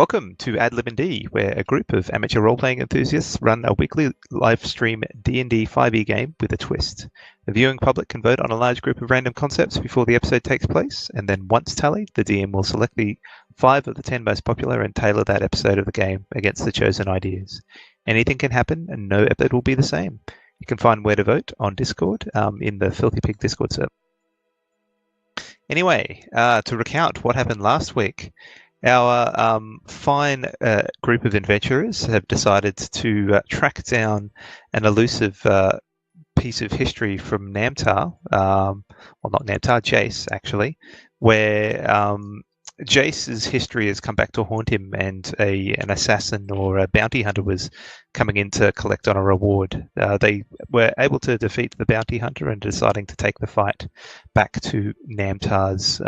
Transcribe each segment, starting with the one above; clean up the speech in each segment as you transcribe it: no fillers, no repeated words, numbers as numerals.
Welcome to ADlib&D, where a group of amateur role-playing enthusiasts run a weekly live stream D&D 5e game with a twist. The viewing public can vote on a large group of random concepts before the episode takes place, and then once tallied, the DM will select the 5 of the 10 most popular and tailor that episode of the game against the chosen ideas. Anything can happen, and no episode will be the same. You can find where to vote on Discord in the Filthy Pig Discord server. Anyway, to recount what happened last week, our fine group of adventurers have decided to track down an elusive piece of history from Namtar, well, not Namtar, Jace, actually, where Jace's history has come back to haunt him, and an assassin or a bounty hunter was coming in to collect on a reward. They were able to defeat the bounty hunter and deciding to take the fight back to Namtar's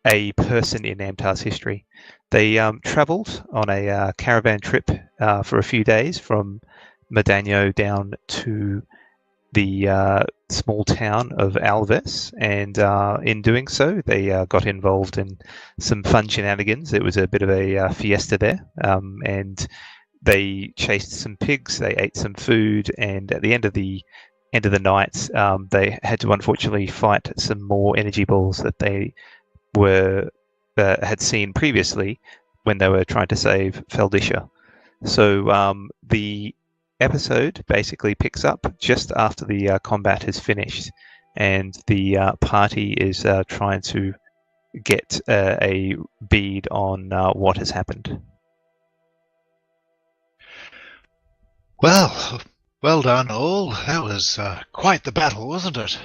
a person in Namtar's history. They travelled on a caravan trip for a few days from Medanio down to the small town of Alves, and in doing so, they got involved in some fun shenanigans. It was a bit of a fiesta there, and they chased some pigs, they ate some food, and at the end of the night, they had to unfortunately fight some more energy balls that they had seen previously when they were trying to save Feldisha. So the episode basically picks up just after the combat has finished, and the party is trying to get a bead on what has happened. Well done all. That was quite the battle, wasn't it?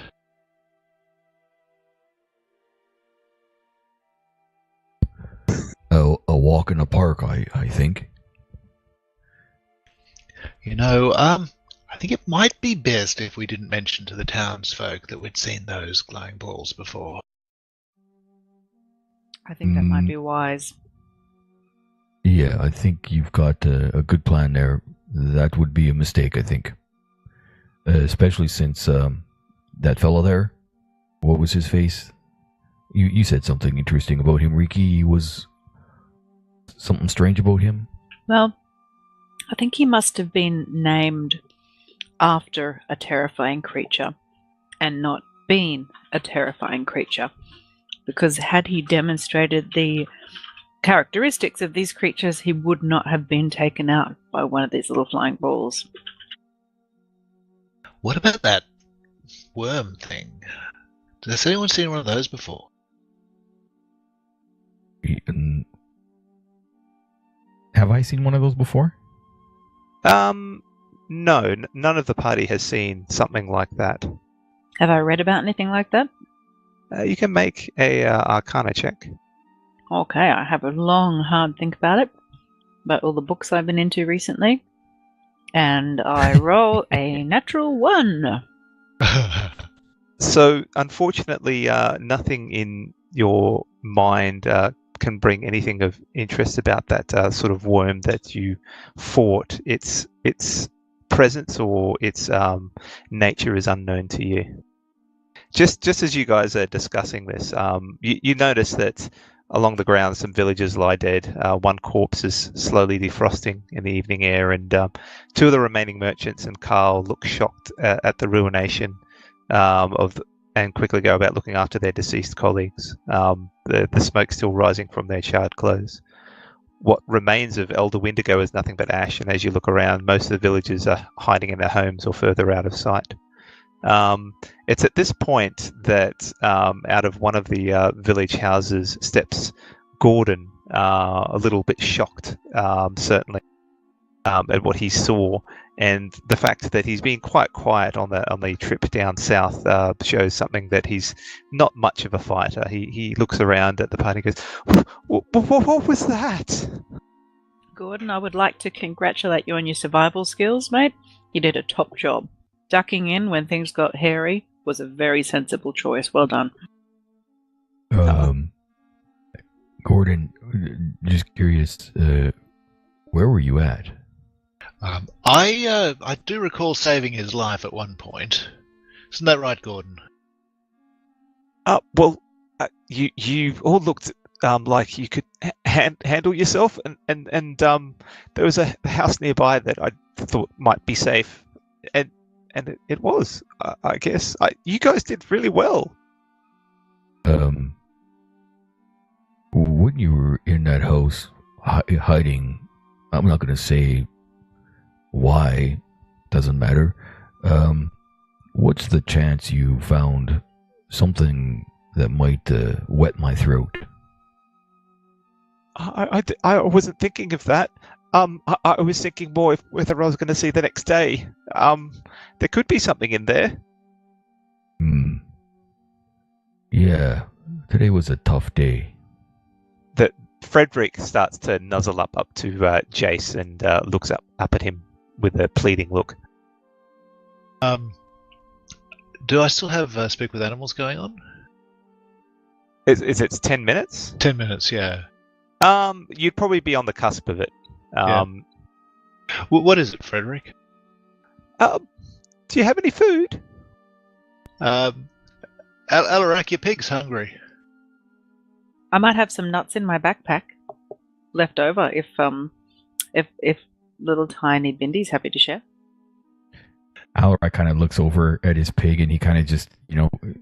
A walk in the park, I think. You know, I think it might be best if we didn't mention to the townsfolk that we'd seen those glowing balls before. I think that might be wise. Yeah, I think you've got a good plan there. That would be a mistake, I think. Especially since that fellow there, what was his face? You said something interesting about him, Riki. Was something strange about him? Well, I think he must have been named after a terrifying creature and not been a terrifying creature. Because had he demonstrated the characteristics of these creatures, he would not have been taken out by one of these little flying balls. What about that worm thing? Has anyone seen one of those before? Have I seen one of those before? No, none of the party has seen something like that. Have I read about anything like that? You can make a Arcana check. Okay, I have a long, hard think about it. About all the books I've been into recently. And I roll a natural 1. So, unfortunately, nothing in your mind can bring anything of interest about that sort of worm that you fought. Its presence or its nature is unknown to you. Just as you guys are discussing this, you notice that along the ground some villagers lie dead. One corpse is slowly defrosting in the evening air, and 2 of the remaining merchants and Carl look shocked at the ruination and quickly go about looking after their deceased colleagues. The smoke still rising from their charred clothes. What remains of Elder Windigo is nothing but ash, and as you look around, most of the villagers are hiding in their homes or further out of sight. It's at this point that out of one of the village houses steps Gordon, a little bit shocked, certainly, at what he saw, and the fact that he's been quite quiet on the trip down south shows something that he's not much of a fighter. He looks around at the party and goes, what was that? Gordon, I would like to congratulate you on your survival skills, mate. You did a top job. Ducking in when things got hairy was a very sensible choice. Well done. Gordon, just curious, where were you at? I do recall saving his life at one point. Isn't that right, Gordon? Well, you all looked like you could handle yourself, and there was a house nearby that I thought might be safe, and it was. I guess you guys did really well. When you were in that house hiding, I'm not going to say why, doesn't matter. What's the chance you found something that might wet my throat? I wasn't thinking of that. I was thinking more whether I was going to see the next day. There could be something in there. Yeah, today was a tough day. That Frederick starts to nuzzle up to Jace and looks up at him with a pleading look. Do I still have Speak with Animals going on? Is it 10 minutes? 10 minutes, yeah. You'd probably be on the cusp of it. What is it, Frederick? Do you have any food? Alarak, your pig's hungry. I might have some nuts in my backpack left over if little tiny Bindy's happy to share. Alarak kind of looks over at his pig and he kind of just,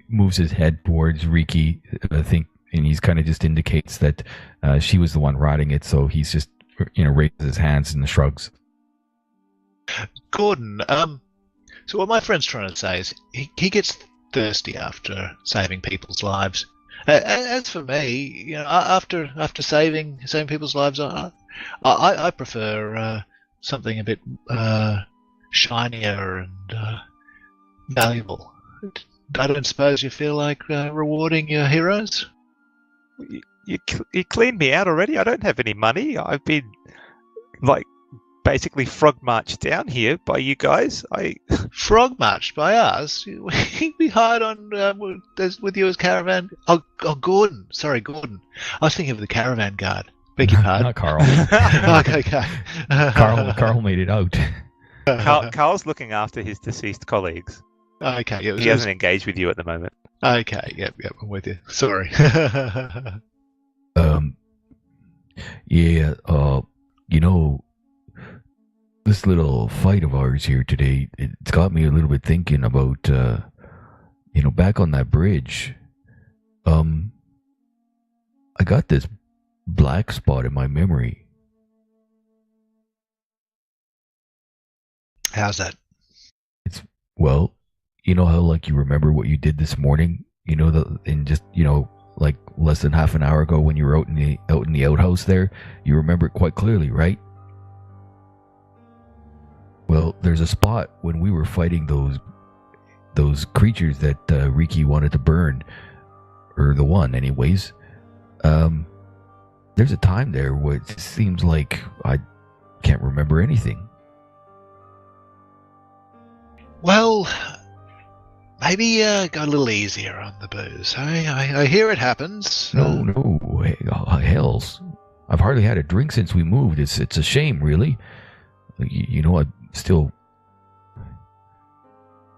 moves his head towards Riki, I think, and he's kind of just indicates that she was the one riding it, so he's just, raises his hands and shrugs. Gordon, so what my friend's trying to say is he gets thirsty after saving people's lives. As for me, after saving people's lives, I prefer something a bit shinier and valuable. I don't suppose you feel like rewarding your heroes? You cleaned me out already. I don't have any money. I've been basically frog marched down here by you guys. Frog marched by us? We hired on with you as caravan. Oh, Gordon. Sorry, Gordon. I was thinking of the caravan guard. Beg your pardon. Not Carl. Okay. Carl made it out. Carl's looking after his deceased colleagues. Okay. He hasn't engaged with you at the moment. Okay. Yep. I'm with you. Sorry. Yeah. This little fight of ours here today, it's got me a little bit thinking about, back on that bridge. I got this black spot in my memory. How's that? It's, well, how you remember what you did this morning? Less than half an hour ago when you were out in the outhouse there, you remember it quite clearly, right? Well, there's a spot when we were fighting those creatures that Riki wanted to burn, or the one, anyways. There's a time there where it seems like I can't remember anything. Well, maybe go a little easier on the booze. I hear it happens. No, hey, hells! I've hardly had a drink since we moved. It's a shame, really. I still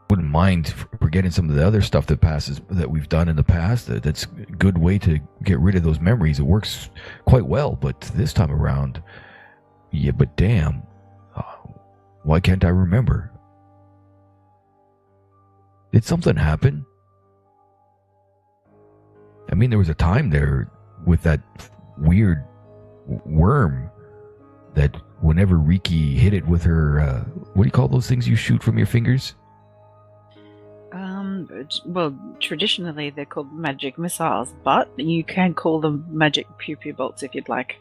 wouldn't mind forgetting some of the other stuff that we've done in the past. That's a good way to get rid of those memories. It works quite well, but this time around, yeah, but damn, why can't I remember? Did something happen? I mean, there was a time there with that weird worm that whenever Riki hit it with her, what do you call those things you shoot from your fingers? Well, traditionally they're called magic missiles, but you can call them magic pew-pew bolts if you'd like.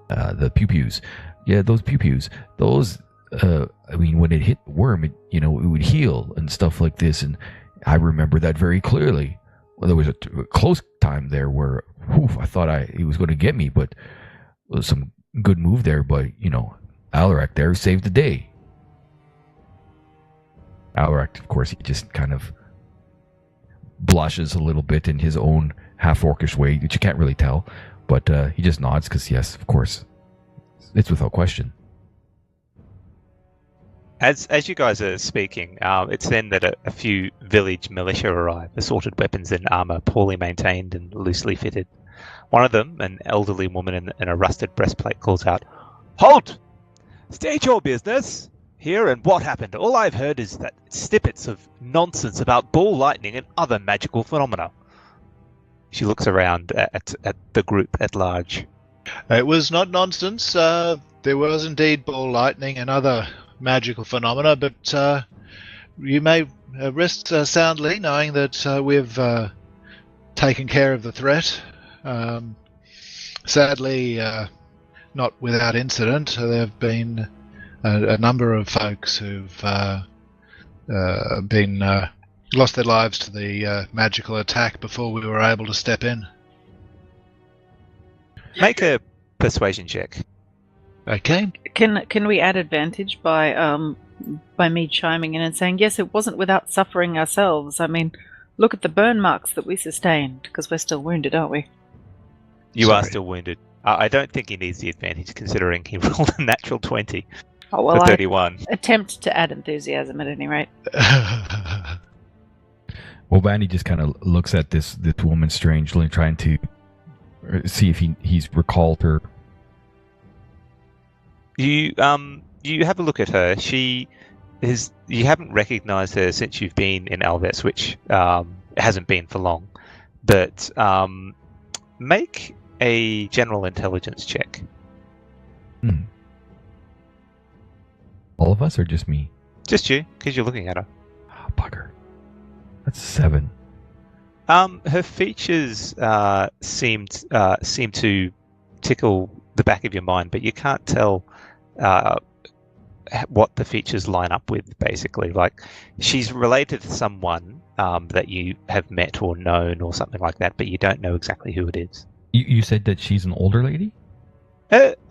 The pew-pews. Yeah, those pew-pews. Those, when it hit the worm, it would heal and stuff like this, and I remember that very clearly. Well, there was a close time there where, I thought he was going to get me, but it was some good move there, but, Alarak there saved the day. Alarak, of course, he just kind of blushes a little bit in his own half-orcish way, which you can't really tell, but he just nods because, yes, of course, it's without question. As you guys are speaking, it's then that a few village militia arrive, assorted weapons and armor, poorly maintained and loosely fitted. One of them, an elderly woman in a rusted breastplate, calls out, "Halt! State your business! Here and what happened? All I've heard is that snippets of nonsense about ball lightning and other magical phenomena." She looks around at the group at large. It was not nonsense. There was indeed ball lightning and other magical phenomena, but you may rest soundly knowing that we've taken care of the threat. Sadly, not without incident. There have been a number of folks who've been lost their lives to the magical attack before we were able to step in. Make a persuasion check. Okay. Can we add advantage by me chiming in and saying, yes, it wasn't without suffering ourselves. I mean, look at the burn marks that we sustained, because we're still wounded, aren't we? You are still wounded. I don't think he needs the advantage, considering he rolled a natural 20 Oh, for 31. I attempt to add enthusiasm at any rate. Well, Vanny just kind of looks at this woman strangely, trying to see if he's recalled her. You have a look at her. She is. You haven't recognised her since you've been in Alves, which hasn't been for long. But make a general intelligence check. All of us, or just me? Just you, because you're looking at her. Oh, bugger. That's 7. Her features seem to tickle the back of your mind, but you can't tell what the features line up with, basically. Like, she's related to someone that you have met or known or something like that, but you don't know exactly who it is. You said that she's an older lady?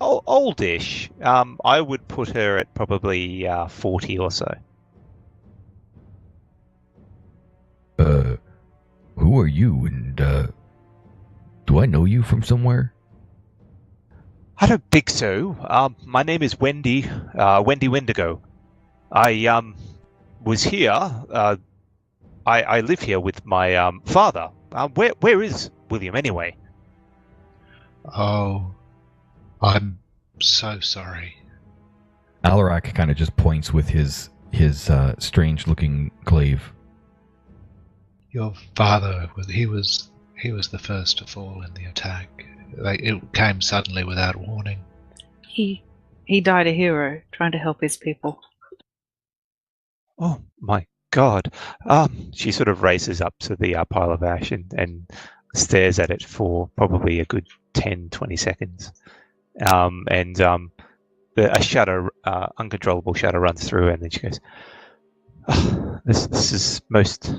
Oldish. I would put her at probably 40 or so. Who are you, and do I know you from somewhere? I don't think so. My name is Wendy Wendigo. I was here. I live here with my father. Where is William anyway? Oh, I'm so sorry. Alarak kind of just points with his strange-looking glaive. Your father, he was the first to fall in the attack. It came suddenly without warning. He died a hero trying to help his people. Oh my God! She sort of races up to the pile of ash and stares at it for probably a good 10-20 seconds, a shudder, uncontrollable shudder, runs through her, and then she goes, oh, "This is most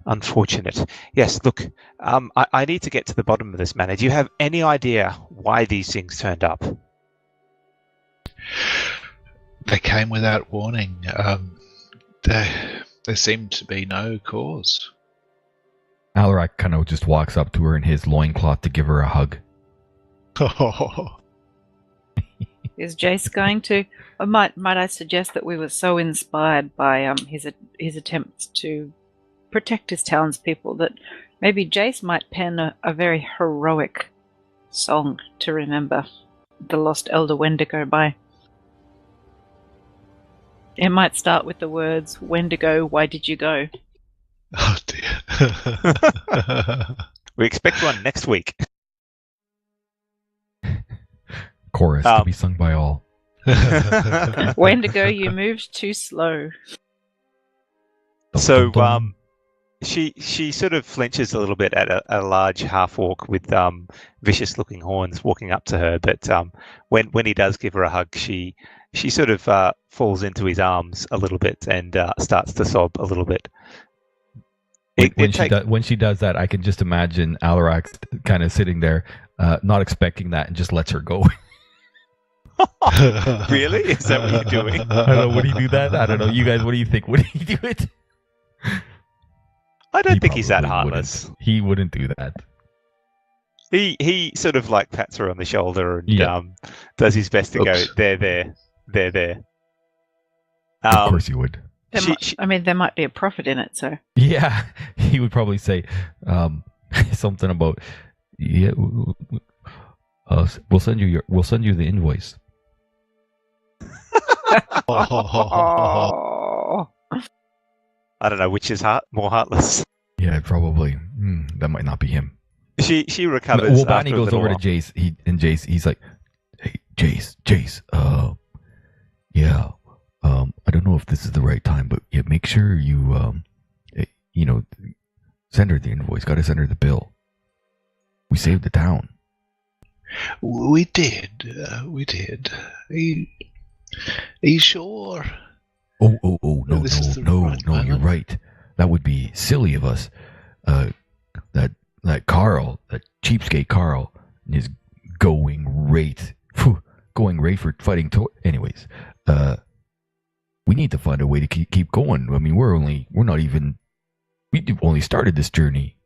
unfortunate. Yes, look, I need to get to the bottom of this matter. Do you have any idea why these things turned up?" They came without warning. There seemed to be no cause. Alarak kind of just walks up to her in his loincloth to give her a hug. Is Jace going to? Or might I suggest that we were so inspired by his attempts to protect his townspeople that maybe Jace might pen a very heroic song to remember the lost elder Wendigo by. It might start with the words, "Wendigo, why did you go?" Oh dear. We expect one next week. Chorus to be sung by all. Wendigo, you moved too slow. So she sort of flinches a little bit at a large half-orc with vicious-looking horns walking up to her, but when he does give her a hug, she sort of falls into his arms a little bit and starts to sob a little bit. When she does that, I can just imagine Alarak kind of sitting there, not expecting that, and just lets her go. Really? Is that what you're doing? I don't know. Would he do that? I don't know. You guys, what do you think? Would he do it? I don't think he's that heartless. He wouldn't do that. He sort of like pats her on the shoulder and does his best to go, there. Of course he would. There might be a profit in it, so. Yeah, he would probably say something about, Yeah, we'll send you the invoice. Oh. I don't know which is more heartless. Yeah, probably. That might not be him. She recovers. Well, Bonnie after a goes little over while. to Jace. He's like, "Hey, Jace, yeah, I don't know if this is the right time, but yeah, make sure you, send her the invoice. Got to send her the bill. We saved the town." We did. We did. Are you sure? Oh, no, This is the no, right no, you're moment? right. That would be silly of us. That Carl, that cheapskate Carl, is going rate for fighting. Anyways, we need to find a way to keep going. I mean, we've only started this journey.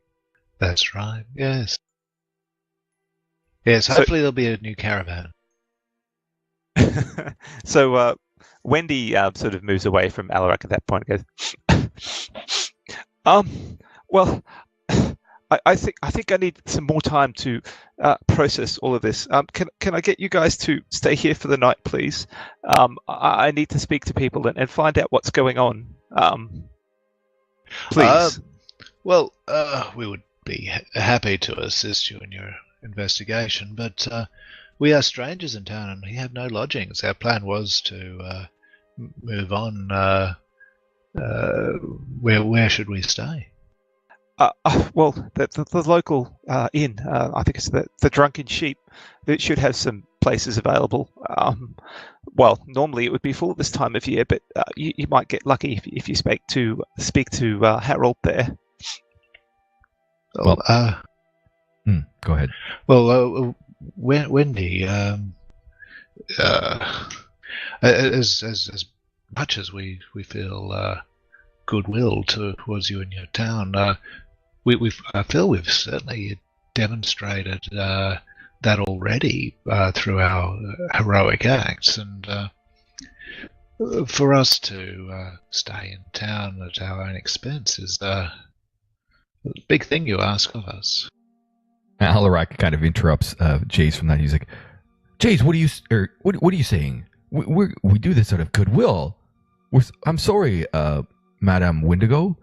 That's right. Yes. Yes. So- Hopefully there'll be a new caravan. So Wendy sort of moves away from Alarak at that point and goes, well, I think I need some more time to process all of this. Can I get you guys to stay here for the night, please? I need to speak to people and find out what's going on. Please. We would be happy to assist you in your investigation, but we are strangers in town and we have no lodgings. Our plan was to move on. Where should we stay? Well, the local inn, I think it's the Drunken Sheep, that should have some places available. Well, normally it would be full at this time of year, but you might get lucky if you speak to Harold there. Well, Go ahead. Well, Wendy, as much as we feel goodwill towards you and your town, I feel we've certainly demonstrated that already through our heroic acts, and for us to stay in town at our own expense is a big thing you ask of us. Alarak kind of interrupts Jace from that. He's like, "Jace, what are you saying? We do this out of goodwill. I'm sorry, Madame Wendigo.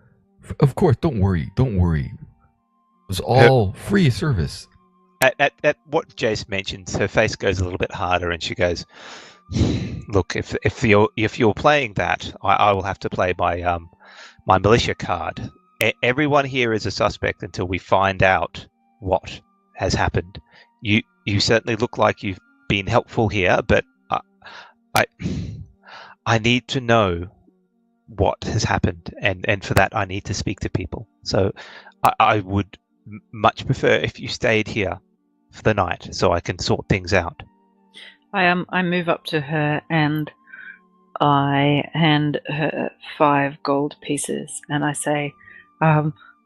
Of course, don't worry. It was all free service." At what Jace mentions, her face goes a little bit harder, and she goes, "Look, if you're playing that, I will have to play my my militia card. Everyone here is a suspect until we find out what has happened. You certainly look like you've been helpful here, but I need to know what has happened, and for that I need to speak to people. So I would much prefer if you stayed here for the night so I can sort things out." I move up to her and I hand her 5 gold pieces and I say,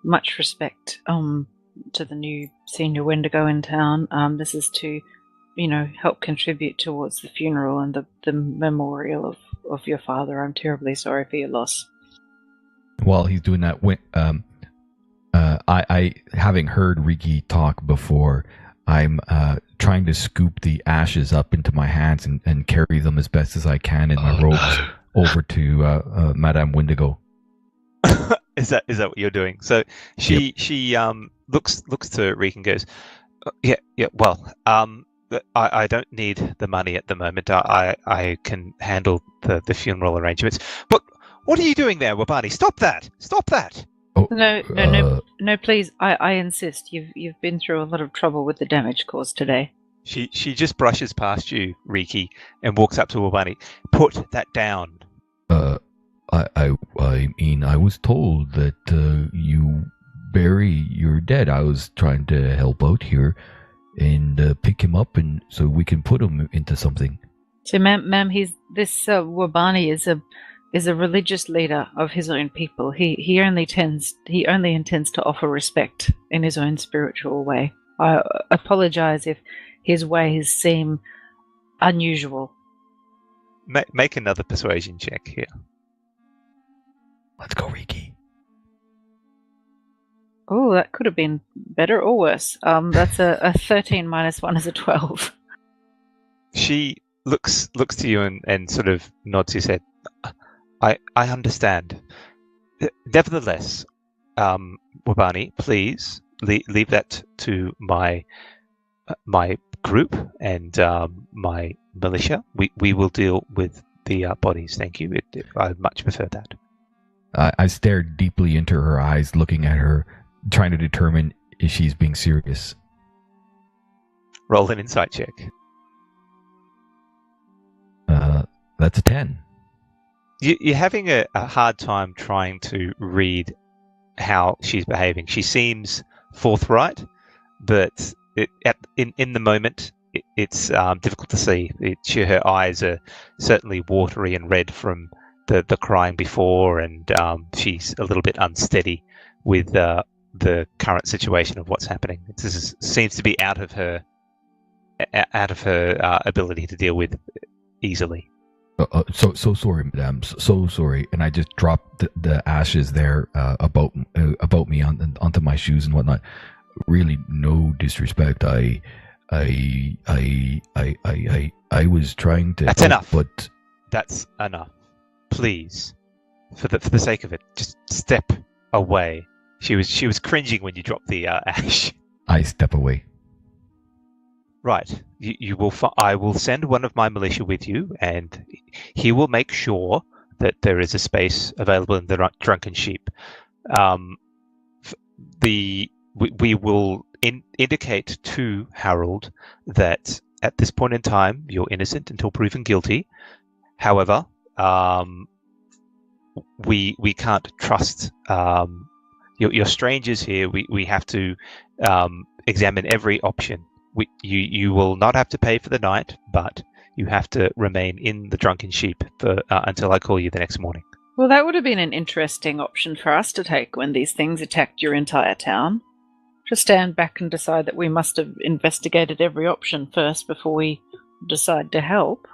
much respect to the new senior Wendigo in town. This is to, help contribute towards the funeral and the memorial of your father. I'm terribly sorry for your loss. While he's doing that, I having heard Riki talk before, I'm trying to scoop the ashes up into my hands and carry them as best as I can in my robes over to Madame Wendigo. Is that what you're doing? So she looks to Reek and goes, yeah. Well, I don't need the money at the moment. I can handle the funeral arrangements. But what are you doing there, Wabani? Stop that! Oh, No, please. I insist. You've been through a lot of trouble with the damage caused today. She just brushes past you, Riki, and walks up to Wabani. Put that down. I mean, I was told that you bury your dead. I was trying to help out here and pick him up, and so we can put him into something. So, ma'am, this Wabani is a religious leader of his own people. He only intends to offer respect in his own spiritual way. I apologize if his ways seem unusual. Make another persuasion check here. Let's go, Riki. Oh, that could have been better or worse. That's a 13 minus 1 is a 12. She looks to you and sort of nods his head. I understand. Nevertheless, Wabani, please leave that to my group and my militia. We will deal with the bodies. Thank you. I much prefer that. I stared deeply into her eyes, looking at her, trying to determine if she's being serious. Roll an insight check. That's a 10. You're having a hard time trying to read how she's behaving. She seems forthright, but in the moment, it's difficult to see. Her eyes are certainly watery and red from the crying before, and she's a little bit unsteady with the current situation of what's happening. This seems to be out of her ability to deal with easily. So sorry, madame. So sorry. And I just dropped the ashes there about me onto my shoes and whatnot. Really, no disrespect. I was trying to. That's enough. But that's enough. Please, for the sake of it, just step away. She was cringing when you dropped the ash. I step away. Right. You will. I will send one of my militia with you, and he will make sure that there is a space available in the drunken sheep. We will indicate to Harold that at this point in time you're innocent until proven guilty. However, we can't trust. You're strangers here. We have to examine every option. You will not have to pay for the night, but you have to remain in the drunken sheep until I call you the next morning. Well, that would have been an interesting option for us to take when these things attacked your entire town. To stand back and decide that we must have investigated every option first before we decide to help.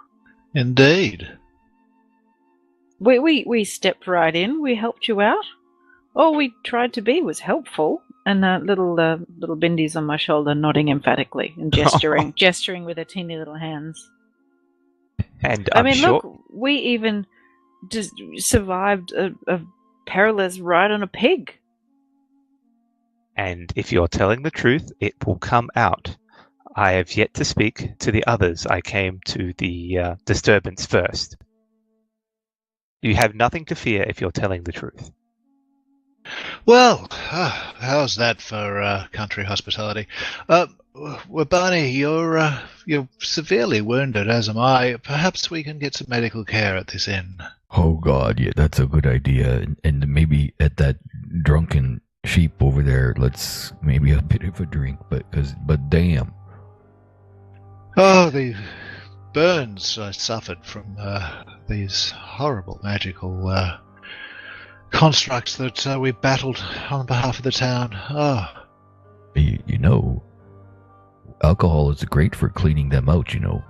Indeed. We stepped right in. We helped you out. All we tried to be was helpful. And little Bindy's on my shoulder, nodding emphatically and gesturing with her teeny little hands. And look, we even just survived a perilous ride on a pig. And if you're telling the truth, it will come out. I have yet to speak to the others. I came to the disturbance first. You have nothing to fear if you're telling the truth. Well, how's that for country hospitality? Wabani, you're severely wounded, as am I. Perhaps we can get some medical care at this inn. Oh God, yeah, that's a good idea. And maybe at that drunken sheep over there, let's maybe a bit of a drink. But damn. Oh, the burns I suffered from these horrible magical constructs that we battled on behalf of the town. Oh. You know, alcohol is great for cleaning them out, you know.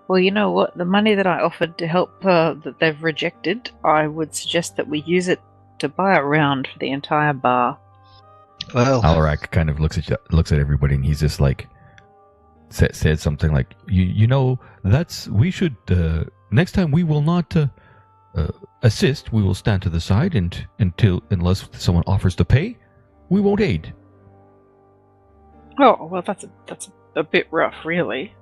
Well, you know what? The money that I offered to help that they've rejected, I would suggest that we use it to buy a round for the entire bar. Well, Alarak kind of looks at everybody, and he's just like said something like, "You know, we should next time we will not assist. We will stand to the side, and unless someone offers to pay, we won't aid." Oh well, that's a bit rough, really.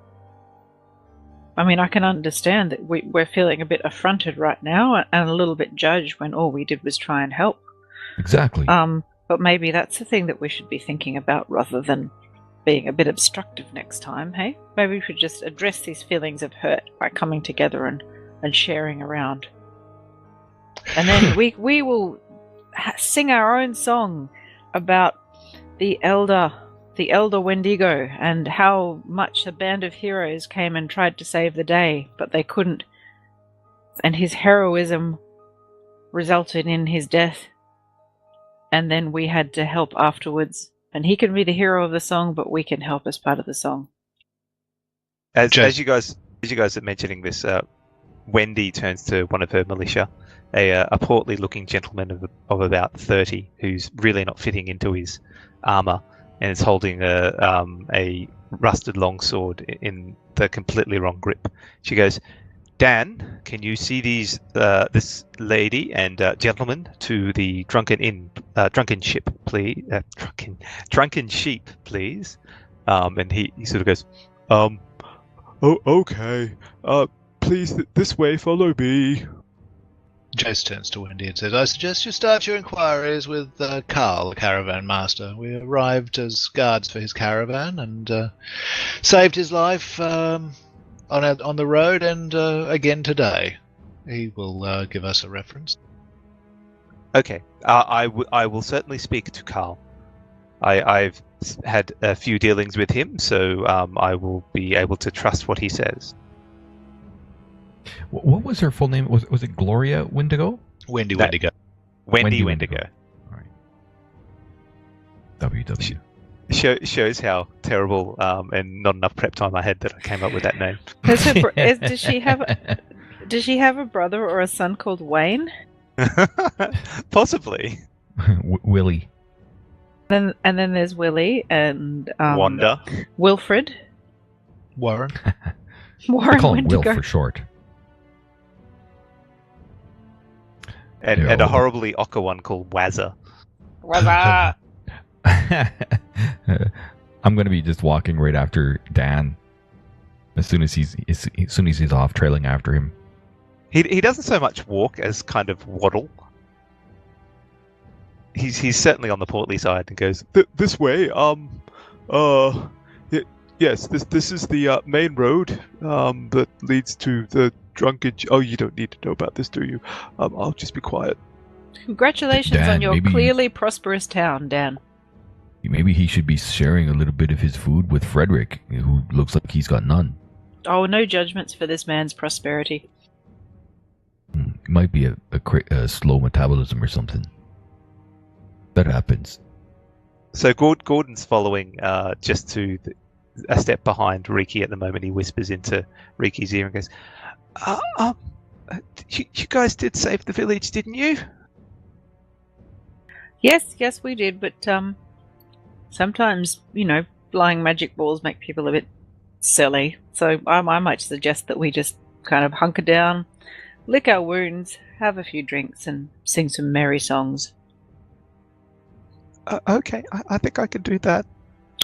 I mean, I can understand that we're feeling a bit affronted right now and a little bit judged when all we did was try and help. Exactly. But maybe that's the thing that we should be thinking about rather than being a bit obstructive next time, hey? Maybe we should just address these feelings of hurt by coming together and sharing around. And then we will sing our own song about the elder Wendigo and how much a band of heroes came and tried to save the day, but they couldn't. And his heroism resulted in his death. And then we had to help afterwards. And he can be the hero of the song, but we can help as part of the song. As you guys are mentioning this, Wendy turns to one of her militia a portly-looking gentleman of about 30 who's really not fitting into his armor, and is holding a rusted longsword in the completely wrong grip. She goes, "Dan, can you see this lady and gentleman to the drunken sheep, please? Drunken sheep, please." And he sort of goes, "Oh, okay. Please, this way, follow me." Jace turns to Wendy and says, "I suggest you start your inquiries with Carl, the caravan master. We arrived as guards for his caravan and saved his life on the road and again today. He will give us a reference." Okay, I will certainly speak to Carl. I've had a few dealings with him, so I will be able to trust what he says. What was her full name? Was it Gloria Wendigo? Wendy Wendigo. Wendy Wendigo. All right. WW. Shows how terrible and not enough prep time I had that I came up with that name. Does she have a brother or a son called Wayne? Possibly. Willie. And then there's Willie and Wanda. Wilfred. Warren. I call him Wendigo. Will for short. And a horribly Ocker one called Wazza. Wazza! I'm going to be just walking right after Dan as soon as he's off, trailing after him. He doesn't so much walk as kind of waddle. He's certainly on the portly side and goes, "This way. Yes, this is the main road that leads to the drunken. Oh, you don't need to know about this, do you? I'll just be quiet." Congratulations Dan, on your maybe- clearly prosperous town, Dan. Maybe he should be sharing a little bit of his food with Frederick, who looks like he's got none. Oh, no judgments for this man's prosperity. It might be a slow metabolism or something. That happens. So Gordon's following just to a step behind Riki at the moment. He whispers into Riki's ear and goes, you guys did save the village, didn't you?" Yes, we did, but sometimes, flying magic balls make people a bit silly. So I might suggest that we just kind of hunker down, lick our wounds, have a few drinks, and sing some merry songs. Okay, I think I can do that.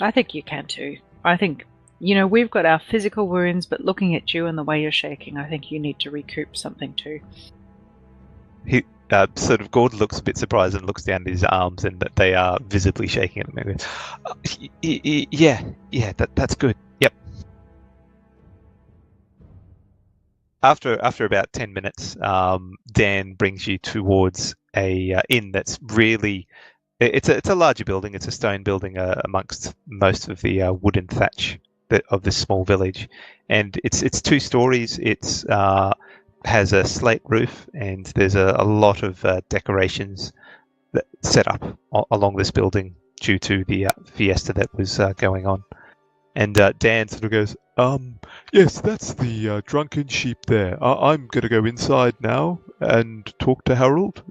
I think you can too. I think, we've got our physical wounds, but looking at you and the way you're shaking, I think you need to recoup something too. He sort of Gordon looks a bit surprised and looks down at his arms, and that they are visibly shaking at the moment. Yeah, that's good. Yep. After about 10 minutes, Dan brings you towards a inn that's really. It's a larger building. It's a stone building amongst most of the wooden thatch of this small village, and it's 2 stories. It's has a slate roof, and there's a lot of decorations that set up along this building due to the fiesta that was going on. And Dan sort of goes, "Yes, that's the drunken sheep there. I'm going to go inside now and talk to Harold.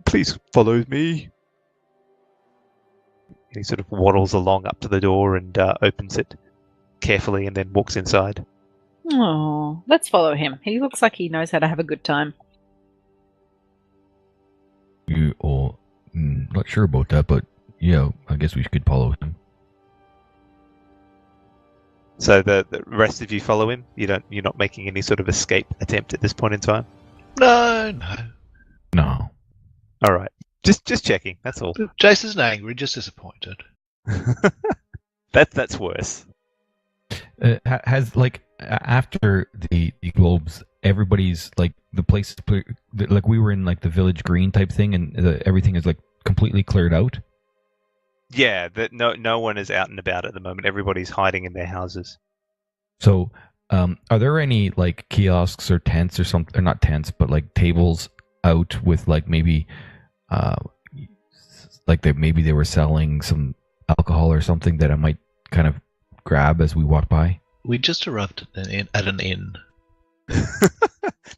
Please follow me." He sort of waddles along up to the door and opens it carefully and then walks inside. Oh, let's follow him. He looks like he knows how to have a good time. Not sure about that, but yeah, I guess we could follow him. So the rest of you follow him? You're not making any sort of escape attempt at this point in time? No. No. All right. Just checking, that's all. Jace isn't angry, just disappointed. That's worse. Has after the globes, everybody's the place, we were in the village green type thing, and everything is completely cleared out. Yeah, that no one is out and about at the moment. Everybody's hiding in their houses. So, are there any kiosks or tents or something? Or not tents, but tables out with maybe, maybe they were selling some alcohol or something that I might kind of grab as we walk by? We just arrived at an inn.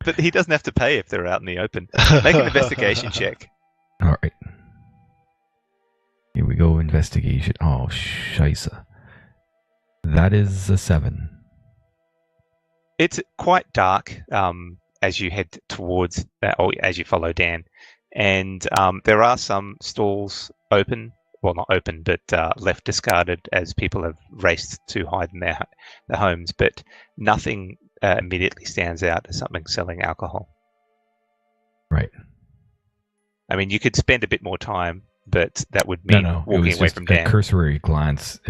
But he doesn't have to pay if they're out in the open. Make an investigation check. All right. Here we go. Investigation. Oh, scheisse. That is a 7. It's quite dark as you head towards that, or as you follow Dan, and there are some stalls open. Well, not open, but left discarded as people have raced to hide in their homes. But nothing immediately stands out as something selling alcohol. Right. I mean, you could spend a bit more time, but that would mean walking away from Dan. A cursory glance,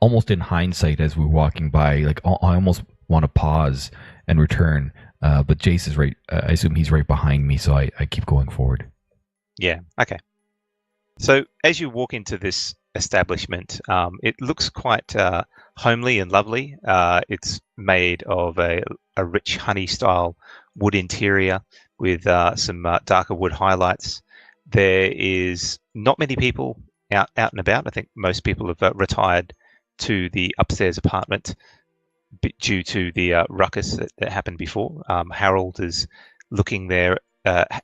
almost in hindsight, as we're walking by. Like I almost want to pause and return, but Jace is right. I assume he's right behind me, so I keep going forward. Yeah. Okay. So as you walk into this establishment, it looks quite homely and lovely. It's made of a rich honey-style wood interior with some darker wood highlights. There is not many people out and about. I think most people have retired to the upstairs apartment due to the ruckus that happened before. Harold is looking there,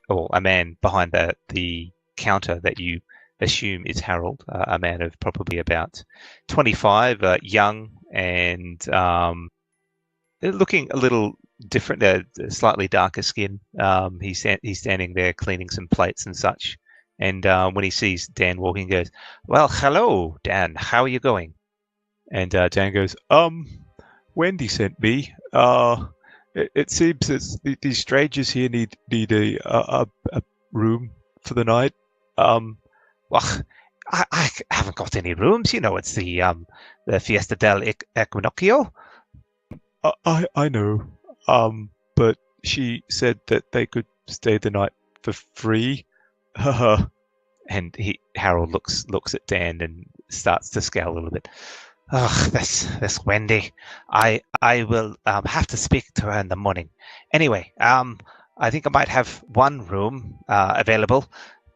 or a man behind the counter that you assume is Harold, a man of probably about 25, young and looking a little different, slightly darker skin. He's standing there cleaning some plates and such. And when he sees Dan walking, he goes, "Well, hello, Dan. How are you going?" And Dan goes, "Wendy sent me. It seems that these strangers here need a room for the night. Well, I haven't got any rooms. You know, it's the Fiesta del Equinoccio." I know. But she said that they could stay the night for free. And Harold looks at Dan and starts to scowl a little bit. "Oh, this Wendy. I will have to speak to her in the morning. Anyway, I think I might have one room available.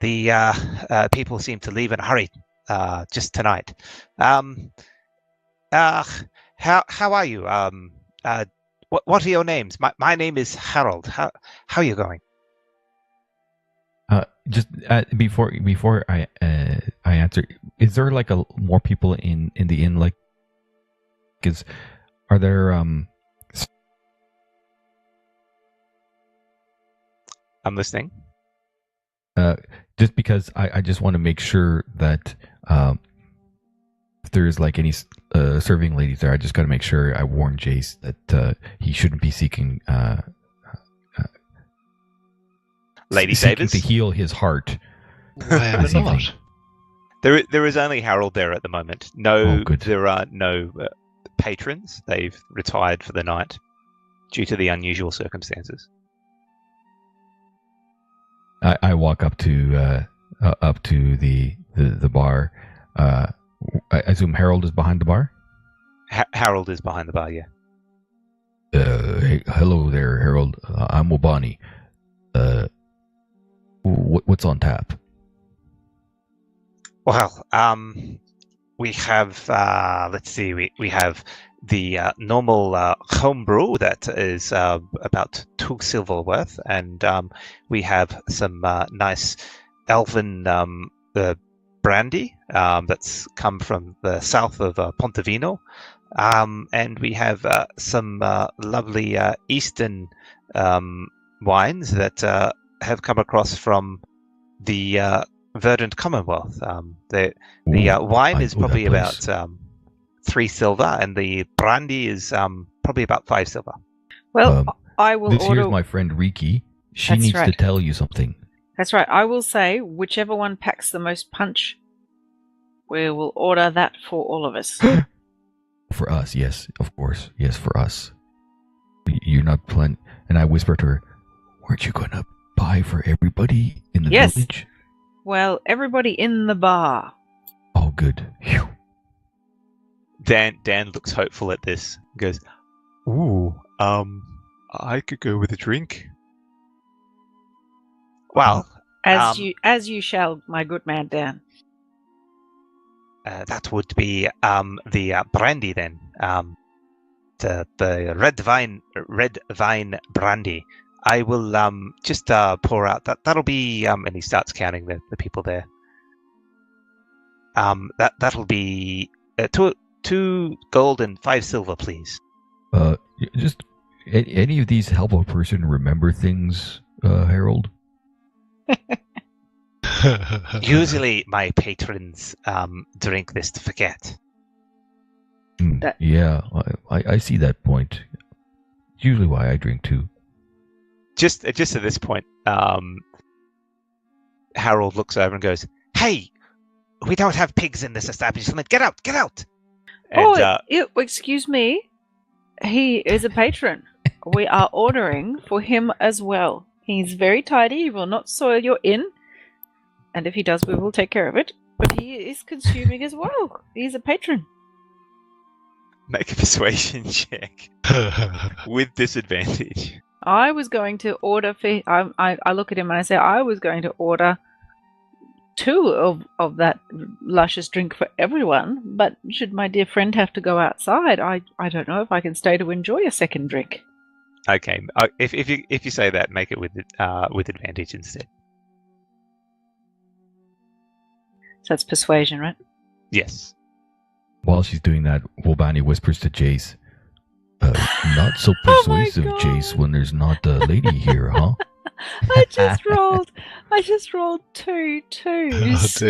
The people seem to leave in a hurry just tonight. How are you? What are your names? My name is Harold. How are you going?" Just before I answer, is there like more people in the inn? Like, are there I'm listening. Just because I just want to make sure that if there's like any serving ladies there, I just got to make sure I warn Jace that he shouldn't be seeking Lady seeking savers to heal his heart. Why am I This evening. not? There is only Harold there at the moment. No, Oh, good. there are no patrons. They've retired for the night due to the unusual circumstances. I walk up to the bar. I assume Harold is behind the bar. Harold is behind the bar. Yeah. Hey, hello there, Harold. I'm Wabani. What's on tap? Well, we have let's see, we have the normal home brew that is about 2 silver worth, and we have some nice elven brandy that's come from the south of Pontevino, and we have some lovely eastern wines that have come across from the Verdant Commonwealth. The wine I is know that probably place. about 3 silver, and the brandy is probably about 5 silver. Well, I will This order. here's my friend Riki. She That's needs to right. tell you something. That's right. I will say whichever one packs the most punch, we will order that for all of us. For us, yes, of course. Yes, for us. You're not planning. And I whisper to her, weren't you going to buy for everybody in the Yes. village? Well, everybody in the bar. Oh, good. Phew. Dan looks hopeful at this. Goes, "Ooh, I could go with a drink." Well, As you shall, my good man Dan. that would be the brandy then. the red vine brandy. I will just pour out that'll be and he starts counting the people there. That'll be 2 gold and 5 silver, please. Just any of these help a person remember things, Harold? Usually my patrons drink this to forget. Yeah, I see that point. It's usually why I drink too. Just at this point, Harold looks over and goes, "Hey, we don't have pigs in this establishment. Get out! Get out!" And, excuse me. He is a patron. We are ordering for him as well. He's very tidy. He will not soil your inn. And if he does, we will take care of it. But he is consuming as well. He's a patron. Make a persuasion check with disadvantage. I was going to order for... I look at him and I say, I was going to order 2 of that luscious drink for everyone, but should my dear friend have to go outside, I don't know if I can stay to enjoy a second drink. Okay, if you say that, make it with advantage instead. So that's persuasion, right? Yes. While she's doing that, Wobani whispers to Jace, "Not so persuasive, God. Jace, when there's not a lady here, huh?" I just rolled 2 twos,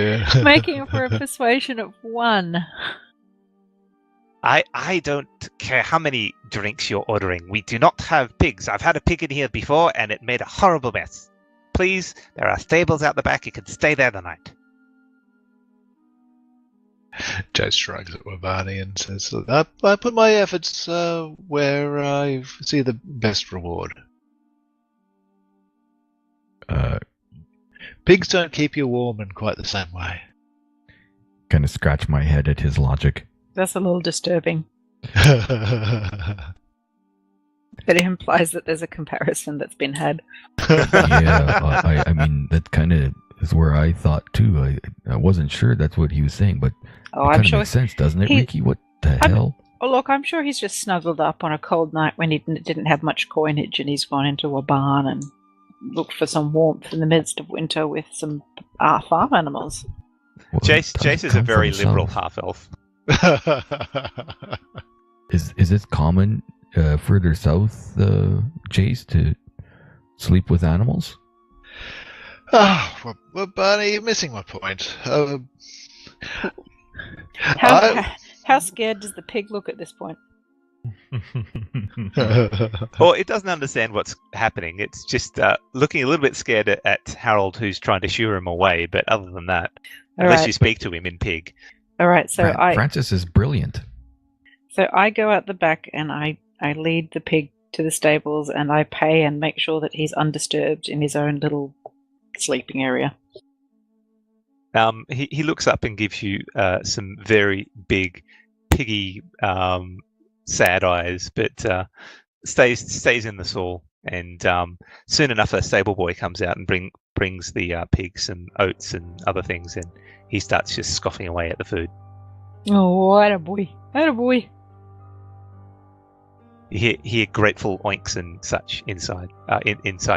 making for a persuasion of 1. I don't care how many drinks you're ordering. We do not have pigs. I've had a pig in here before, and it made a horrible mess. Please, there are stables out the back. You can stay there the night. Joe shrugs at Wabani and says, I put my efforts where I see the best reward. Pigs don't keep you warm in quite the same way. Kind of scratch my head at his logic. That's a little disturbing. But it implies that there's a comparison that's been had. Yeah, I mean, that kind of is where I thought too. I wasn't sure that's what he was saying, but it kind of makes sense, doesn't it, Ricky? What the hell? Oh, look, I'm sure he's just snuggled up on a cold night when he didn't have much coinage, and he's gone into a barn and looked for some warmth in the midst of winter with some farm animals. Well, Jace is a very liberal half-elf. Is it common further south, Jace, to sleep with animals? Well, Barney, you're missing my point. How scared does the pig look at this point? Well, it doesn't understand what's happening. It's just looking a little bit scared at Harold, who's trying to shoo him away. But other than that, unless you speak to him in pig. All right, so Francis is brilliant. So I go out the back and I lead the pig to the stables, and I pay and make sure that he's undisturbed in his own little sleeping area. He looks up and gives you some very big, piggy, sad eyes, but stays in the stall. And soon enough, a stable boy comes out and brings the pig some oats and other things, and he starts just scoffing away at the food. Oh, attaboy. Attaboy. You hear grateful oinks and such inside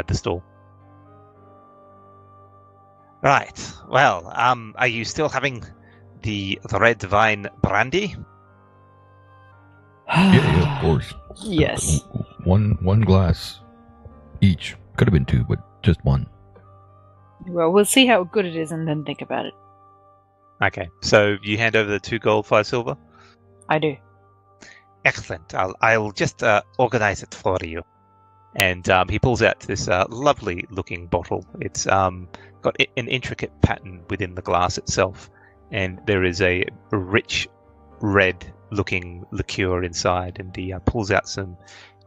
the stall. Right. Well, are you still having the red vine brandy? Yeah, of course. Yes. One glass each. Could have been 2, but just 1. Well, we'll see how good it is and then think about it. Okay. So you hand over the 2 gold, 5 silver? I do. Excellent. I'll just organize it for you. And he pulls out this lovely looking bottle. It's got an intricate pattern within the glass itself, and there is a rich red looking liqueur inside, and he pulls out some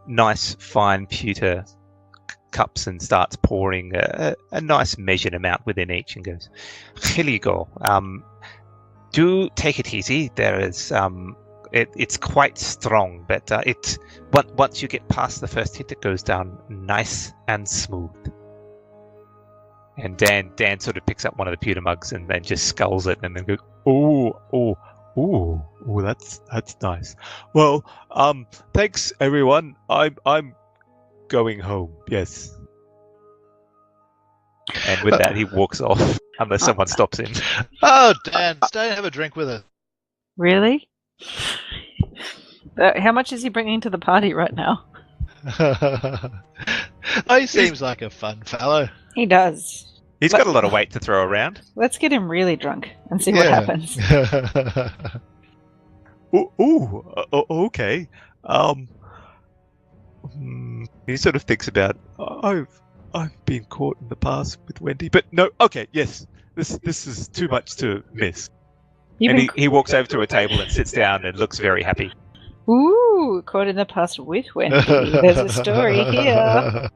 nice fine pewter cups and starts pouring a nice measured amount within each and goes, "Here you go. Do take it easy. There is it's quite strong, but once you get past the first hit, it goes down nice and smooth." And Dan sort of picks up one of the pewter mugs and then just sculls it and then goes, "Oh, Ooh, that's nice. Well, thanks everyone. I'm going home. Yes. And with that, he walks off unless someone stops him. Oh, Dan, stay and have a drink with us. Really? How much is he bringing to the party right now? Oh, he seems like a fun fellow. He does. He's got a lot of weight to throw around. Let's get him really drunk and see what happens. Okay. He sort of thinks about. I've been caught in the past with Wendy, but no. Okay, yes. This is too much to miss. And he walks over to a table and sits down and looks very happy. Ooh, caught in the past with Wendy. There's a story here.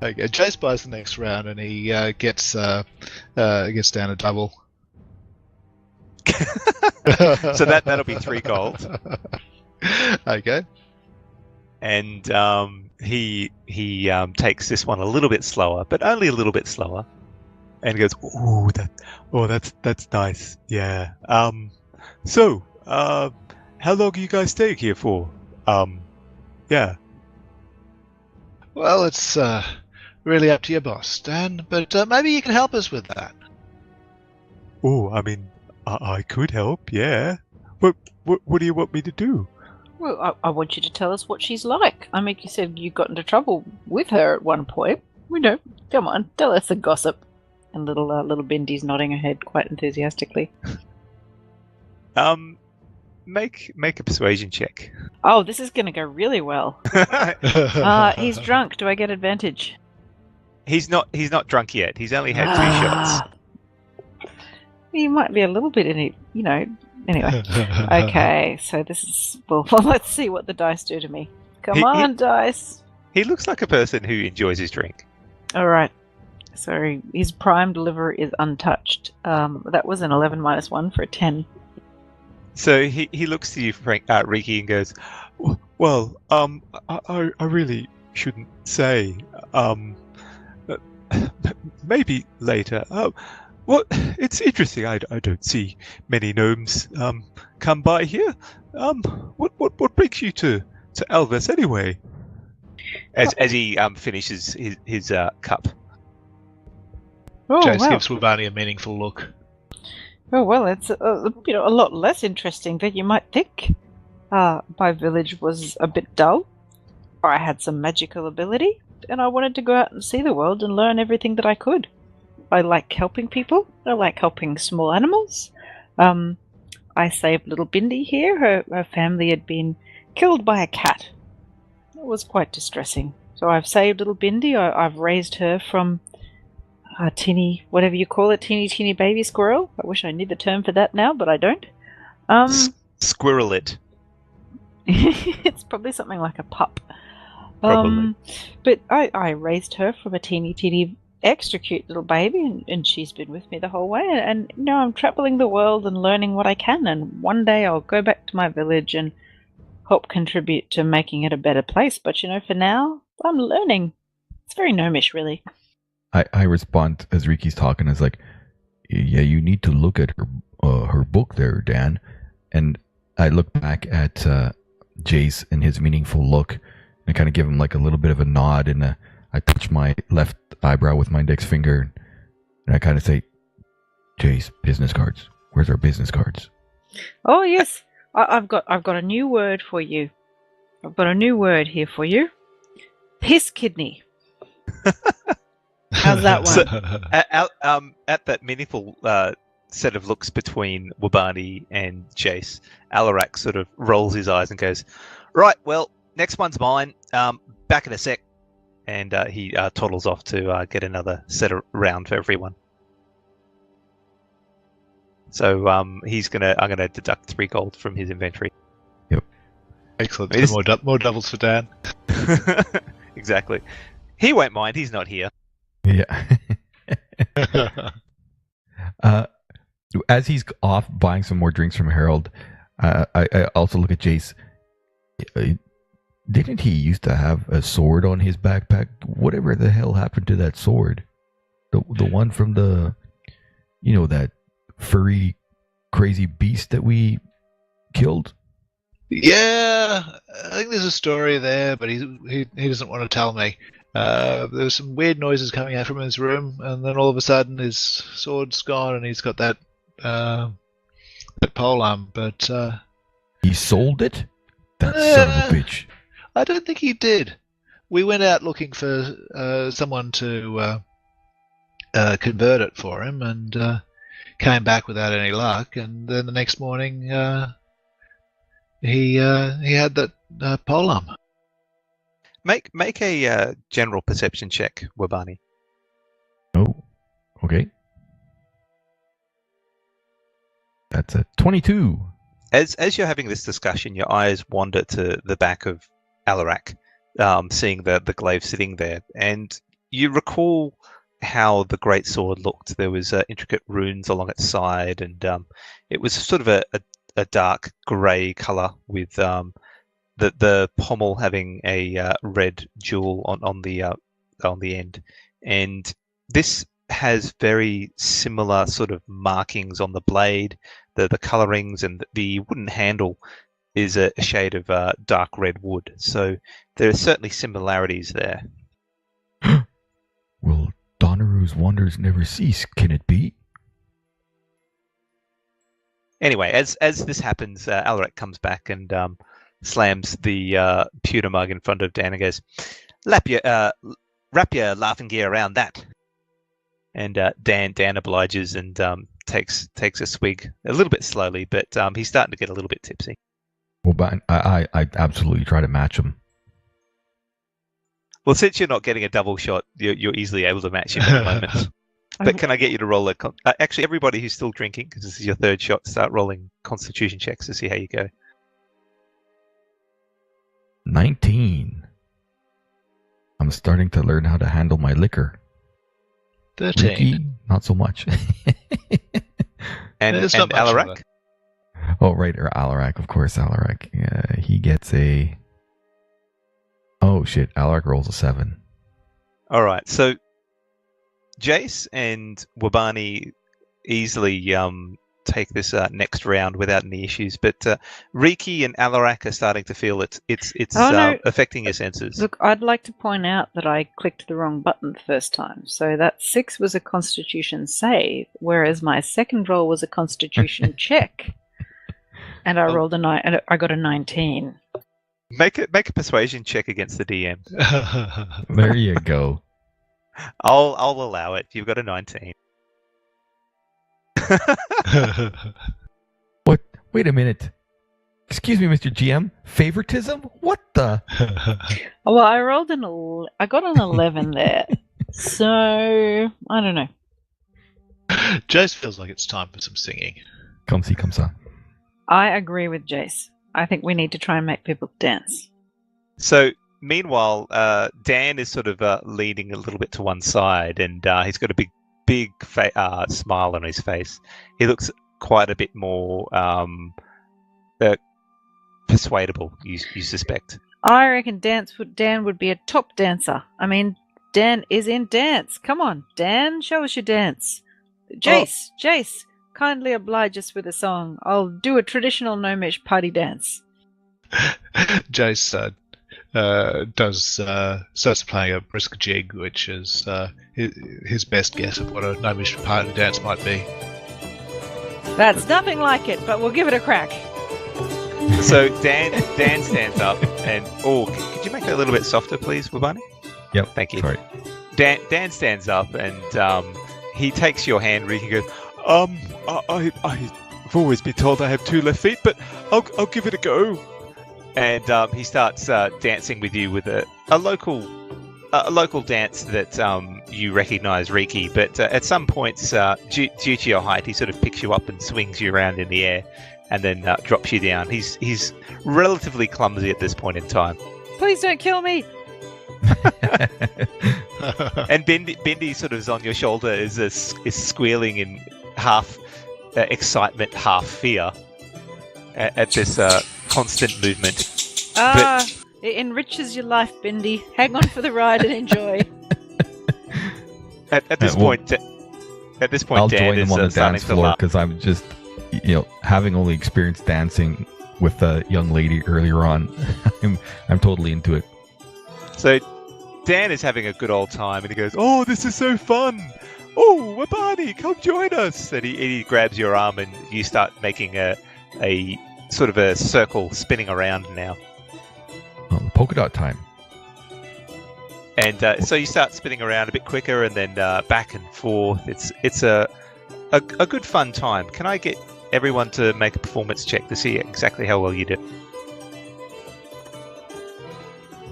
Okay, Jace buys the next round and he gets down a double. So that'll be 3 gold. Okay. And he takes this one a little bit slower, but only a little bit slower, and goes, that's nice. Yeah. So, how long are you guys staying here for? Yeah. Well, it's really up to your boss, Dan, but maybe you can help us with that. Oh, I mean, I could help, yeah. What do you want me to do? Well, I want you to tell us what she's like. I mean, you said you got into trouble with her at one point. We know. Come on, tell us the gossip. And little Bindy's nodding her head quite enthusiastically. Make a persuasion check. Oh, this is going to go really well. He's drunk. Do I get advantage? He's not drunk yet. He's only had 2 shots. He might be a little bit in it, Anyway, okay, so this is... Well, let's see what the dice do to me. Come on, dice! He looks like a person who enjoys his drink. Alright, so his primed liver is untouched. That was an 11 minus 1 for a 10. So he looks to you, Riki, and goes, well, I really shouldn't say. Maybe later. Well, it's interesting. I don't see many gnomes come by here. What brings you to Alves anyway? As he finishes his cup. Oh, Jace wow. gives Wabani a meaningful look. Oh well, it's a lot less interesting than you might think. My village was a bit dull. I had some magical ability, and I wanted to go out and see the world and learn everything that I could. I like helping people. I like helping small animals. I saved little Bindi here. Her family had been killed by a cat. It was quite distressing. So I've saved little Bindi. I've raised her from a teeny, whatever you call it, teeny baby squirrel. I wish I knew the term for that now, but I don't. Squirrel it. It's probably something like a pup. Probably. But I raised her from a teeny extra cute little baby, and she's been with me the whole way, and now I'm traveling the world and learning what I can, and one day I'll go back to my village and help contribute to making it a better place. But for now, I'm learning. It's very gnomish, really. I respond as Riki's talking, as like, yeah, you need to look at her book there, Dan. And I look back at Jace and his meaningful look, and kind of give him like a little bit of a nod, and I touch my left eyebrow with my index finger, and I kind of say, Jace, business cards. Where's our business cards? Oh yes, I've got a new word for you. I've got a new word here for you. Piss kidney. How's that one? So, at that meaningful set of looks between Wabani and Jace, Alarak sort of rolls his eyes and goes, right, well, next one's mine. Back in a sec. And he toddles off to get another set around for everyone. So I'm gonna deduct 3 gold from his inventory. Yep. Excellent. So more doubles for Dan. Exactly. He won't mind. He's not here. Yeah. As he's off buying some more drinks from Harold, I also look at Jace. Didn't he used to have a sword on his backpack? Whatever the hell happened to that sword? The one from the, that furry crazy beast that we killed? Yeah, I think there's a story there, but he doesn't want to tell me. There was some weird noises coming out from his room, and then all of a sudden his sword's gone, and he's got that polearm. But He sold it? That son of a bitch. I don't think he did. We went out looking for someone to convert it for him, and came back without any luck. And then the next morning, he had that polearm. Make a general perception check, Wabani. Oh, okay. That's a 22. As you're having this discussion, your eyes wander to the back of Alarak, seeing the glaive sitting there, and you recall how the great sword looked. There was intricate runes along its side, and it was sort of a dark grey colour with the pommel having a red jewel on the end, and this has very similar sort of markings on the blade, the colorings, and the wooden handle is a shade of dark red wood. So there are certainly similarities there. Will Donnaru's wonders never cease? Can it be? Anyway, as this happens, Alarak comes back and slams the pewter mug in front of Dan and goes, wrap your laughing gear around that. And Dan obliges and takes a swig a little bit slowly, but he's starting to get a little bit tipsy. Well, but I absolutely try to match him. Well, since you're not getting a double shot, you're easily able to match him at the moment. But can I get you to roll actually, everybody who's still drinking, because this is your third shot, start rolling constitution checks to see how you go. 19. I'm starting to learn how to handle my liquor. 13. Ricky, not so much. And It's not much of Alarak? Oh, right, or Alarak, of course, Alarak. He gets a... Oh, shit, Alarak rolls a 7. All right, so Jace and Wabani easily take this next round without any issues, but Riki and Alarak are starting to feel it's no. affecting your senses. Look, I'd like to point out that I clicked the wrong button the first time. So that 6 was a constitution save, whereas my second roll was a constitution check. And I rolled a 9, and I got a 19. Make a persuasion check against the DM. There you go. I'll allow it. You've got a 19. What? Wait a minute. Excuse me, Mr. GM. Favoritism? What the? Well, I got an 11 there. So, I don't know. Jace feels like it's time for some singing. Come see, come on. I agree with Jace. I think we need to try and make people dance. So, meanwhile, Dan is sort of leaning a little bit to one side, and he's got a big smile on his face. He looks quite a bit more persuadable, you suspect. I reckon Dan would be a top dancer. I mean, Dan is in dance. Come on, Dan, show us your dance. Jace, kindly oblige us with a song. I'll do a traditional gnomish party dance. Jace starts playing a brisk jig, which is his best guess of what a gnomish party dance might be. That's nothing like it, but we'll give it a crack. So Dan stands up and could you make that a little bit softer, please, Wabani? Yep. Thank you. Sorry. Dan stands up and he takes your hand, Ricky, and goes, I've always been told I have 2 left feet, but I'll give it a go. And he starts dancing with you with a local dance that you recognise, Riki. But at some points, due to your height, he sort of picks you up and swings you around in the air, and then drops you down. He's relatively clumsy at this point in time. Please don't kill me. And Bindi sort of is on your shoulder, is squealing in half excitement, half fear at this constant movement. It enriches your life, Bindi. Hang on for the ride and enjoy. At this point, I'll Dan join is them on the starting dance to floor laugh. because I'm just having only experienced dancing with a young lady earlier on, I'm totally into it. So Dan is having a good old time, and he goes, "Oh, this is so fun! Oh, Wabani, come join us!" And he grabs your arm, and you start making a sort of a circle spinning around now. Polka dot time. And so you start spinning around a bit quicker, and then back and forth. It's a good fun time. Can I get everyone to make a performance check to see exactly how well you do?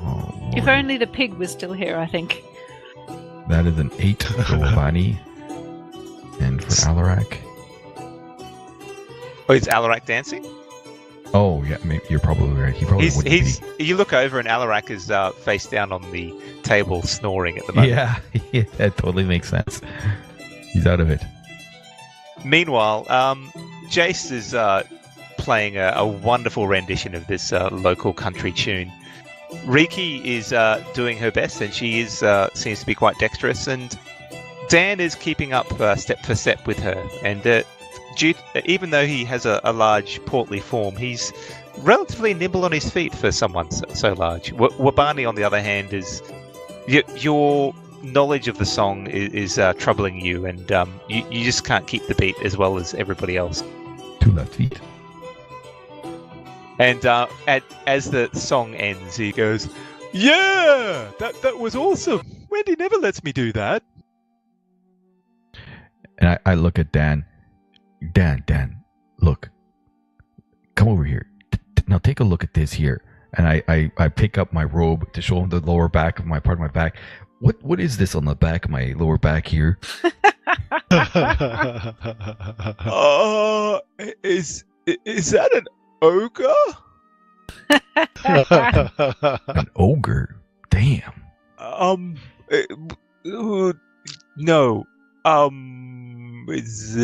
Oh, If only the pig was still here, I think. that is an 8 for Wabani. And for Alarak. Oh, is Alarak dancing? Oh, yeah, maybe you're probably right. He probably wouldn't be. You look over, and Alarak is face down on the table snoring at the moment. Yeah, that totally makes sense. He's out of it. Meanwhile, Jace is playing a wonderful rendition of this local country tune. Riki is doing her best, and she is seems to be quite dexterous, and Dan is keeping up step for step with her. And even though he has a large, portly form, he's relatively nimble on his feet for someone so large. Wabani, on the other hand, is your knowledge of the song is troubling you, and you just can't keep the beat as well as everybody else. 2 left feet. And as the song ends, he goes, "Yeah, that was awesome. Wendy never lets me do that." And I look at Dan. Dan, look. Come over here. Now take a look at this here. And I pick up my robe to show him the lower back of my part of my back. What is this on the back of my lower back here? Is that an ogre? An ogre? Damn. No. Is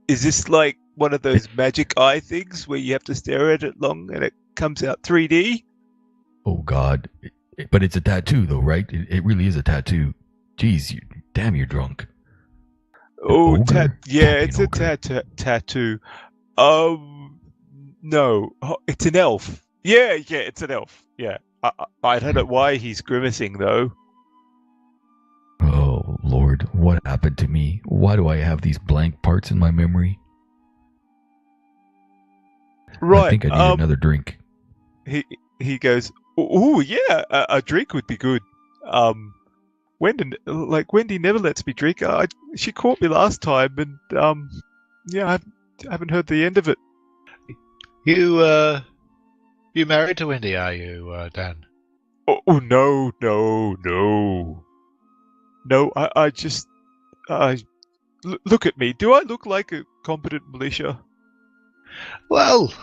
this like one of those magic eye things where you have to stare at it long and it comes out 3D? Oh God! But it's a tattoo, though, right? It really is a tattoo. Jeez, damn, you're drunk. Oh, Ogre? it's a Fucking tattoo. No, it's an elf. Yeah, it's an elf. Yeah, I don't know why he's grimacing though. Oh Lord, what happened to me? Why do I have these blank parts in my memory? Right. I think I need another drink. He goes, "Oh yeah, a drink would be good." Wendy never lets me drink. She caught me last time, and yeah, I haven't heard the end of it. You married to Wendy, are you, Dan? Oh no. No, I just look at me. Do I look like a competent militia? Well,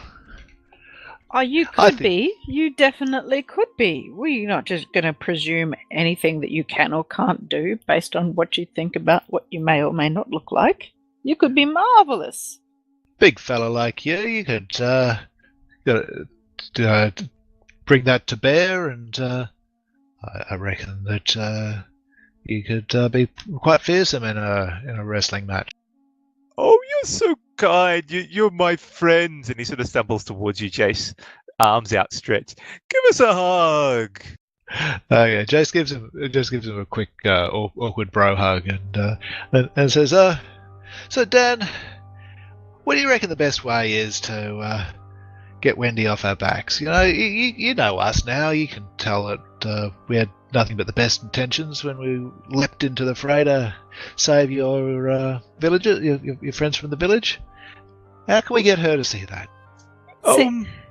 Oh, you could be. You definitely could be. We're not just going to presume anything that you can or can't do based on what you think about what you may or may not look like. You could be marvelous. big fella like you could bring that to bear, and I reckon that you could be quite fearsome in a wrestling match. Oh, you're so kind. You're my friends. And he sort of stumbles towards you, Jace, arms outstretched. Give us a hug. Yeah, Jace gives him a quick awkward bro hug, and says, "So Dan, what do you reckon the best way is to get Wendy off our backs? You know, you know us now. You can tell that we had nothing but the best intentions when we leapt into the fray to save your villagers, your friends from the village. How can we get her to see that?"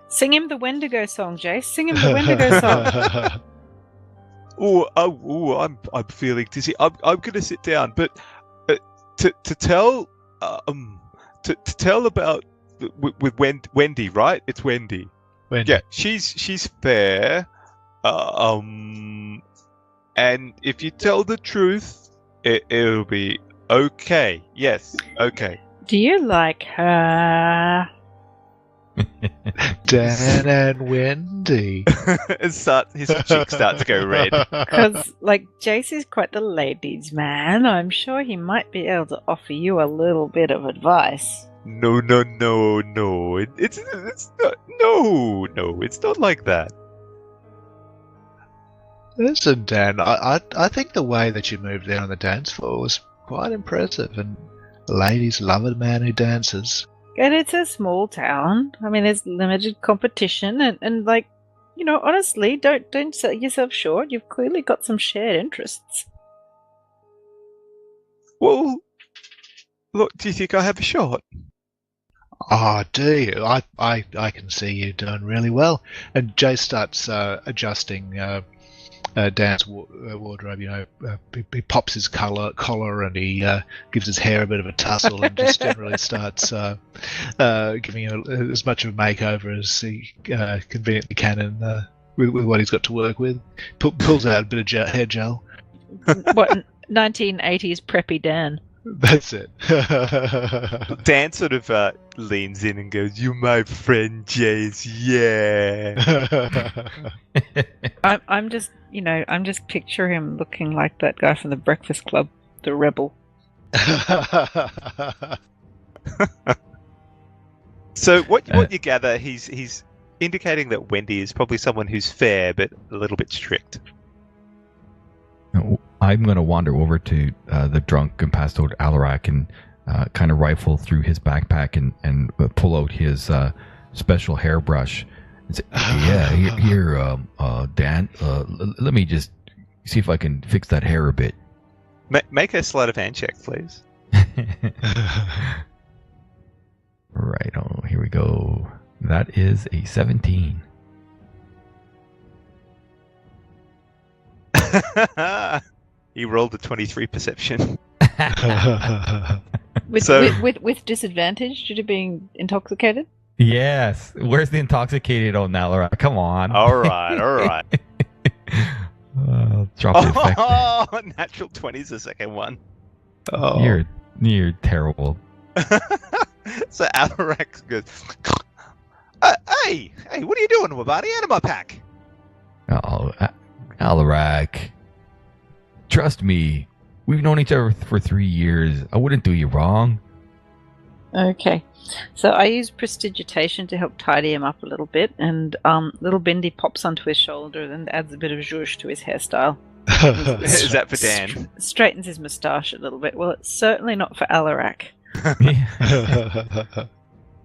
Sing him the Wendigo song, Jace. Sing him the Wendigo song. I'm feeling dizzy. I'm gonna sit down, but to tell about with Wendy, right? It's Wendy. Yeah, she's fair. And if you tell the truth, it'll be okay. Yes, okay. Do you like her? Dan and Wendy. His cheeks start to go red. Because, Jace is quite the ladies' man. I'm sure he might be able to offer you a little bit of advice. No. It's not. No. It's not like that. Listen, Dan, I think the way that you moved there on the dance floor was quite impressive, and the ladies love a man who dances. And it's a small town. I mean, there's limited competition, and like, honestly, don't sell yourself short. You've clearly got some shared interests. Well, look. Do you think I have a shot? Oh, do you? I can see you doing really well. And Jay starts adjusting Dan's wardrobe. He pops his collar and he gives his hair a bit of a tussle and just generally starts giving you as much of a makeover as he conveniently can and with what he's got to work with. Pulls out a bit of hair gel. What 1980s preppy Dan? That's it. Dan sort of leans in and goes, "You my friend, Jace, yeah." I'm just picture him looking like that guy from the Breakfast Club, the rebel. So what you gather, he's indicating that Wendy is probably someone who's fair but a little bit strict. I'm going to wander over to the drunk and passed out Alarak and kind of rifle through his backpack and pull out his special hairbrush. And say, yeah, here, Dan, let me just see if I can fix that hair a bit. Make a sleight of hand check, please. Right, here we go. That is a 17. He rolled a 23 perception. With disadvantage due to being intoxicated? Yes. Where's the intoxicated on Nalara? Come on. All right. Drop the effect. Oh, natural 20's the second one. Oh. You're terrible. So Alarak goes, hey, what are you doing, Wabani? Out of my pack. Oh, Alarak. Trust me, we've known each other for 3 years. I wouldn't do you wrong. Okay. So I use prestidigitation to help tidy him up a little bit, and little Bendy pops onto his shoulder and adds a bit of zhuzh to his hairstyle. Is that for Dan? Straightens his moustache a little bit. Well, it's certainly not for Alarak.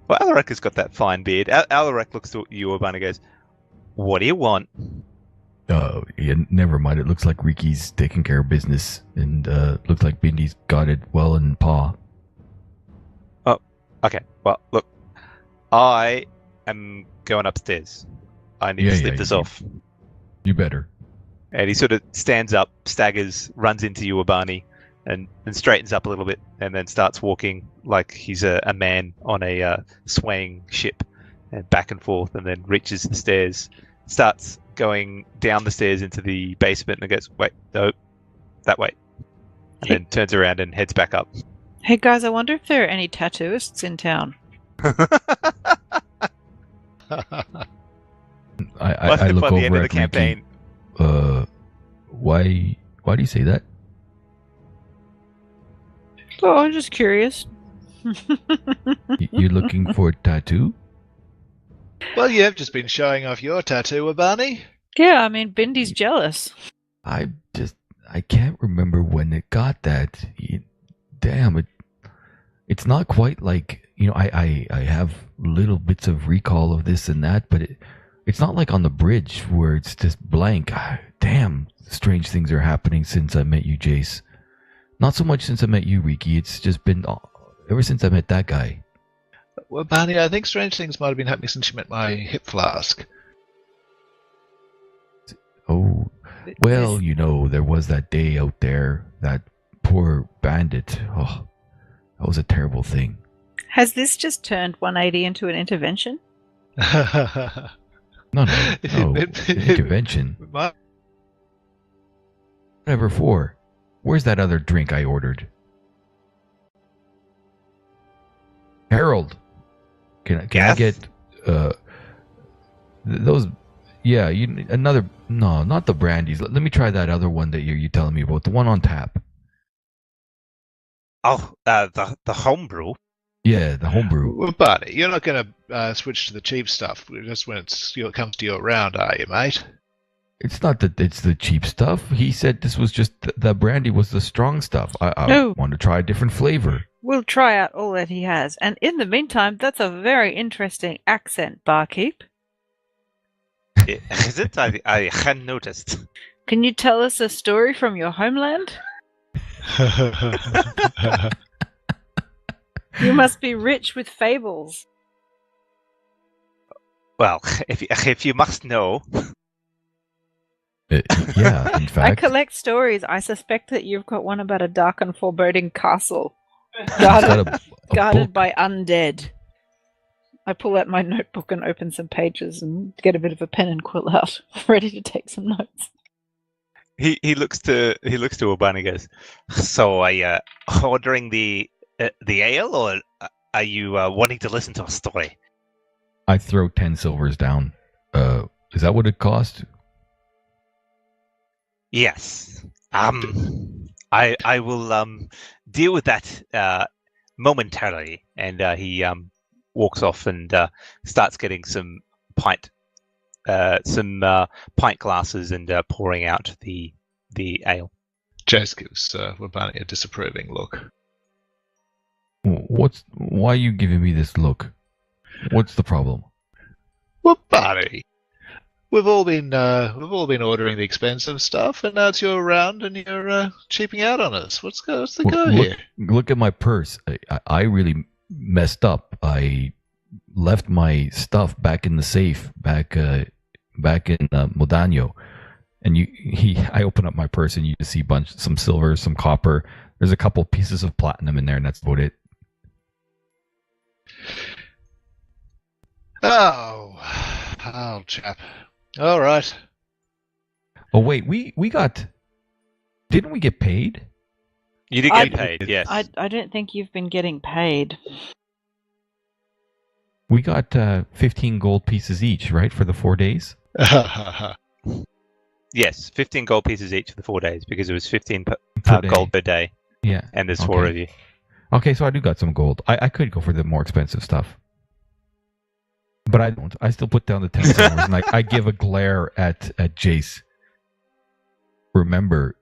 Well, Alarak has got that fine beard. Alarak looks to you, Wabani, and goes, "What do you want?" Oh, yeah, never mind. It looks like Riki's taking care of business, and looks like Bindy's got it well in paw. Oh, okay. Well, look, I am going upstairs. I need to sleep this off. You better. And he sort of stands up, staggers, runs into you, Abani, and straightens up a little bit, and then starts walking like he's a man on a swaying ship, and back and forth, and then reaches the stairs, starts going down the stairs into the basement, and goes, "Wait, no, that way," and then turns around and heads back up. Hey guys, I wonder if there are any tattooists in town. I look by the over end of the at campaign. Riki. Why do you say that? Oh, I'm just curious. You're looking for a tattoo? Well, you have just been showing off your tattoo, Abani. Yeah, I mean, Bindy's jealous. I can't remember when it got that. Damn, it's not quite like, I have little bits of recall of this and that, but it's not like on the bridge where it's just blank. Damn, strange things are happening since I met you, Jace. Not so much since I met you, Riki. It's just been ever since I met that guy. Well, Barney, I think strange things might have been happening since you met my hip flask. Oh, well, there was that day out there, that poor bandit. Oh, that was a terrible thing. Has this just turned 180 into an intervention? No, intervention. Whatever for? Where's that other drink I ordered? Harold, can I get those? Yeah, another. No, not the brandies. Let me try that other one that you're telling me about. The one on tap. Oh, the homebrew. Yeah, the homebrew. Well, buddy, you're not going to switch to the cheap stuff just when it comes to your round, are you, mate? It's not that it's the cheap stuff. He said this was just the brandy was the strong stuff. I No. want to try a different flavor. We'll try out all that he has. And in the meantime, that's a very interesting accent, barkeep. Is it? I hadn't noticed. Can you tell us a story from your homeland? You must be rich with fables. Well, if you must know, Yeah, in I fact. collect stories. I suspect that you've got one about a dark and foreboding castle He's got guarded book. by undead. I pull out my notebook and open some pages and get a bit of a pen and quill out, ready to take some notes. he looks to Urban and goes, "So are you ordering the ale, or are you wanting to listen to a story?" I throw 10 silvers down. Is that what it cost? Yes. I will deal with that momentarily. And he walks off and starts getting some pint glasses and pouring out the ale. Jace gives Wabani a disapproving look. Why are you giving me this look? What's the problem? Wabani, we've all been ordering the expensive stuff, and now it's your round, and you're cheaping out on us. What's the go here? Look at my purse. I really messed up. I left my stuff back in the safe back in Modano, and I open up my purse and you see some silver, some copper. There's a couple pieces of platinum in there, and that's about it. Oh, chap. All right. Oh wait, we got. Didn't we get paid? You did get paid, yes. I don't think you've been getting paid. We got 15 gold pieces each, right, for the 4 days? Yes, 15 gold pieces each for the 4 days, because it was 15 Per day. gold per day, Yeah. and there's 4 of you. Okay, so I do got some gold. I could go for the more expensive stuff. But I don't. I still put down the 10 silvers, and I give a glare at Jace. Remember,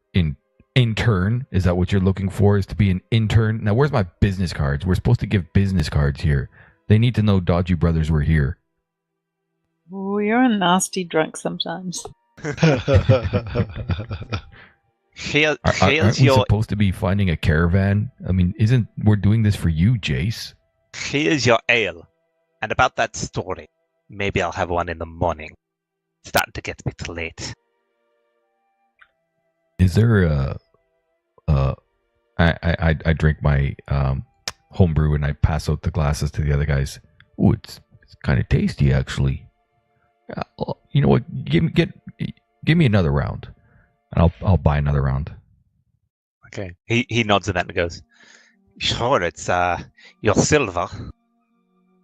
intern, is that what you're looking for, is to be an intern? Now, where's my business cards? We're supposed to give business cards here. They need to know Dodgy Brothers were here. Oh, you're a nasty drunk sometimes. Aren't we supposed to be finding a caravan? I mean, we're doing this for you, Jace? Here's your ale. And about that story, maybe I'll have one in the morning. It's starting to get a bit late. Is there I drink my homebrew and I pass out the glasses to the other guys. Ooh, it's kind of tasty, actually. You know what? Give me another round, and I'll buy another round. Okay. He nods at that and goes, "Sure, it's your silver."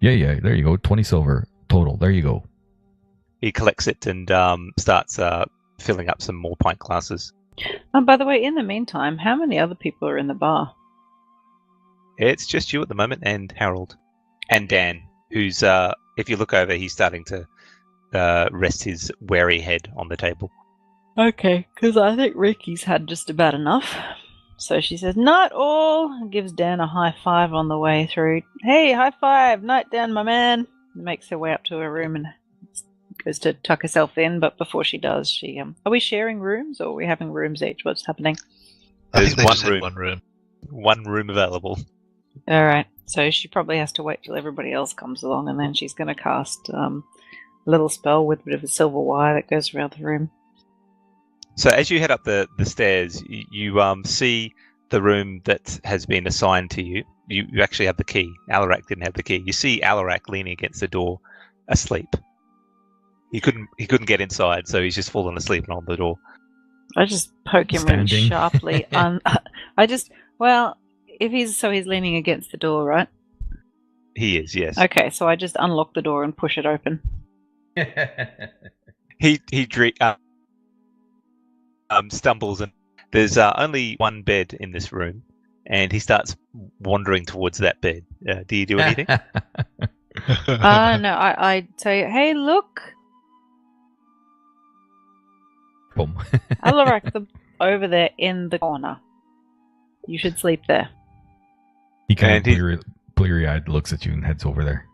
Yeah. There you go. 20 silver total. There you go. He collects it and starts filling up some more pint glasses. By the way, in the meantime, how many other people are in the bar? It's just you at the moment, and Harold, and Dan, who's if you look over, he's starting to rest his weary head on the table. Okay, because I think Ricky's had just about enough. So she says, "Not all," and gives Dan a high five on the way through. "Hey, high five! Night, Dan, my man!" Makes her way up to her room and goes to tuck herself in, but before she does, she are we sharing rooms, or are we having rooms each? What's happening? I think There's they one just had room. one room. One room available. Alright, so she probably has to wait till everybody else comes along, and then she's going to cast a little spell with a bit of a silver wire that goes around the room. So as you head up the stairs, you see the room that has been assigned to you. You actually have the key. Alarak didn't have the key. You see Alarak leaning against the door, asleep. He couldn't get inside, so he's just fallen asleep on the door. I just poke him really Standing. sharply. If he's leaning against the door, right? He is, yes. Okay, so I just unlock the door and push it open. He stumbles, and there's only one bed in this room, and he starts wandering towards that bed. Do you do anything? No, I say, hey, look, Boom. Alarak, over there in the corner. You should sleep there. He kind And of bleary-eyed looks at you and heads over there.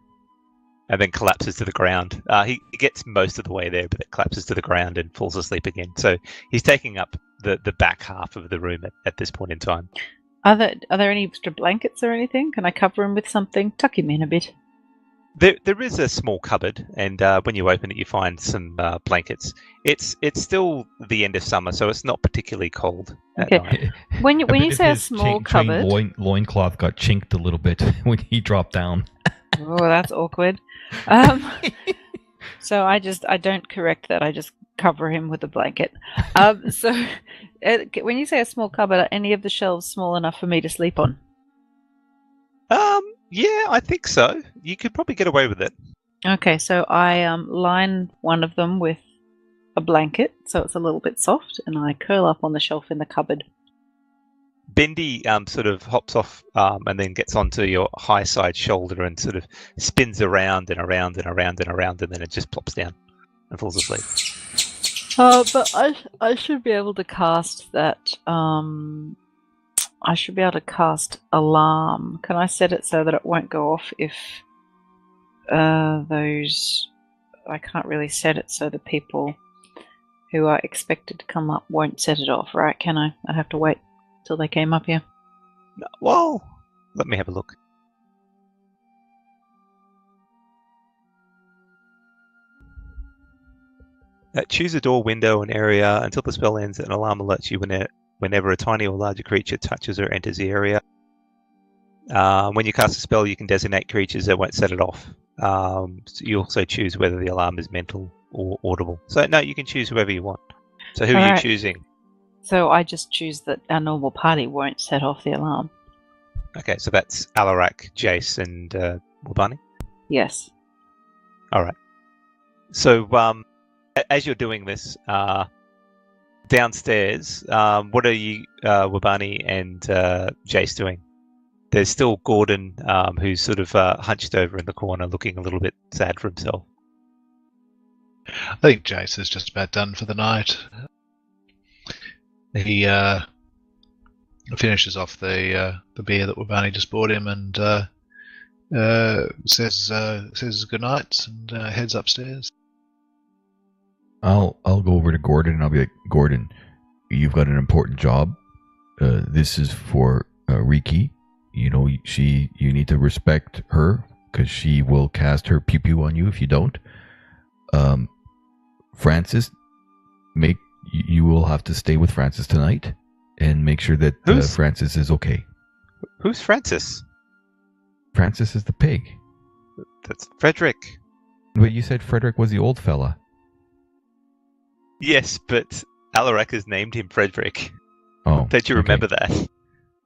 And then collapses to the ground. He gets most of the way there, but then collapses to the ground and falls asleep again. So he's taking up the back half of the room at this point in time. Are there any extra blankets or anything? Can I cover him with something? Tuck him in a bit. There is a small cupboard, and when you open it, you find some blankets. It's still the end of summer, so it's not particularly cold at Okay. night. When A bit you of say a his small chain cupboard, loincloth got chinked a little bit when he dropped down. oh, that's awkward. So I don't correct that. I just cover him with a blanket. So when you say a small cupboard, are any of the shelves small enough for me to sleep on? Yeah, I think so. You could probably get away with it. Okay, so I line one of them with a blanket, so it's a little bit soft, and I curl up on the shelf in the cupboard. Bendy sort of hops off and then gets onto your high side shoulder and sort of spins around and around and around and around, and then it just plops down and falls asleep. But I should be able to cast that. I should be able to cast alarm. Can I set it so that it won't go off if those? I can't really set it so the people who are expected to come up won't set it off, right? Can I? I'd have to wait till they came up here. Well, let me have a look. Choose a door, window, and area until the spell ends. An alarm alerts you whenever a tiny or larger creature touches or enters the area. When you cast a spell, you can designate creatures that won't set it off. So you also choose whether the alarm is mental or audible. So no, you can choose whoever you want. So who are you choosing? So I just choose that our normal party won't set off the alarm. Okay, so that's Alarak, Jace, and Wabani? Yes. All right. So as you're doing this, downstairs, what are you, Wabani and Jace, doing? There's still Gordon, who's sort of hunched over in the corner, looking a little bit sad for himself. I think Jace is just about done for the night. He finishes off the beer that Wabani just bought him and says good night and heads upstairs. I'll go over to Gordon and I'll be like, Gordon, you've got an important job. This is for Riki. You know, you need to respect her because she will cast her pew pew on you if you don't. Francis, you will have to stay with Francis tonight and make sure that Francis is okay. Who's Francis? Francis is the pig. That's Frederick. But you said Frederick was the old fella. Yes, but Alarak has named him Frederick. Oh, don't you remember that?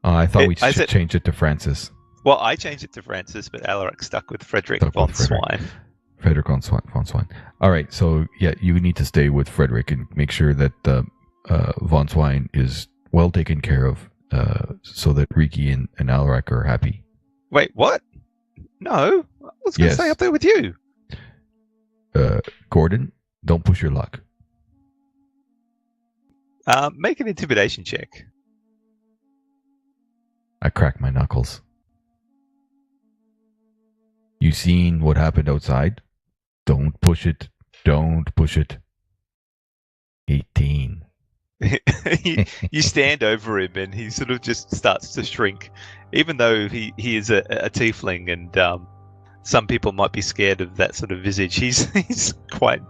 I thought we should change it to Francis. Well, I changed it to Francis, but Alarak stuck with Frederick von Swine. Frederick von Swine. All right, so yeah, you need to stay with Frederick and make sure that von Swine is well taken care of, so that Riki and Alarak are happy. Wait, what? No, I was going to stay up there with you. Gordon, don't push your luck. Make an intimidation check. I crack my knuckles. You seen what happened outside? Don't push it. Don't push it. 18. You stand over him and he sort of just starts to shrink. Even though he is a tiefling and some people might be scared of that sort of visage, he's quite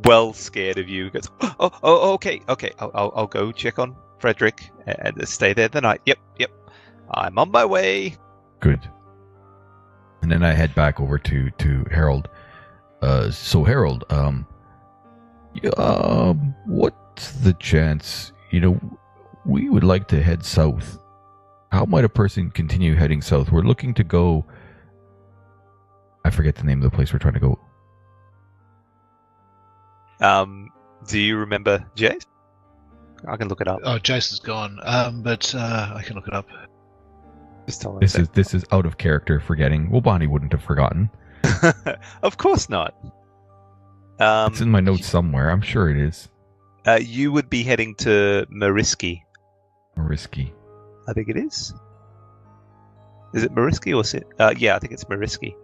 well scared of you. He goes, oh, okay. I'll go check on Frederick and stay there the night. Yep. I'm on my way. Good. And then I head back over to Harold. So Harold, what's the chance? We would like to head south. How might a person continue heading south? We're looking to go. I forget the name of the place we're trying to go. Do you remember Jace? I can look it up. Oh, Jace is gone, but I can look it up. Just hold on a This sec. is out of character forgetting. Well, Bonnie wouldn't have forgotten. Of course not. It's in my notes somewhere. I'm sure it is. You would be heading to Mariski. Risky. I think it is. Is it Mariski or yeah, I think it's Mariski.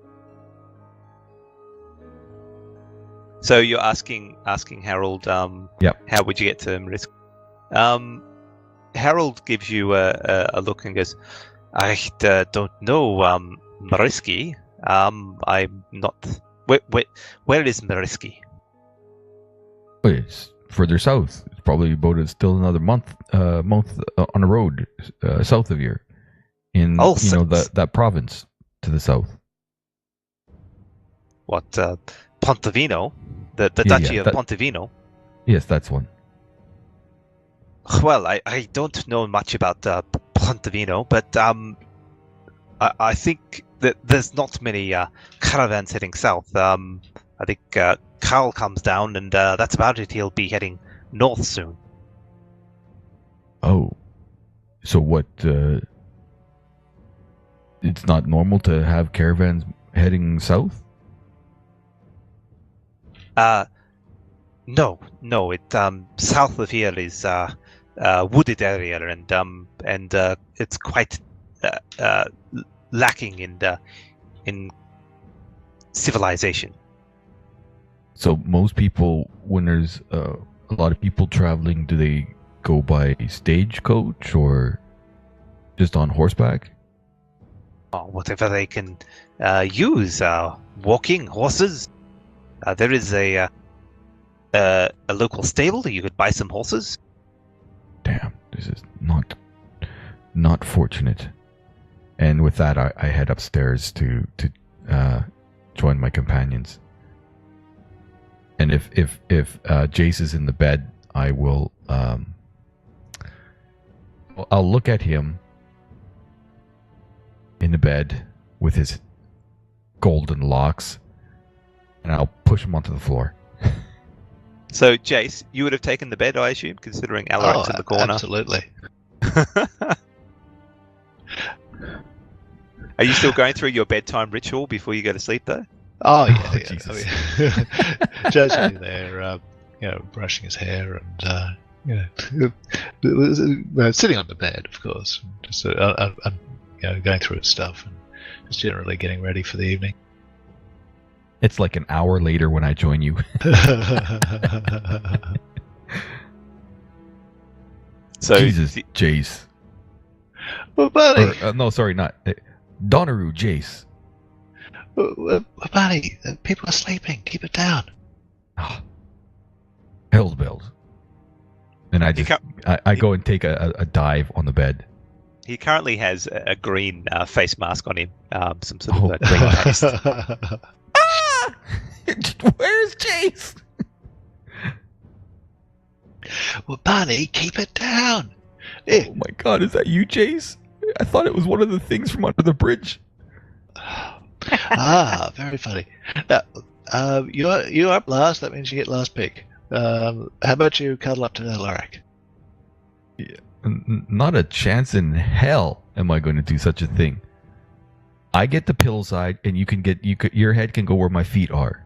So you're asking Harold. Yep. How would you get to Mariski? Harold gives you a look and goes, "I don't know, Mariski. I'm not. Where is Mariski?" Oh, it's further south. It's probably about still another month on the road south of here, in that province to the south. What, Pontevino? The Duchy of Pontevino? Yes, that's one. Well, I don't know much about Pontevino, but I think that there's not many caravans heading south. I think Carl comes down, and that's about it. He'll be heading north soon. Oh, so what? It's not normal to have caravans heading south? No. It south of here is wooded area, and it's quite lacking in civilization. So most people, when there's a lot of people traveling, do they go by stagecoach or just on horseback? Whatever they can use. Walking, horses. There is a local stable. You could buy some horses. Damn, this is not fortunate. And with that, I head upstairs to join my companions. And if Jace is in the bed, I will I'll look at him in the bed with his golden locks, and I'll push him onto the floor. So, Jace, you would have taken the bed, I assume, considering Alaric's in the corner. Absolutely. Are you still going through your bedtime ritual before you go to sleep, though? Oh yeah, yeah. Jesus. I mean, Joe's sitting there, brushing his hair and sitting on the bed, of course, just going through his stuff and just generally getting ready for the evening. It's like an hour later when I join you. So, Jesus, Jace. Well, buddy, No, sorry, not Donaroo, Jace. buddy, people are sleeping. Keep it down. Oh, hell's bells. And I go and take a dive on the bed. he currently has a green face mask on him, some sort of a green paste. Where's Jace? Well, buddy, keep it down. Oh my God, is that you, Jace? I thought it was one of the things from under the bridge. Very funny. Now, you're up last. That means you get last pick. How about you cuddle up to Alaric? Yeah, not a chance in hell am I going to do such a thing. I get the pill side, and your head can go where my feet are.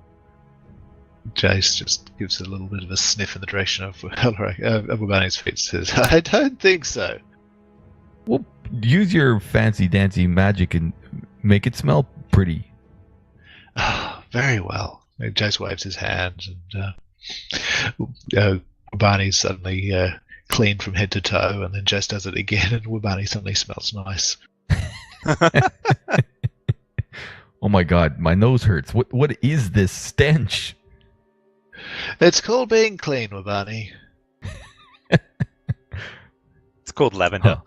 Jace just gives a little bit of a sniff in the direction of Alaric, of Ubani's feet. Says, "I don't think so." Well, use your fancy dancy magic and make it smell pretty. Very well. Jace waves his hands, and Ubani's suddenly clean from head to toe, and then Jace does it again, and Ubani suddenly smells nice. Oh my God, my nose hurts. What is this stench? It's called being clean, Ubani. It's called lavender.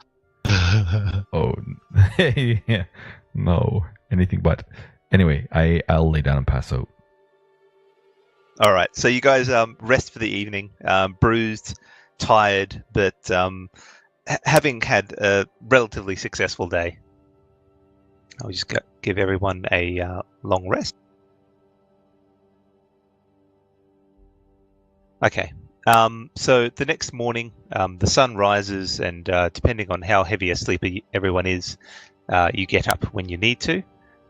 Oh, yeah, no, anything but. Anyway, I'll lay down and pass out. All right, so you guys rest for the evening, bruised, tired, but having had a relatively successful day. I'll just give everyone a long rest. Okay. So the next morning, the sun rises, and depending on how heavy a sleeper everyone is, you get up when you need to.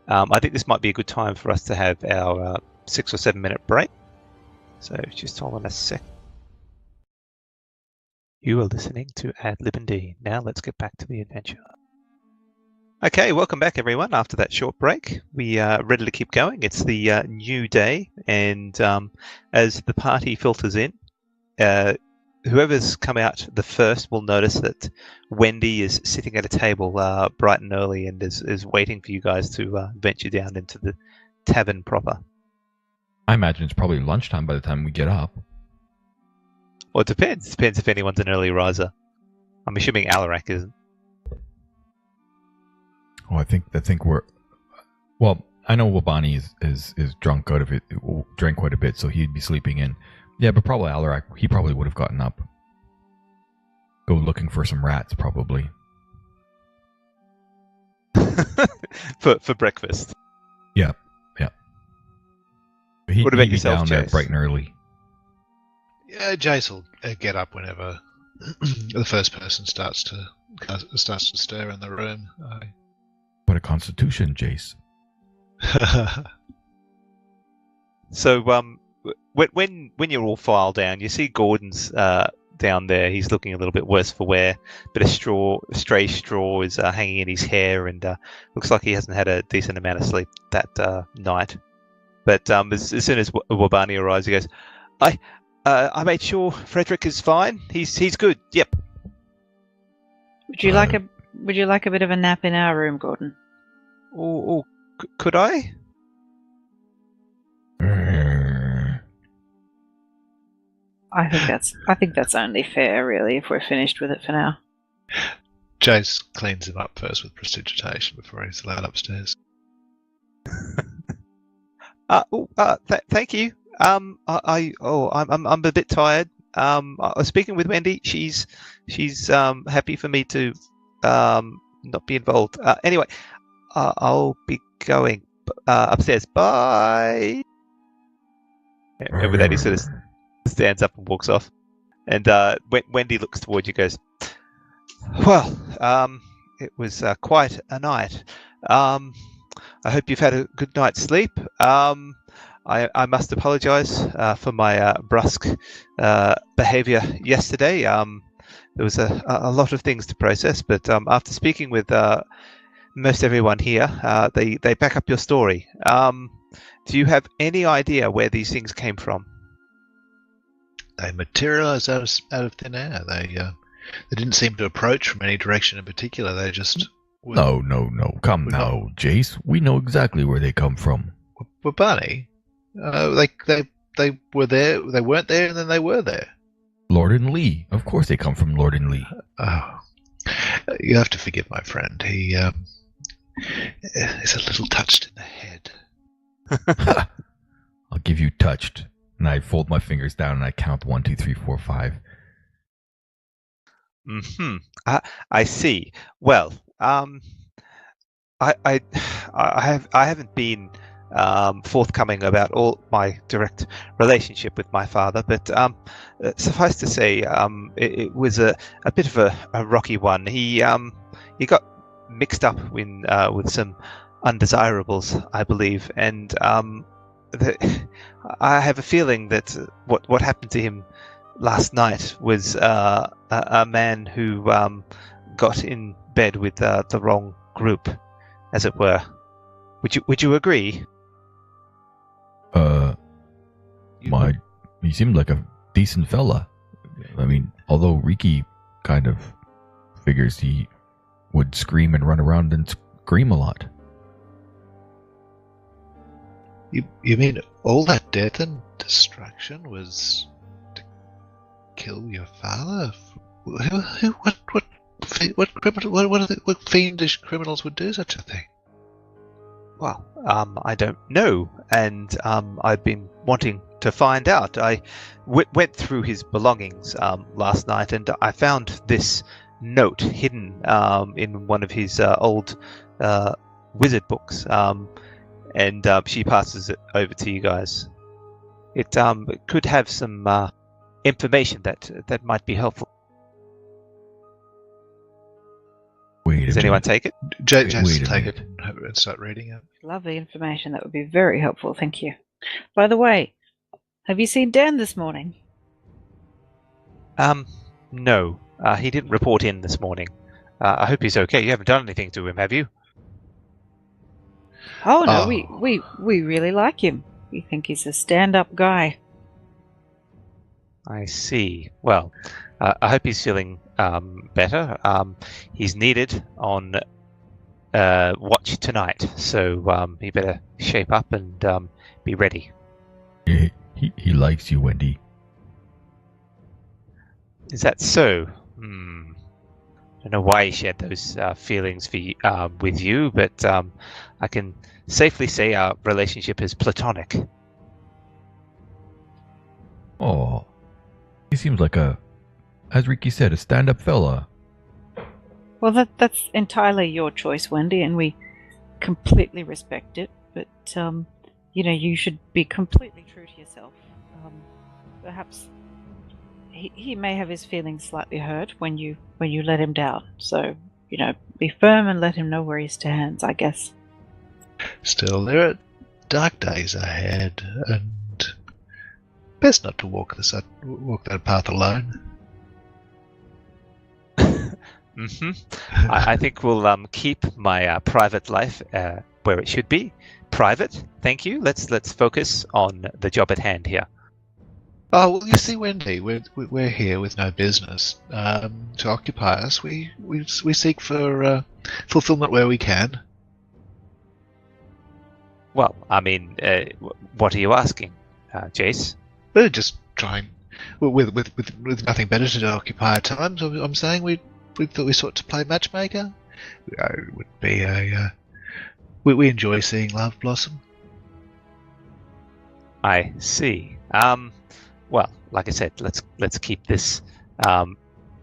I think this might be a good time for us to have our 6 or 7 minute break. So just hold on a sec. You are listening to ADlib&D. Now let's get back to the adventure. Okay, welcome back everyone. After that short break, we are ready to keep going. It's the new day, and as the party filters in, whoever's come out the first will notice that Wendy is sitting at a table bright and early and is waiting for you guys to venture down into the tavern proper. I imagine it's probably lunchtime by the time we get up. Well, it depends. Depends if anyone's an early riser. I'm assuming Alarak isn't. Oh, I think we're. Well, I know Wabani is drunk out of it, drank quite a bit, so he'd be sleeping in. Yeah, but probably Alarak, he probably would have gotten up. Go looking for some rats, probably. for breakfast. Yeah. What about yourself, down there Jace? bright and early. Yeah, Jace will get up whenever the first person starts to stir in the room. What a constitution, Jace. So when you're all filed down, you see Gordon's down there. He's looking a little bit worse for wear. Bit of stray straw is hanging in his hair, and looks like he hasn't had a decent amount of sleep that night. But as soon as Wabani arrives, he goes, I made sure Frederick is fine. He's good. Yep. Would you like a bit of a nap in our room, Gordon? Could I? I think that's only fair, really, if we're finished with it for now. Jace cleans him up first with prestidigitation before he's allowed upstairs. Thank you. I'm a bit tired. I was speaking with Wendy. She's happy for me to not be involved. Anyway, I'll be going upstairs. Bye. And with that, he sort of stands up and walks off. And Wendy looks towards you, goes, "Well, it was quite a night. I hope you've had a good night's sleep. I must apologise for my brusque behaviour yesterday. There was a lot of things to process, but after speaking with most everyone here, they back up your story. Do you have any idea where these things came from?" They materialised out of thin air. They didn't seem to approach from any direction in particular. They just No. Come now, Jace. We know exactly where they come from. were Barney. They were there. They weren't there, and then they were there. Lord and Lee. Of course they come from Lord and Lee. Oh, you have to forgive my friend. He is a little touched in the head. I'll give you touched. And I fold my fingers down and I count 1, 2, 3, 4, 5. I see. Well, I haven't been forthcoming about all my direct relationship with my father, but suffice to say, it was a bit of a rocky one. He got mixed up with some undesirables, I believe, and I have a feeling that what happened to him last night was a man who got in bed with the wrong group, as it were. Would you agree? He seemed like a decent fella. I mean, although Riki kind of figures he would scream and run around and scream a lot. You mean all that death and destruction was to kill your father? What fiendish criminals would do such a thing? Well, I don't know, and I've been wanting to find out. I went through his belongings last night, and I found this note hidden in one of his old wizard books, and she passes it over to you guys. It could have some information that might be helpful. Wait Wait Does a anyone minute. take it? Jason, Wait a take it minute. and start reading it. Lovely information. That would be very helpful. Thank you. By the way, have you seen Dan this morning? No. He didn't report in this morning. I hope he's okay. You haven't done anything to him, have you? Oh no, Oh. we really like him. We think he's a stand-up guy. I see. Well, I hope he's feeling better. He's needed on watch tonight, so he better shape up and be ready. He likes you, Wendy. Is that so? I don't know why he shared those feelings with you, but I can safely say our relationship is platonic. Oh, he seems like as Ricky said, a stand-up fella. Well, that's entirely your choice, Wendy, and we completely respect it. But you should be completely true to yourself. Perhaps he may have his feelings slightly hurt when you let him down. So be firm and let him know where he stands, I guess. Still, there are dark days ahead, and best not to walk that path alone. I think we'll keep my private life where it should be. Private, thank you. Let's focus on the job at hand here. Oh, well, you see, Wendy, we're here with no business to occupy us. We seek for fulfillment where we can. Well, I mean, what are you asking, Jace? We're just trying, with nothing better to occupy our time. So I'm saying we thought we sought to play matchmaker. It would be we enjoy seeing love blossom. I see. Well, like I said, let's keep this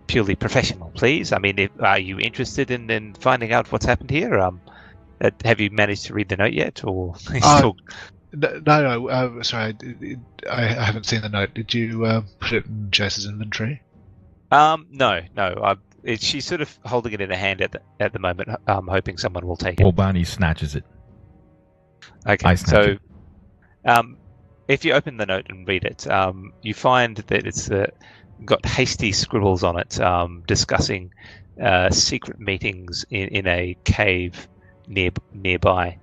purely professional, please. I mean, are you interested in finding out what's happened here? Have you managed to read the note yet, or still? No. Sorry, I haven't seen the note. Did you put it in Jace's inventory? No. She's sort of holding it in her hand at the moment, hoping someone will take it. Well, Bonnie snatches it. Okay, I snatch it. If you open the note and read it, you find that it's got hasty scribbles on it discussing secret meetings in a cave nearby.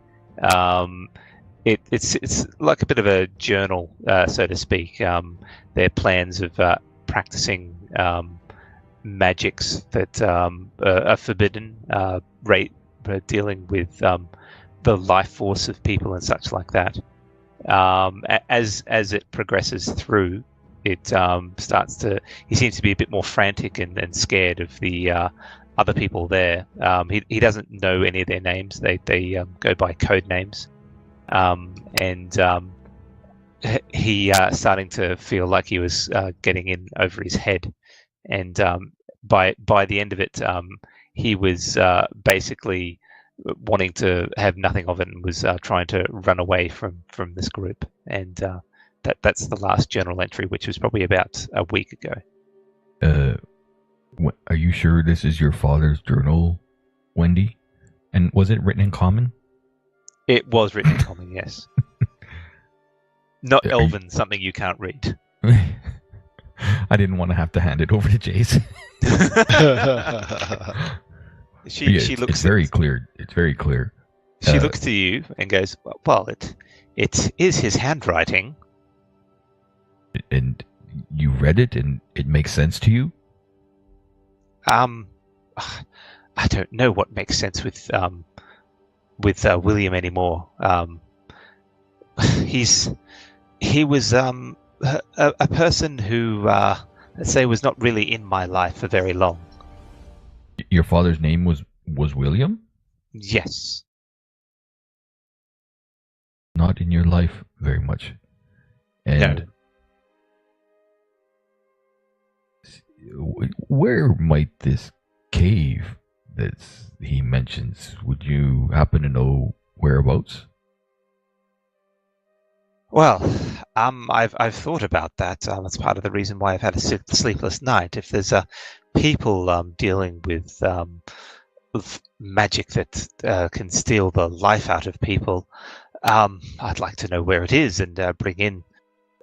It's like a bit of a journal, so to speak. Their plans of practicing magics that are forbidden, dealing with the life force of people and such like that. As it progresses through, it starts to. He seems to be a bit more frantic and scared of the other people there. He doesn't know any of their names. They go by code names, and he starting to feel like he was getting in over his head. And by the end of it, he was basically wanting to have nothing of it and was trying to run away from this group. And that's the last journal entry, which was probably about a week ago. Are you sure this is your father's journal, Wendy? And was it written in common? It was written in common, yes. Not Elven, something you can't read. I didn't want to have to hand it over to Jace. She looks. It's very clear. It's very clear. She looks to you and goes, "Well, it is his handwriting." And you read it, and it makes sense to you. I don't know what makes sense with William anymore. He was a person who, let's say, was not really in my life for very long. Your father's name was William? Yes. Not in your life very much. And where might this cave that he mentions, would you happen to know whereabouts? Well, I've thought about that. That's part of the reason why I've had a sleepless night. If there's people dealing with of magic that can steal the life out of people. I'd like to know where it is and bring in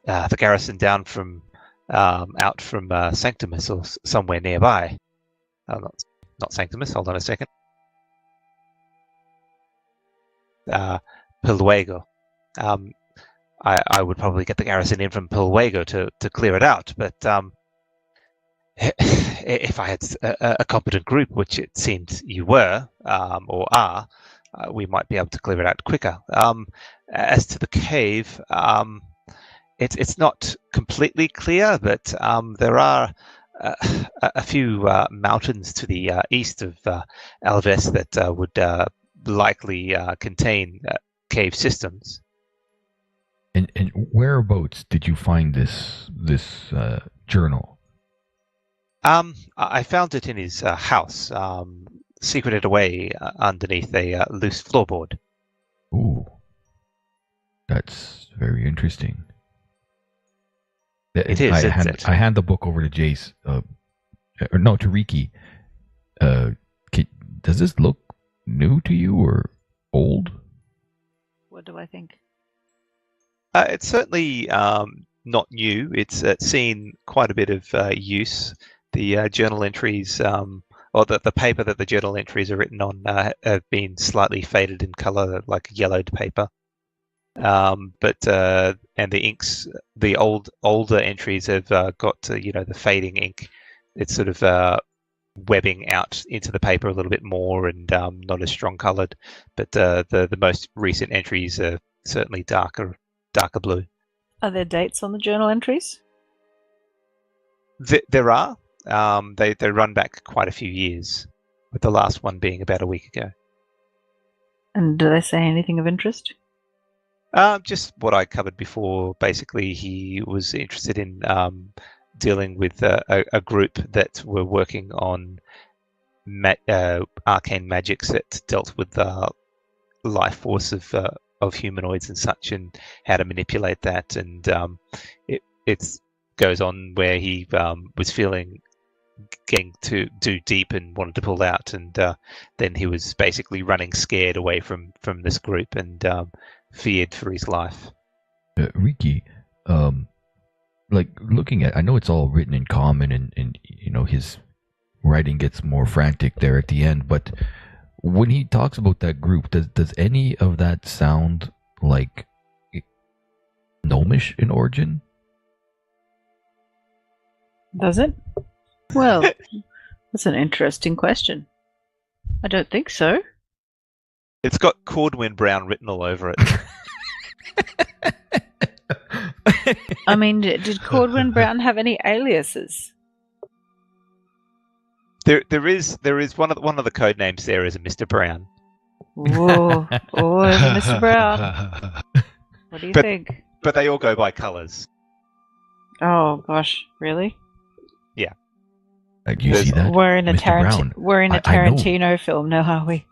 the garrison down from out from Sanctimus or somewhere nearby. Not Sanctimus. Hold on a second. Pilwego. I would probably get the garrison in from Pilwego to clear it out, but if I had a competent group, which it seems you were or are, we might be able to clear it out quicker. As to the cave, it's not completely clear, but there are a few mountains to the east of Alves that would likely contain cave systems. And whereabouts did you find this journal? I found it in his house, secreted away underneath a loose floorboard. Ooh, that's very interesting. It is. I hand the book over to Jace, or no, to Riki. Does this look new to you or old? What do I think? It's certainly not new. It's seen quite a bit of use. The journal entries, or the paper that the journal entries are written on, have been slightly faded in color, like yellowed paper. But and the inks, the older entries have got the fading ink. It's sort of webbing out into the paper a little bit more and not as strong colored. But the most recent entries are certainly darker blue. Are there dates on the journal entries? There are. They run back quite a few years, with the last one being about a week ago. And do they say anything of interest? Just what I covered before. Basically, he was interested in dealing with a group that were working on arcane magics that dealt with the life force of humanoids and such, and how to manipulate that. And it goes on where he was feeling getting too deep and wanted to pull out, and then he was basically running scared away from this group and feared for his life. Riki, like looking at, I know it's all written in common, and his writing gets more frantic there at the end, but when he talks about that group, does any of that sound like gnomish in origin? Does it? Well, that's an interesting question. I don't think so. It's got Cordwin Brown written all over it. I mean, did Cordwin Brown have any aliases? There is one of the code names there is a Mr. Brown. Whoa, Mr. Brown. What do you think? But they all go by colours. Oh gosh, really? Yeah. You see that? We're in a Mr. Tarantino film now, are we?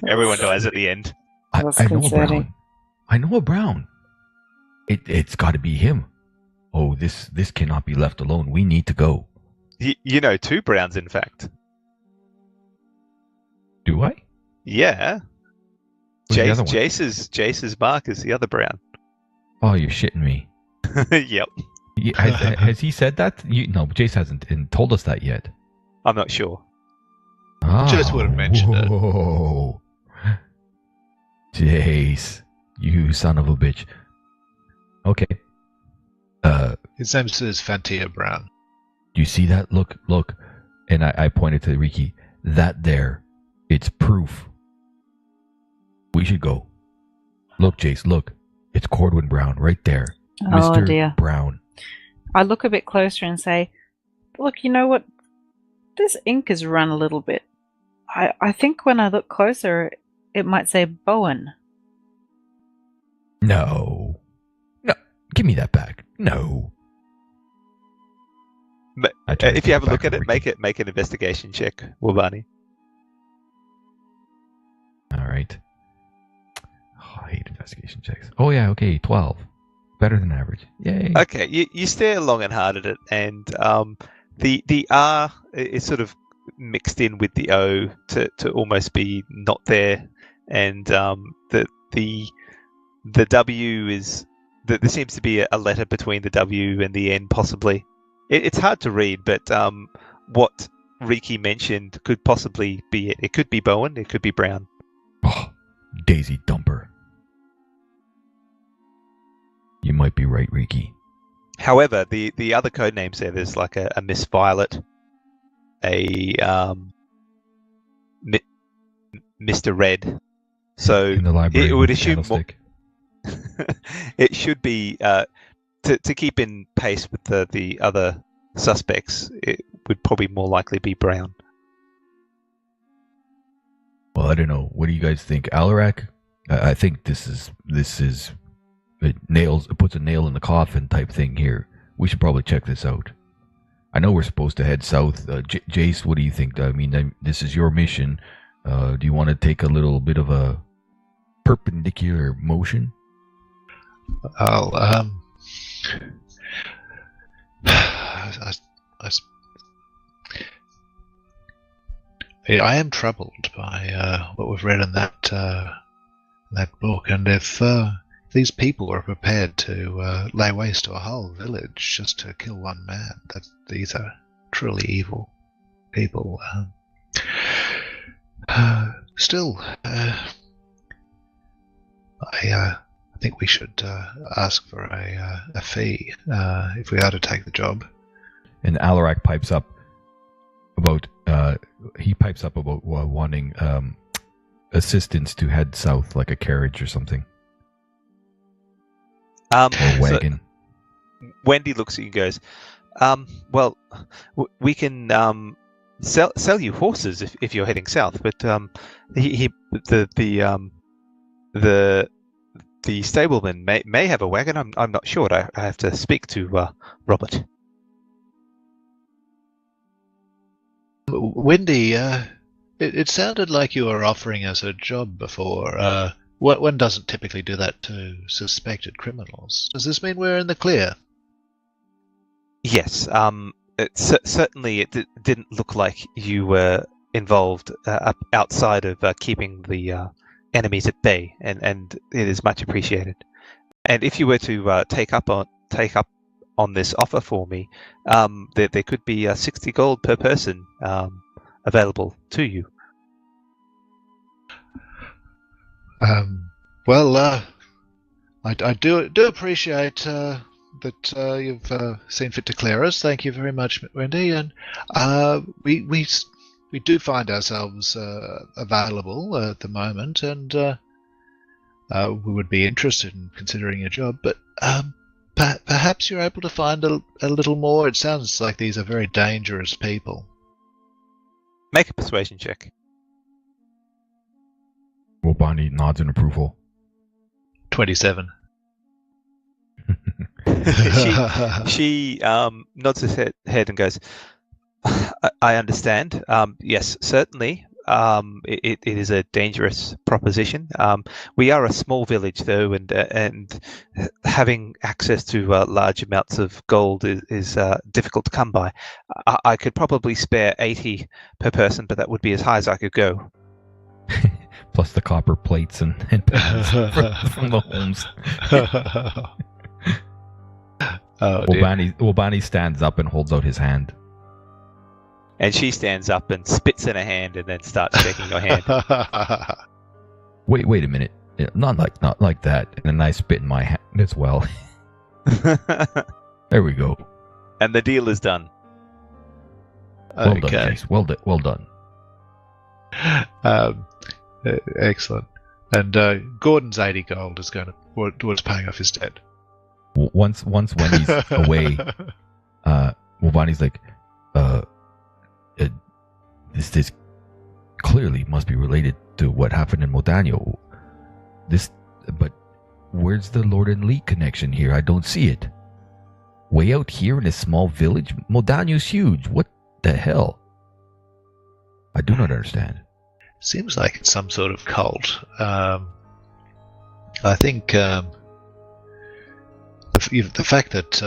Everyone dies at the end. I know a Brown. I know a Brown. It's got to be him. Oh, this cannot be left alone. We need to go. You know two Browns, in fact. Do I? Yeah. Who's the other one? Jace's mark is the other Brown. Oh, you're shitting me. Yep. Has he said that? No, Jace hasn't told us that yet. I'm not sure. Jace would have mentioned it. Whoa. Jace, you son of a bitch. Okay. His name says Fantia Brown. You see that? Look. And I pointed to Riki. That there. It's proof. We should go. Look, Jace, look. It's Cordwin Brown right there. Oh, Mr. dear. Brown. I look a bit closer and say, look, you know what? This ink is run a little bit. I think when I look closer, it might say Bowen. No. Give me that back. No. But if you have a look at it, make an investigation check, Wabani. All right. Oh, I hate investigation checks. Oh yeah, okay, 12. Better than average. Yay. Okay, you stare long and hard at it, and the R is sort of mixed in with the O to almost be not there, and the W is there seems to be a letter between the W and the N possibly. It's hard to read, but what Riki mentioned could possibly be it. It could be Bowen, it could be Brown. Oh, Daisy Dumper. You might be right, Riki. However, the other code names there's like a Miss Violet, a Mr. Red. So in the library it would with assume candlestick. it should be to keep in pace with the other suspects. It would probably more likely be Brown. Well, I don't know. What do you guys think, Alarak? I think this is it puts a nail in the coffin type thing here. We should probably check this out. I know we're supposed to head south. Jace, what do you think? I mean, this is your mission. Do you want to take a little bit of a perpendicular motion? I am troubled by what we've read in that book, and if these people are prepared to lay waste to a whole village just to kill one man, these are truly evil people. Still, I think we should ask for a fee if we are to take the job. And Alarak pipes up about wanting assistance to head south, like a carriage or something, or wagon. So Wendy looks at you and goes, "Well, we can sell you horses if you're heading south, but the stableman may have a wagon. I'm not sure. I have to speak to Robert." Wendy, it sounded like you were offering us a job before. One doesn't typically do that to suspected criminals. Does this mean we're in the clear? Yes. Certainly it didn't look like you were involved outside of keeping the enemies at bay, and it is much appreciated. And if you were to take up on this offer for me, there could be 60 gold per person available to you. Well, I do appreciate that you've seen fit to clear us. Thank you very much, Wendy. And we do find ourselves available at the moment, and we would be interested in considering a job. But perhaps you're able to find a little more. It sounds like these are very dangerous people. Make a persuasion check. Wobani nods in approval. 27. she nods her head and goes, I understand. Yes, certainly. It is a dangerous proposition. We are a small village, though, and having access to large amounts of gold is difficult to come by. I could probably spare 80 per person, but that would be as high as I could go. Plus the copper plates and pans from the homes. Wobani stands up and holds out his hand. And she stands up and spits in her hand and then starts shaking your hand. Wait a minute. Not like that. And then I spit in my hand as well. There we go. And the deal is done. Well done, Jace. Well done. Excellent. And Gordon's 80 gold is going towards paying off his debt. Once Wendy's away, Wobani's like, this clearly must be related to what happened in Modanyo. But where's the Lord and Lee connection here? I don't see it. Way out here in a small village? Modanyo's huge. What the hell? I do not understand. Seems like it's some sort of cult. I think the fact that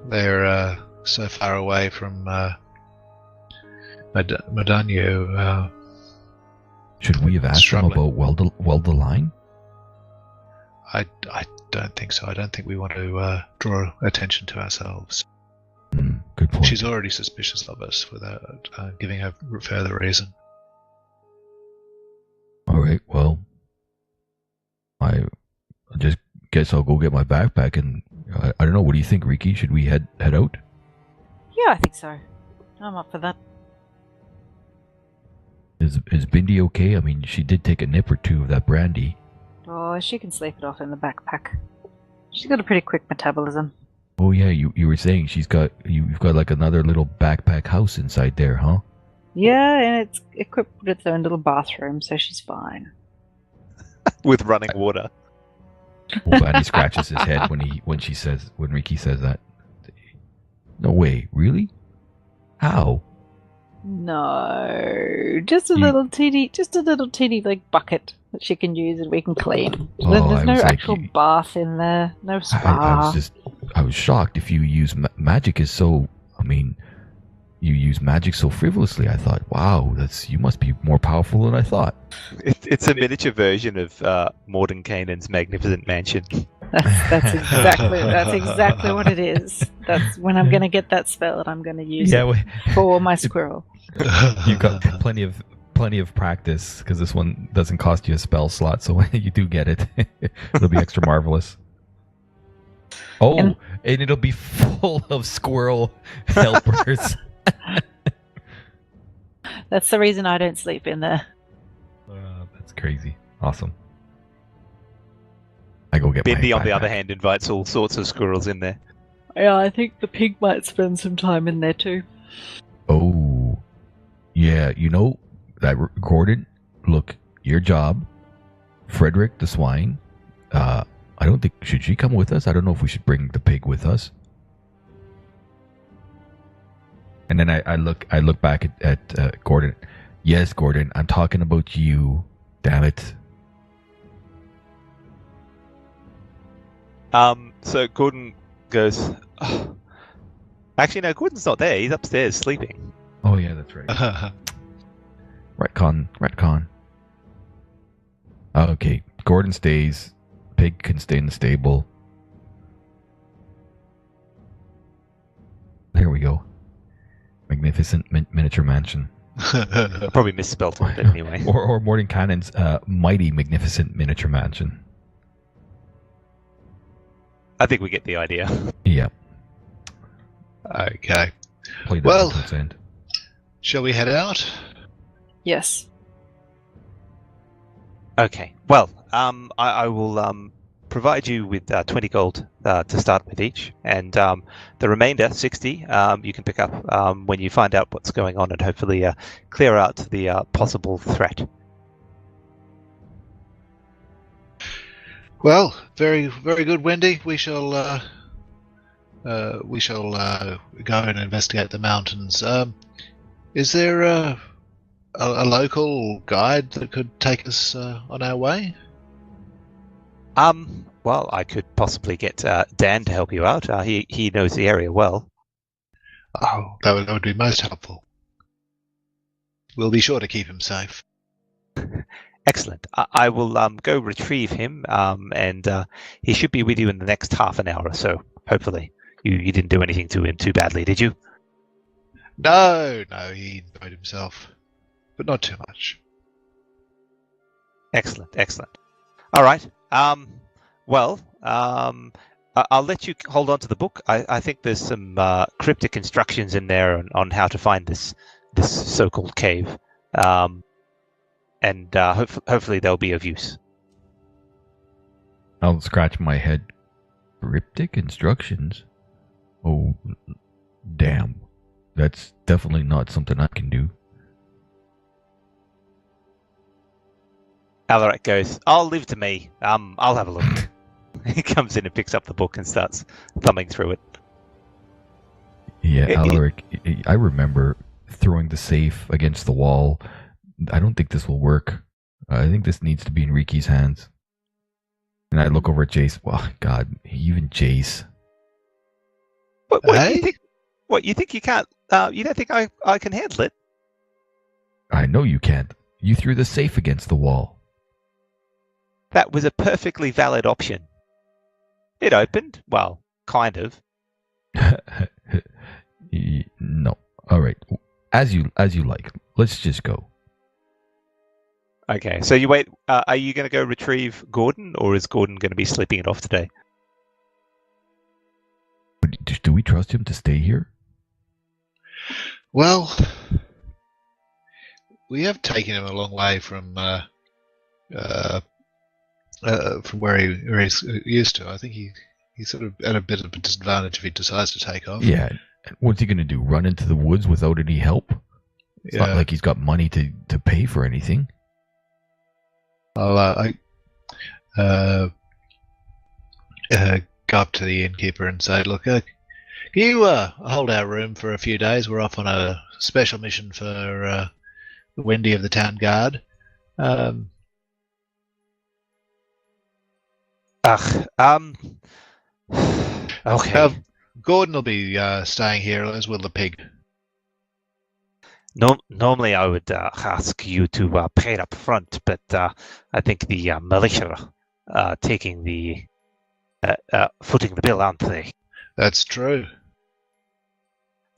they're so far away from Madano. Should we have asked Struggling. him about weld the line? I don't think so. I don't think we want to draw attention to ourselves. Good point. She's already suspicious of us without giving her further reason. All right. Well, I just guess I'll go get my backpack, and I don't know. What do you think, Riki? Should we head out? Yeah, I think so. I'm up for that. Is Bindi okay? I mean, she did take a nip or two of that brandy. Oh, she can sleep it off in the backpack. She's got a pretty quick metabolism. Oh yeah, you were saying you've got like another little backpack house inside there, huh? Yeah, and it's equipped with its own little bathroom, so she's fine. With running water. Oh, and he scratches his head when Riki says that. No way, really? How? No, just a little teeny like bucket that she can use and we can clean. Oh, There's no I was like, actual bath in there, no spa. I was shocked. If you use magic is so, I mean, you use magic so frivolously. I thought, wow, you must be more powerful than I thought. It's a miniature version of Mordenkainen's magnificent mansion. That's exactly what it is. That's when I'm going to get that spell and I'm going to use it for my squirrel. You've got plenty of practice because this one doesn't cost you a spell slot. So when you do get it, it'll be extra marvelous. Oh, and it'll be full of squirrel helpers. That's the reason I don't sleep in there. That's crazy. Awesome. I go get Bindi, my on the other hand, invites all sorts of squirrels in there. Yeah, I think the pig might spend some time in there too. Oh, yeah. You know that, Gordon? Look, your job, Frederick the swine. I don't think should she come with us? I don't know if we should bring the pig with us. And then I look back at Gordon. Yes, Gordon, I'm talking about you. Damn it. So Gordon goes, oh. Actually, no, Gordon's not there. He's upstairs sleeping. Oh, yeah, that's right. Retcon. Okay, Gordon stays. Pig can stay in the stable. There we go. Magnificent miniature mansion. I probably misspelled it anyway. or Mordenkainen's mighty magnificent miniature mansion. I think we get the idea. Yeah. Okay. Play that Well, to its end. shall we head out? Yes. Okay. Well, I will provide you with 20 gold to start with each, and the remainder, 60, you can pick up when you find out what's going on and hopefully clear out the possible threat. Well, very, very good, Wendy. We shall go and investigate the mountains. Is there a local guide that could take us on our way? Well, I could possibly get Dan to help you out. He knows the area well. Oh, that would be most helpful. We'll be sure to keep him safe. Excellent. I will go retrieve him, and he should be with you in the next half an hour or so. Hopefully, you didn't do anything to him too badly, did you? No, he enjoyed himself, but not too much. Excellent. All right. Well, I'll let you hold on to the book. I think there's some cryptic instructions in there on how to find this so-called cave, and hopefully they'll be of use. I'll scratch my head. Cryptic instructions? Oh, damn. That's definitely not something I can do. Alaric goes, I'll leave it to me. I'll have a look. He comes in and picks up the book and starts thumbing through it. Yeah, Alaric, I remember throwing the safe against the wall. I don't think this will work. I think this needs to be in Riki's hands. And I look over at Jace. Well, God, even Jace. What you think? What you think you can't? You don't think I can handle it? I know you can't. You threw the safe against the wall. That was a perfectly valid option. It opened. Well, kind of. No. All right. As you like. Let's just go. Okay, so you wait. Are you going to go retrieve Gordon, or is Gordon going to be sleeping it off today? Do we trust him to stay here? Well, we have taken him a long way from where he's used to. I think he's sort of at a bit of a disadvantage if he decides to take off. Yeah. What's he going to do? Run into the woods without any help? It's not like he's got money to pay for anything. I'll go up to the innkeeper and say, look, can you hold our room for a few days? We're off on a special mission for Wendy of the Town Guard. Okay. Gordon will be staying here, as will the pig. Normally I would ask you to pay it up front, but I think the militia are taking the footing the bill, aren't they? That's true.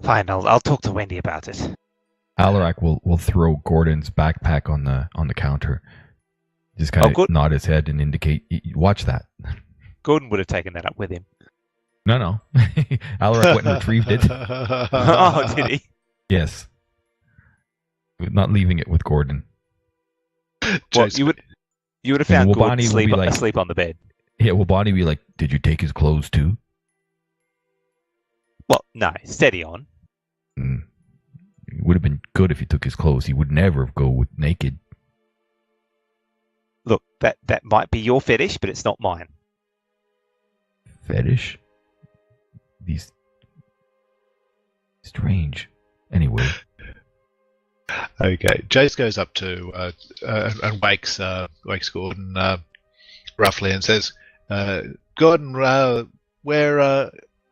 Fine, I'll talk to Wendy about it. Alarak will throw Gordon's backpack on the counter. Just kind of nod his head and indicate, watch that. Gordon would have taken that up with him. No. Alarak went and retrieved it. Oh, did he? Yes. Not leaving it with Gordon. Well, you would have found Gordon asleep on the bed. Yeah, will Bonnie be like, did you take his clothes too? Well, no, steady on. It would have been good if he took his clothes. He would never go with naked. Look, that might be your fetish, but it's not mine. Fetish? These... Strange. Anyway. Okay, Jace goes up to and wakes Gordon roughly and says, Gordon, we're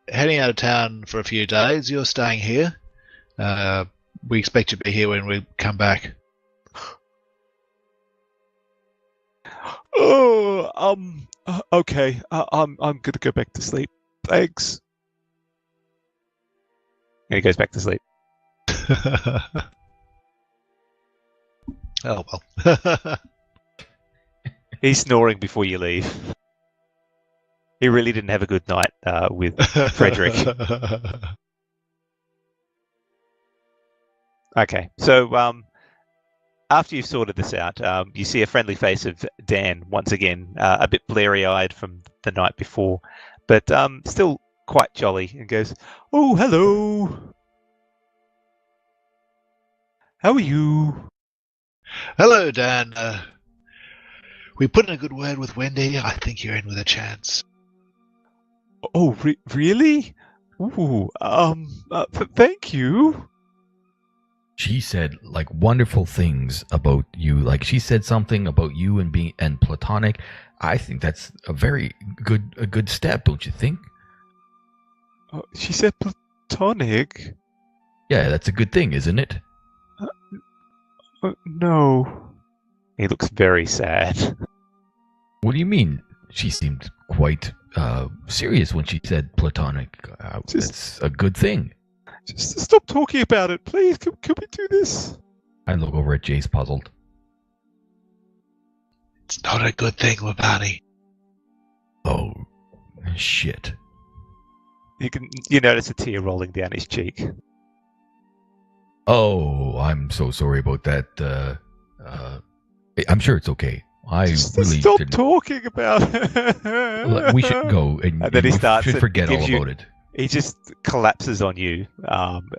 heading out of town for a few days. You're staying here. We expect you to be here when we come back. Okay. I'm gonna go back to sleep. Thanks. And he goes back to sleep. Oh well. He's snoring before you leave. He really didn't have a good night with Frederick. Okay, so after you've sorted this out, you see a friendly face of Dan once again, a bit bleary-eyed from the night before, but still quite jolly, and goes, "Oh, hello. How are you?" Hello, Dan. We put in a good word with Wendy. I think you're in with a chance. Oh, really? Ooh, thank you. She said like wonderful things about you. Like she said something about you and being and platonic. I think that's a very good step, don't you think? She said platonic. Yeah, that's a good thing, isn't it? No. He looks very sad. What do you mean? She seemed quite serious when she said platonic. It's a good thing. Just stop talking about it, please. Can we do this? I look over at Jace, puzzled. It's not a good thing, Labani. Oh, shit. You notice a tear rolling down his cheek. Oh, I'm so sorry about that. I'm sure it's okay. Just stop talking about it. We should go, and then he starts should forget all about it. He just collapses on you,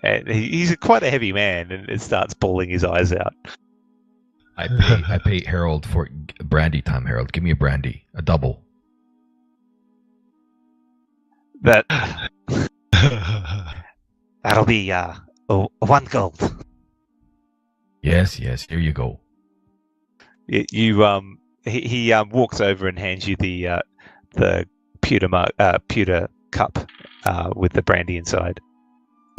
and he's quite a heavy man, and it starts bawling his eyes out. I pay Harold for brandy time. Harold, give me a brandy, a double. That'll be 1 gold. Yes, here you go. He walks over and hands you the pewter cup with the brandy inside.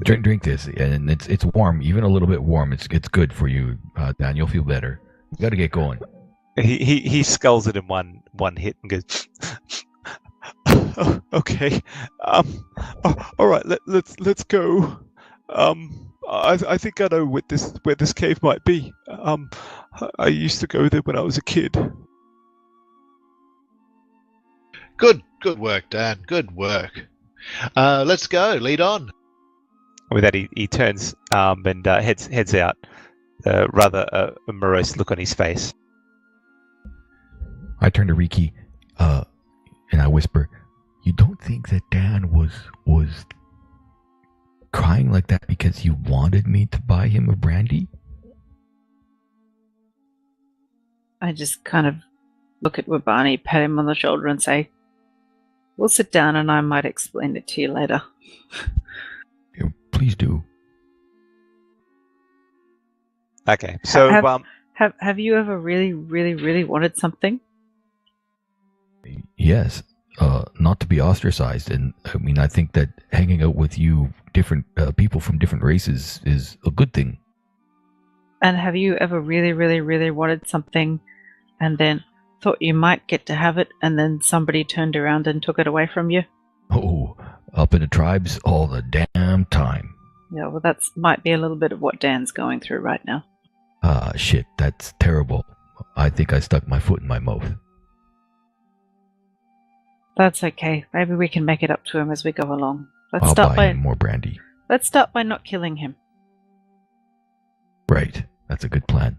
Drink this, and it's warm, even a little bit warm. It's good for you, Dan. You'll feel better. You got to get going. He sculls it in one hit and goes, "Oh, okay, all right, let's go. I think I know where this cave might be. I used to go there when I was a kid." Good work, Dan. Good work. Let's go. Lead on. With that, he turns and heads out. Rather a morose look on his face. I turn to Riki, and I whisper, "You don't think that Dan was crying like that because you wanted me to buy him a brandy?" I just kind of look at Wabani, pat him on the shoulder, and say, "We'll sit down and I might explain it to you later." Yeah, please do. Okay, so Have you ever really, really, really wanted something? Yes, not to be ostracized, and I mean, I think that hanging out with you, different people from different races, is a good thing. And have you ever really, really, really wanted something and then thought you might get to have it and then somebody turned around and took it away from you? Oh, up in the tribes all the damn time. Yeah, well, that's might be a little bit of what Dan's going through right now. Shit, that's terrible. I think I stuck my foot in my mouth. That's okay. Maybe we can make it up to him as we go along. I'll buy him more brandy. Let's start by not killing him. Right, that's a good plan.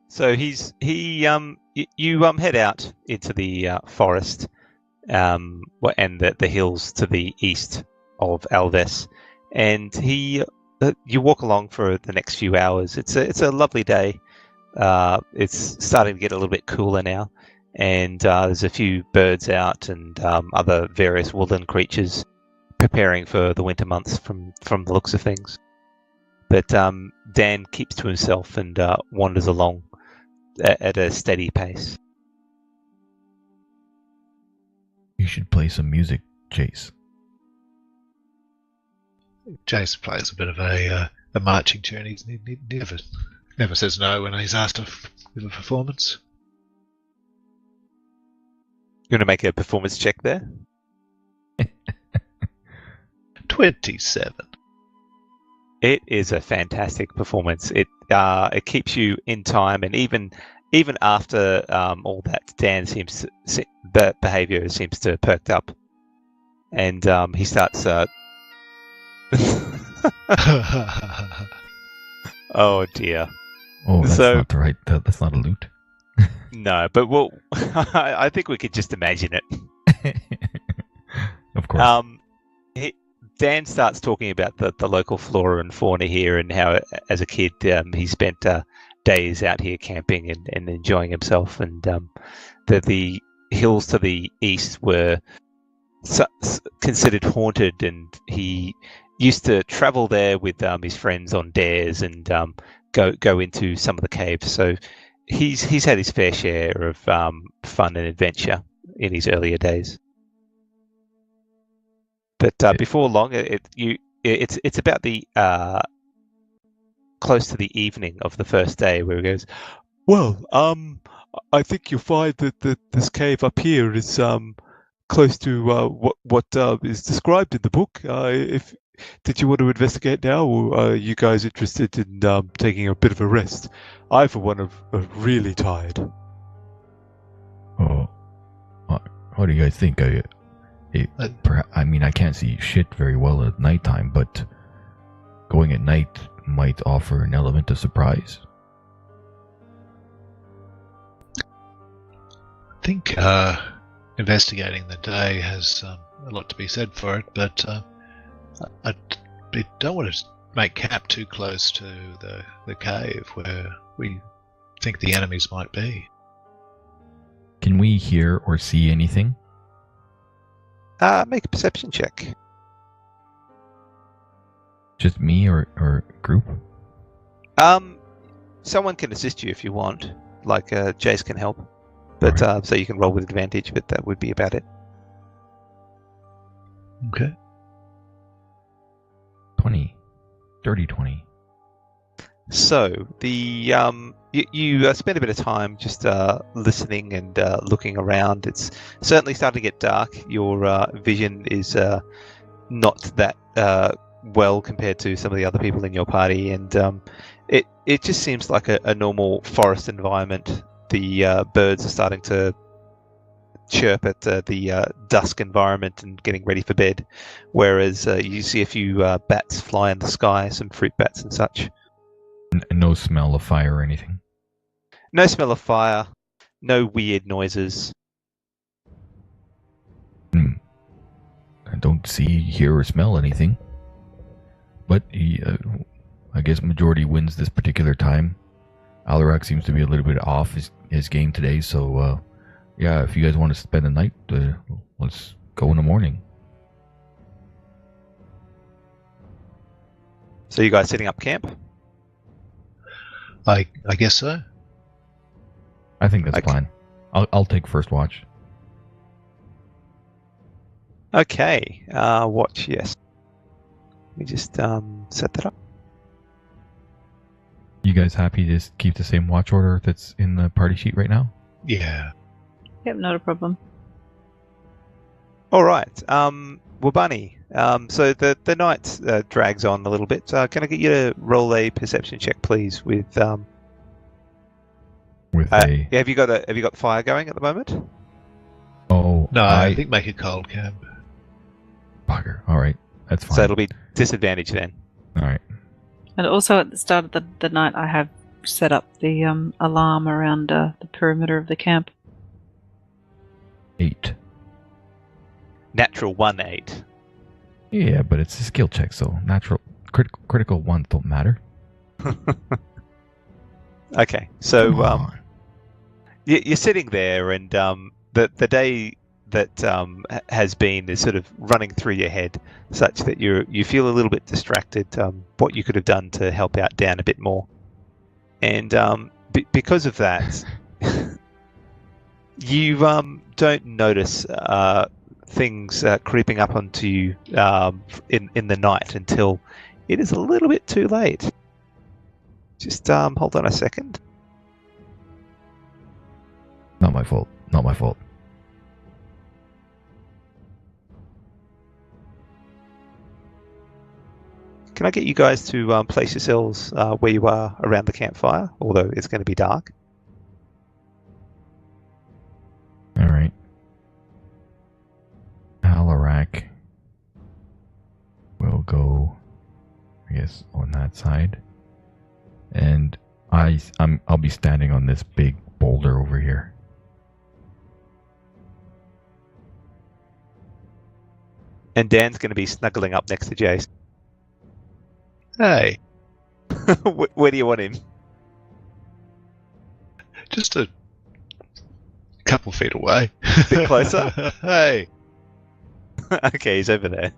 So you head out into the forest, and the hills to the east of Alves, and you walk along for the next few hours. It's a lovely day. It's starting to get a little bit cooler now, and there's a few birds out and other various woodland creatures preparing for the winter months from the looks of things. But Dan keeps to himself and wanders along at a steady pace. You should play some music, Jace. Jace plays a bit of a marching tune. He never says no when he's asked to give a performance. You want to make a performance check there? 27. It is a fantastic performance. It keeps you in time, and even after all that, Dan the behaviour seems to have perked up, and he starts. Oh dear. Oh, that's not the right. That's not a lute. No, but I think we could just imagine it. Of course. Dan starts talking about the local flora and fauna here, and how, as a kid, he spent days out here camping and enjoying himself, and that the hills to the east were considered haunted, and he used to travel there with his friends on dares and go into some of the caves. So he's had his fair share of fun and adventure in his earlier days. But before long, it's about the close to the evening of the first day, where he goes, "Well, I think you'll find that this cave up here is close to what is described in the book. Did you want to investigate now, or are you guys interested in taking a bit of a rest? I, for one, am really tired." Oh, what do you guys think? I mean, I can't see shit very well at nighttime, but going at night might offer an element of surprise. I think investigating the day has a lot to be said for it, but I don't want to make camp too close to the cave where we think the enemies might be. Can we hear or see anything? Make a perception check. Just me or group? Someone can assist you if you want, like Jace can help, but Right. So you can roll with advantage, but that would be about it. Okay. 20. Dirty 20. So the you spend a bit of time just listening and looking around. It's certainly starting to get dark. Your vision is not that well compared to some of the other people in your party, and it just seems like a normal forest environment. The birds are starting to chirp at the dusk environment and getting ready for bed, whereas you see a few bats fly in the sky, some fruit bats and such. No smell of fire or anything. No smell of fire, no weird noises. I don't see, hear, or smell anything. But I guess majority wins this particular time. Alarak seems to be a little bit off his game today, so yeah, if you guys want to spend the night, let's go in the morning. So you guys setting up camp? I guess so. I think that's fine. I'll take first watch. Okay, watch, yes. Let me just set that up. You guys happy to keep the same watch order that's in the party sheet right now? Yeah. Yep, not a problem. All right, Wabani. So the night drags on a little bit. Can I get you to roll a perception check, please? With a have you got the fire going at the moment? Oh No, I think make a cold camp. Bugger. All right, that's fine. So it'll be disadvantage then. All right. And also at the start of the night, I have set up the alarm around the perimeter of the camp. 8. Natural 1-8. Yeah, but it's a skill check, so natural critical ones don't matter. Okay, so Come on. you're sitting there, and the day that has been is sort of running through your head, such that you feel a little bit distracted. What you could have done to help out Dan a bit more, and because of that, you don't notice things creeping up onto you in the night until it is a little bit too late. Just hold on a second. Not my fault. Not my fault. Can I get you guys to place yourselves where you are around the campfire, although it's going to be dark? All right. Alarak will go, I guess, on that side, and I'll be standing on this big boulder over here. And Dan's going to be snuggling up next to Jace. Hey, Where do you want him? just a couple feet away. Bit closer? Hey. Okay, he's over there.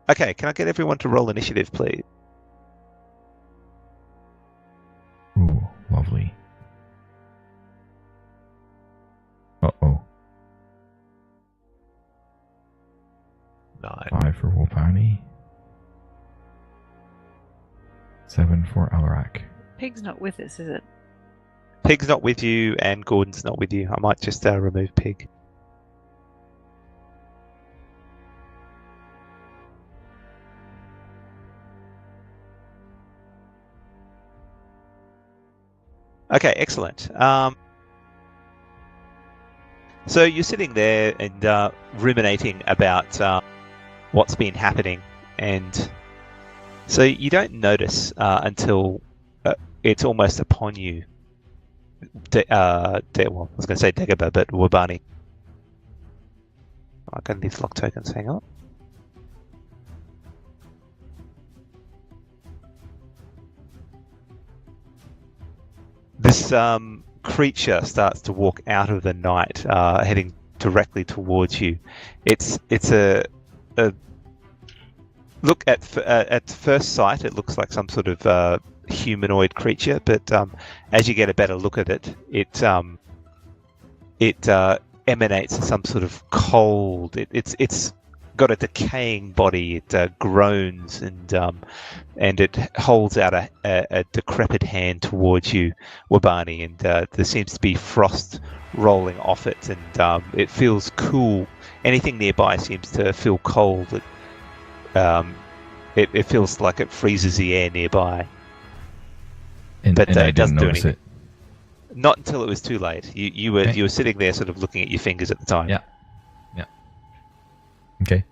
Okay, can I get everyone to roll initiative, please? Ooh, lovely. Uh-oh. 9. 5 for Wopani. 7 for Alarak. Pig's not with us, is it? Pig's not with you, and Gordon's not with you. I might just remove Pig. Okay, excellent. So you're sitting there and ruminating about what's been happening, and so you don't notice until it's almost upon you. Well, I was going to say Dagobah, but Wabani. I got these lock tokens. Hang on. This creature starts to walk out of the night, heading directly towards you. It's a look at first sight. It looks like some sort of humanoid creature, but as you get a better look at it, it emanates some sort of cold. It's got a decaying body. It groans and it holds out a decrepit hand towards you, Wabani, and there seems to be frost rolling off it, and it feels cool. Anything nearby seems to feel cold. It feels like it freezes the air nearby. But and I it doesn't didn't do notice anything. it. Not until it was too late. You were Okay. you were sitting there, sort of looking at your fingers at the time. Yeah. Okay.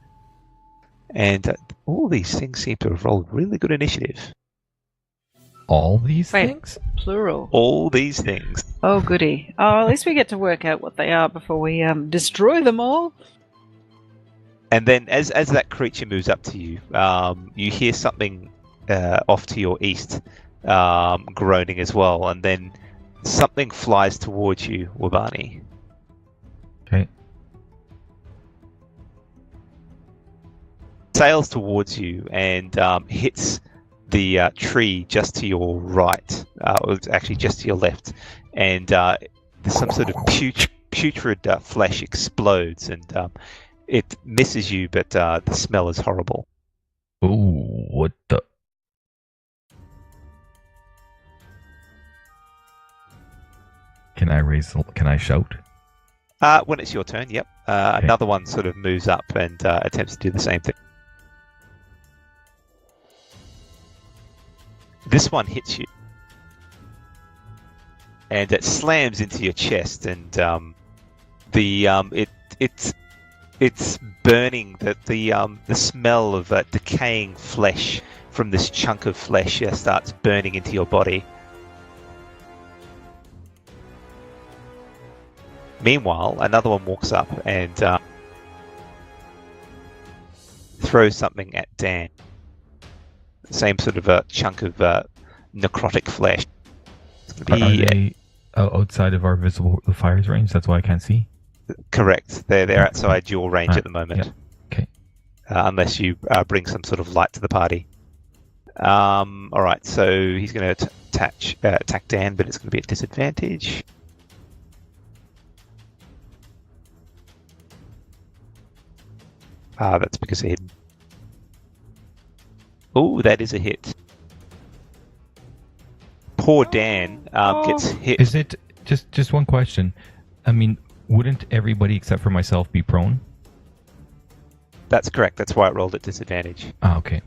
And all these things seem to have rolled really good initiative. All these Wait. things? Plural. All these things. Oh, goody. Oh, at least we get to work out what they are before we destroy them all. And then, as that creature moves up to you, you hear something off to your east, groaning as well. And then something flies towards you, Wabani. Okay. Sails towards you and hits the tree just to your right, or actually just to your left, and there's some sort of putrid flesh explodes, and it misses you, but the smell is horrible. Ooh, what the? Can I shout? When it's your turn, yep. Okay. Another one sort of moves up and attempts to do the same thing. This one hits you, and it slams into your chest, and it's burning. The smell of decaying flesh from this chunk of flesh starts burning into your body. Meanwhile, another one walks up and throws something at Dan. Same sort of a chunk of necrotic flesh. It's Are gonna be they outside of our visible fire's range? That's why I can't see. correct. They're outside your range Right, at the moment. yeah. Okay. Unless you bring some sort of light to the party. All right, so he's going to attack Dan, but it's going to be at disadvantage. That's because they're hidden. Oh, that is a hit. Poor Dan gets hit. Is it just one question? I mean, wouldn't everybody except for myself be prone? That's correct. That's why it rolled at disadvantage. Ah, okay.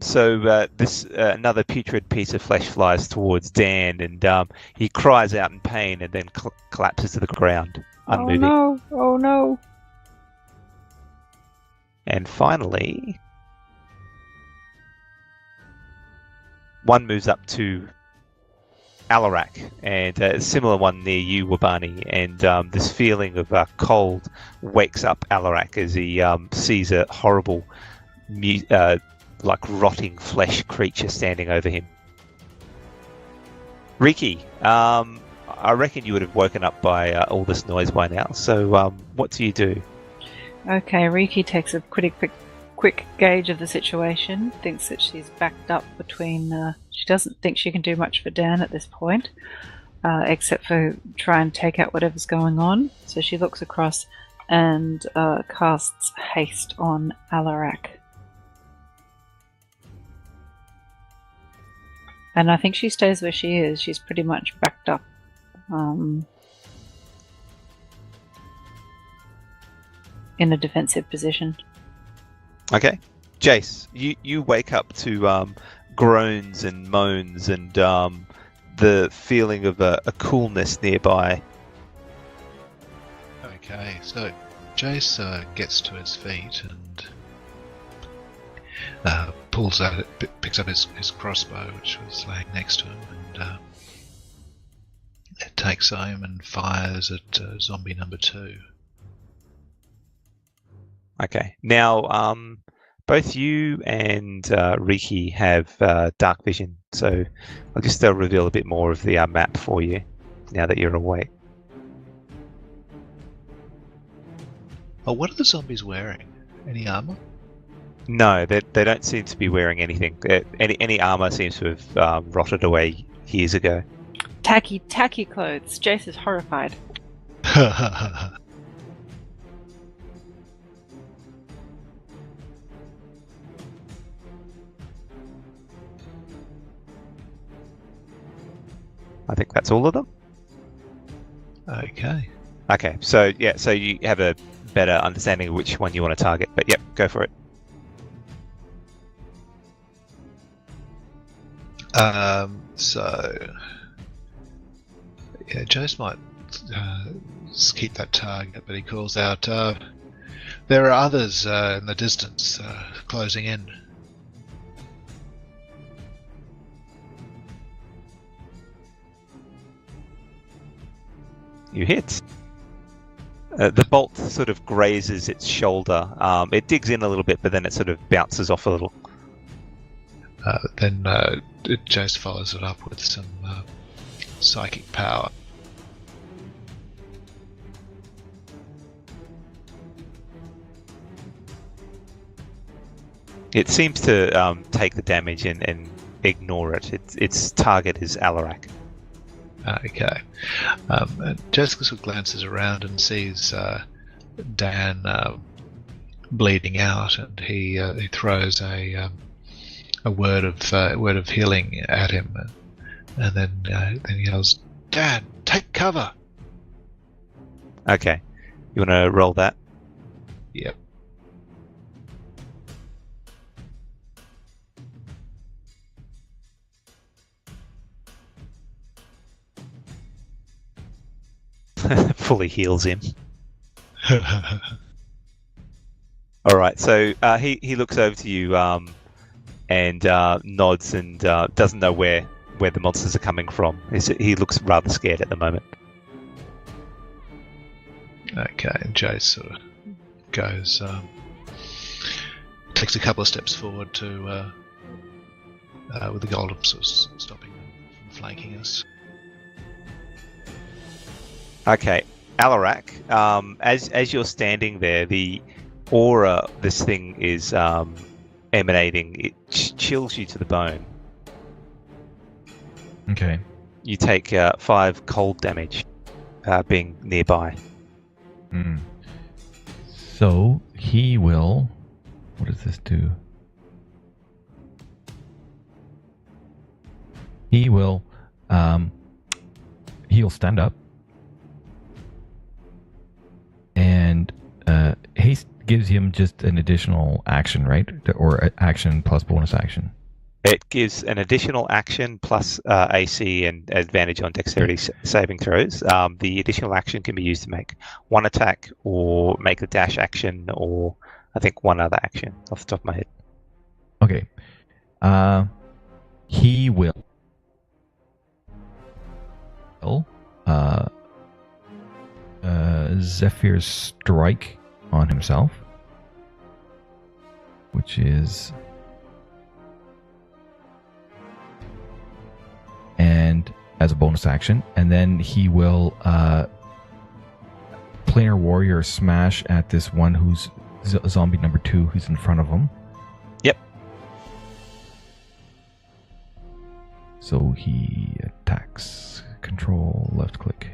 So this another putrid piece of flesh flies towards Dan, and he cries out in pain and then collapses to the ground, unmoving. Oh no! Oh no! And finally, one moves up to Alarak, and a similar one near you, Wabani, and this feeling of cold wakes up Alarak as he sees a horrible, like rotting flesh creature standing over him. Riki, I reckon you would have woken up by all this noise by now, so what do you do? Okay, Riki takes a pretty quick gauge of the situation, thinks that she's backed up between... she doesn't think she can do much for Dan at this point, except for try and take out whatever's going on. So she looks across and casts haste on Alarak. And I think she stays where she is. She's pretty much backed up. In a defensive position. Okay. Jace, you wake up to groans and moans and the feeling of a coolness nearby. Okay, so Jace gets to his feet and pulls out, picks up his crossbow, which was laying next to him, and takes aim and fires at zombie number 2. Okay. Now, both you and Riki have dark vision, so I'll just reveal a bit more of the map for you now that you're awake. Oh, what are the zombies wearing? Any armor? No, they don't seem to be wearing anything. Any armor seems to have rotted away years ago. Tacky clothes. Jace is horrified. I think that's all of them. Okay. Okay, so yeah, so you have a better understanding of which one you want to target. But yep, go for it. So yeah, Jace might keep that target, but he calls out, there are others in the distance closing in. You hit. The bolt sort of grazes its shoulder. It digs in a little bit, but then it sort of bounces off a little. Then Jace follows it up with some psychic power. It seems to take the damage and ignore it. Its target is Alarak. Okay. Jessica sort of glances around and sees Dan bleeding out, and he throws a word of healing at him, and then yells, "Dan, take cover!" Okay, you want to roll that? Yep. Fully heals him. All right, so he looks over to you and nods and doesn't know where the monsters are coming from. He looks rather scared at the moment. Okay, and Jace sort of goes, takes a couple of steps forward to with the golem sort of stopping them from flanking us. Okay, Alarak, as you're standing there, the aura this thing is emanating, it chills you to the bone. Okay. You take 5 cold damage being nearby. So he will... What does this do? He will... he'll stand up. And haste gives him just an additional action, right? Or action plus bonus action. It gives an additional action plus AC and advantage on dexterity saving throws. The additional action can be used to make one attack or make a dash action or I think one other action off the top of my head. Okay. He will... Zephyr's Strike on himself, which is, and as a bonus action, and then he will Planar Warrior Smash at this one who's zombie number 2 who's in front of him. Yep. So he attacks. Control left click.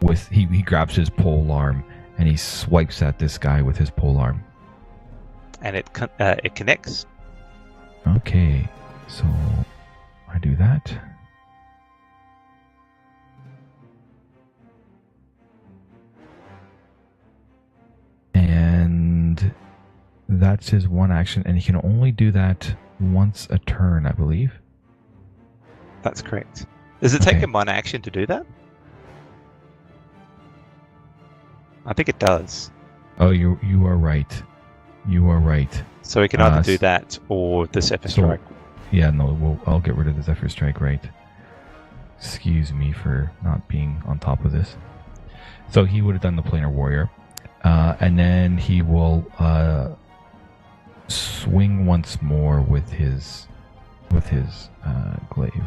With he grabs his pole arm and he swipes at this guy with his pole arm. And it connects. Okay, so I do that. And that's his one action, and he can only do that once a turn, I believe. That's correct. Does it take him one action to do that? I think it does. Oh, you are right. You are right. So he can either do that or the Zephyr Strike. Yeah, no, I'll get rid of the Zephyr Strike, right. Excuse me for not being on top of this. So he would have done the Planar Warrior. And then he will swing once more with his glaive.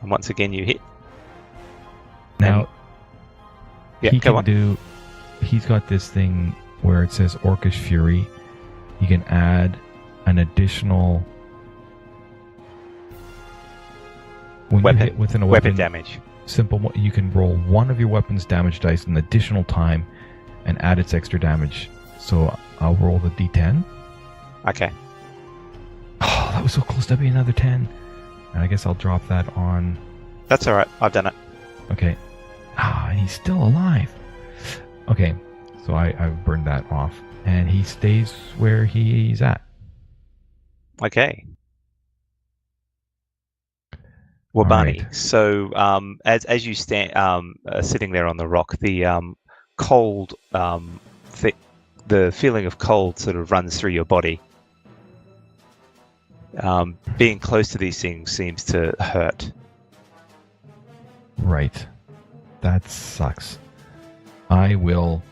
And once again you hit. Now, yeah, he can do... He's got this thing where it says Orcish Fury. He can add an additional... When you hit within a weapon damage. Simple, you can roll one of your weapon's damage dice an additional time and add its extra damage. So I'll roll the d10. Okay. Oh, that was so close to being another 10. And I guess I'll drop that on... That's alright, I've done it. Okay. And he's still alive. Okay, so I've burned that off. And he stays where he's at. Okay. Wabani. Right. So as you stand sitting there on the rock, the cold, the feeling of cold sort of runs through your body. Being close to these things seems to hurt. Right. That sucks. I will...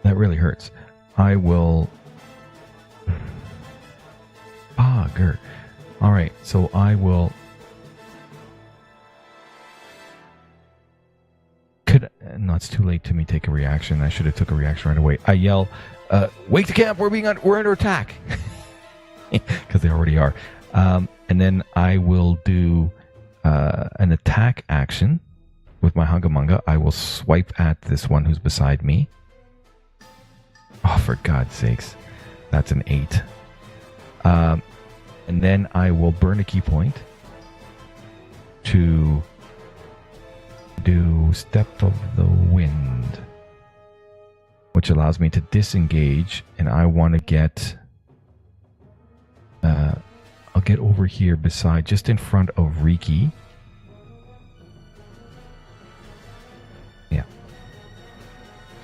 That really hurts. I will... Bugger. Alright, so I will... No, it's too late to me take a reaction. I should have took a reaction right away. I yell, wake the camp, we're under attack. Because they already are. And then I will do an attack action with my Hungamunga. I will swipe at this one who's beside me. Oh, for God's sakes. That's an 8. And then I will burn a key point to do Step of the Wind, which allows me to disengage, and I want to get... I'll get over here beside, just in front of Riki. Yeah.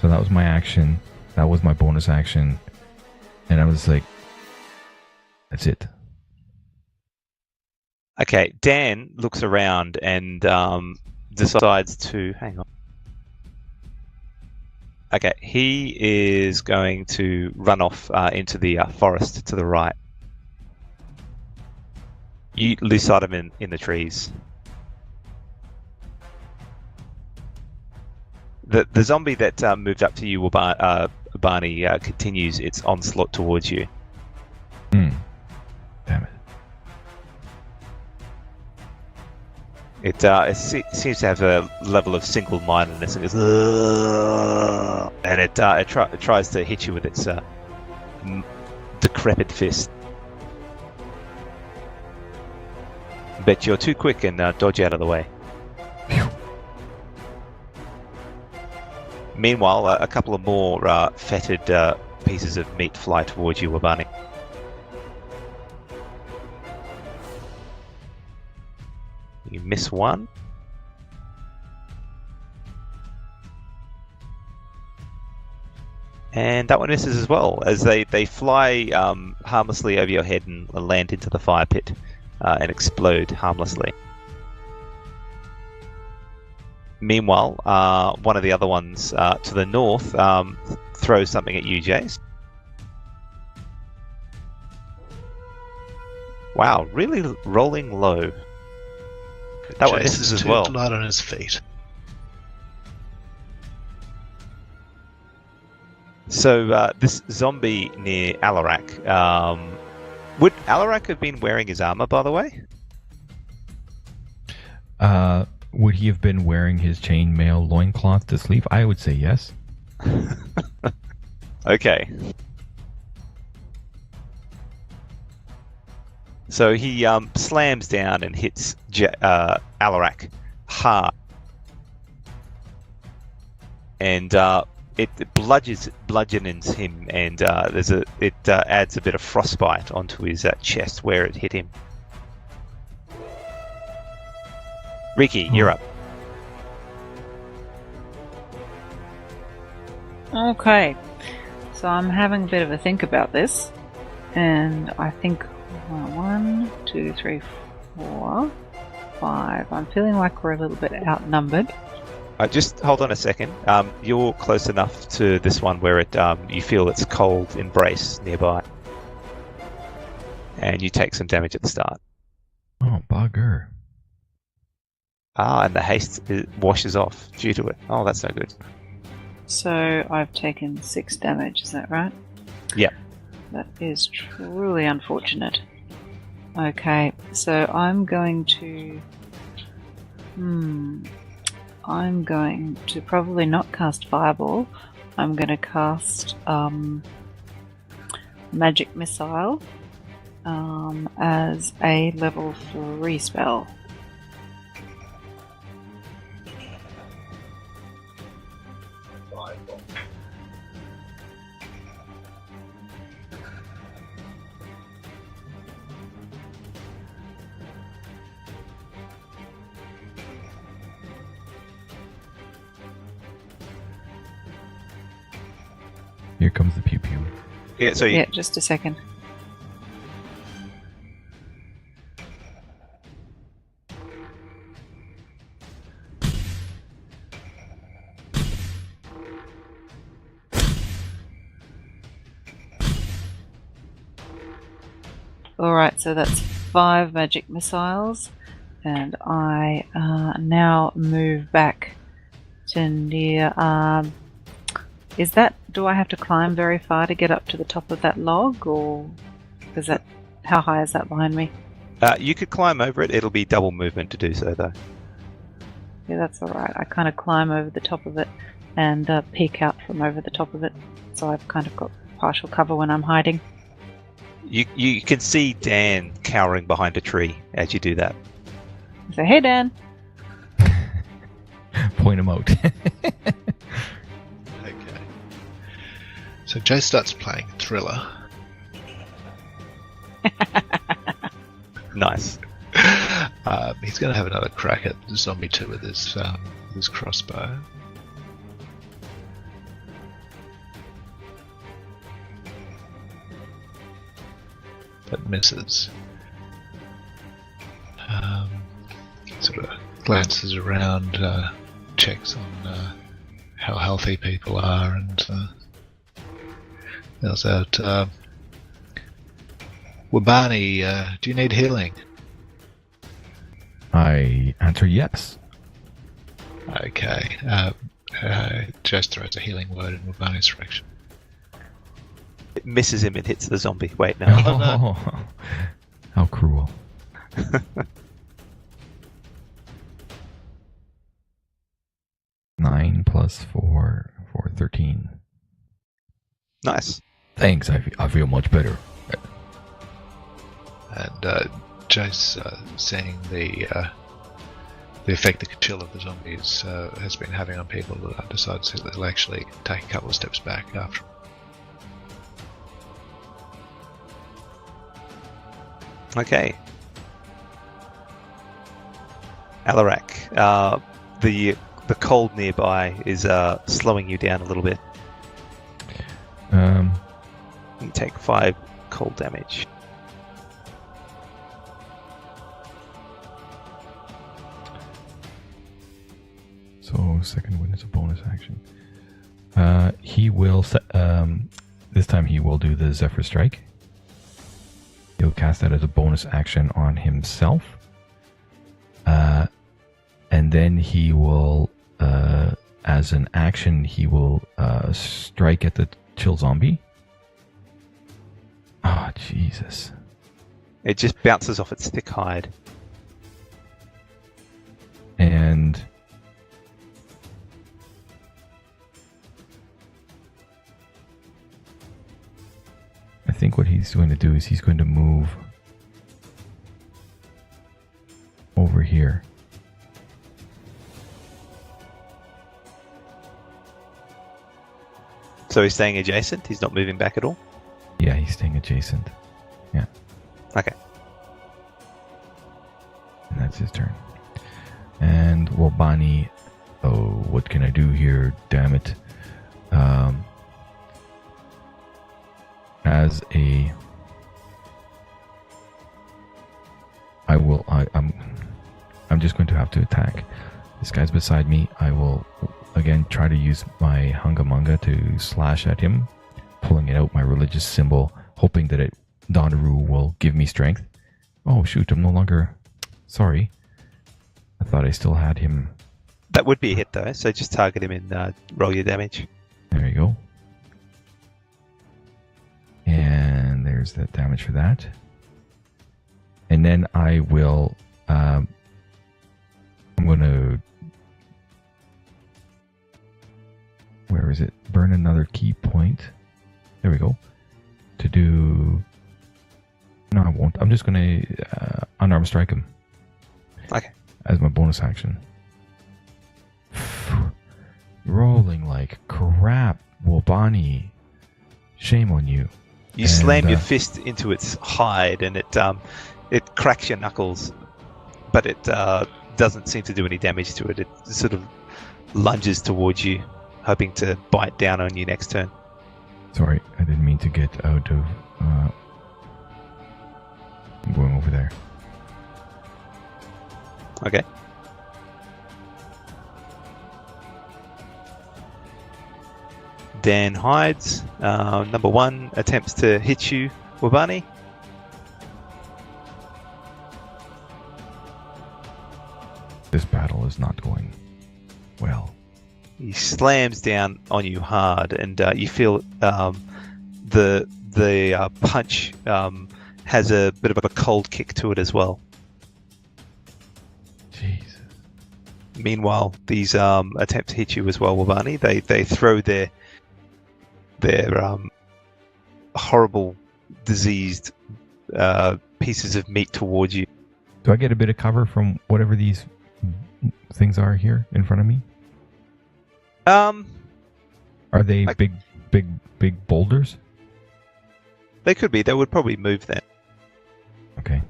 So that was my action. That was my bonus action. And I was like, that's it. Okay, Dan looks around and decides to... Hang on. Okay, he is going to run off into the forest to the right. You lose sight of him in the trees. The zombie that moved up to you, Barney, continues its onslaught towards you. Damn it. It seems to have a level of single-mindedness and goes, and it tries to hit you with its decrepit fist. But you're too quick and dodge out of the way. Phew. Meanwhile, a couple of more fetid pieces of meat fly towards you, Wabani. You miss one. And that one misses as well, as they fly harmlessly over your head and land into the fire pit and explode harmlessly. Meanwhile, one of the other ones to the north throws something at you, Jace. Wow, really rolling low. That one misses as well. Light on his feet. So this zombie near Alarak, would Alarak have been wearing his armor, by the way? Would he have been wearing his chainmail loincloth to sleep? I would say yes. Okay. So he slams down and hits Alarak hard. and it bludgeons him, and it adds a bit of frostbite onto his chest where it hit him. Riki, you're up. Okay, so I'm having a bit of a think about this, and I think 1, 2, 3, 4, 5. I'm feeling like we're a little bit outnumbered. Just hold on a second. You're close enough to this one where it you feel its cold embrace nearby, and you take some damage at the start. Oh, bugger. And the haste washes off due to it. Oh, that's no good. So I've taken 6 damage, is that right? Yeah. That is truly unfortunate. Okay, so I'm going to... I'm going to probably not cast Fireball. I'm going to cast Magic Missile as a level 3 spell. Here comes the pew pew. Yeah, so Yeah, just a second. Alright, so that's 5 magic missiles, and I now move back to near... is that... do I have to climb very far to get up to the top of that log, or... is that... how high is that behind me? you could climb over it. It'll be double movement to do so, though. Yeah, that's alright. I kind of climb over the top of it and peek out from over the top of it, so I've kind of got partial cover when I'm hiding. You can see Dan cowering behind a tree as you do that. So, hey Dan! Point him out. Okay. So Jay starts playing Thriller. Nice. He's going to have another crack at Zombie 2 with his crossbow. But misses. Sort of glances around, checks on how healthy people are, and yells out, Wabani, do you need healing? I answer yes. Okay. Just throws a healing word in Wabani's direction. It misses him and hits the zombie. Wait, no. Oh, how cruel. Nine plus 4 for 13. Nice. Thanks, I feel much better. And Jace, seeing the effect the chill of the zombies has been having on people, decides he'll actually take a couple of steps back after. Okay. Alarak, the cold nearby is slowing you down a little bit. You take 5 cold damage. So second win is a bonus action. He will this time he will do the Zephyr Strike. He'll cast that as a bonus action on himself. And then he will, as an action, he will strike at the chill zombie. Oh, Jesus. It just bounces off its thick hide. And I think what he's going to do is he's going to move over here. So he's staying adjacent? He's not moving back at all? Yeah, he's staying adjacent. Yeah. Okay. And that's his turn. And Wabani, oh, what can I do here? Damn it. As a, I'm just going to have to attack. This guy's beside me. I will again try to use my Hungamunga to slash at him, pulling it out, my religious symbol, hoping that Dondaru will give me strength. Oh shoot, I'm no longer, sorry. I thought I still had him. That would be a hit though, so just target him and roll your damage. There you go. there's the damage for that. And then I will... I'm going to... Where is it? Burn another key point. There we go. To do... No, I won't. I'm just going to unarmed strike him. Okay. As my bonus action. Rolling like crap, Wobani. Shame on you. You slam your fist into its hide, and it cracks your knuckles, but it doesn't seem to do any damage to it. It sort of lunges towards you, hoping to bite down on you next turn. Sorry, I didn't mean to get out of... I'm going over there. Okay. Dan hides. Number 1 attempts to hit you, Wabani. This battle is not going well. He slams down on you hard, and you feel the punch has a bit of a cold kick to it as well. Jesus. Meanwhile, these attempt to hit you as well, Wabani. They throw their horrible, diseased pieces of meat towards you. Do I get a bit of cover from whatever these things are here in front of me? Are they big boulders? They could be. They would probably move then. Okay.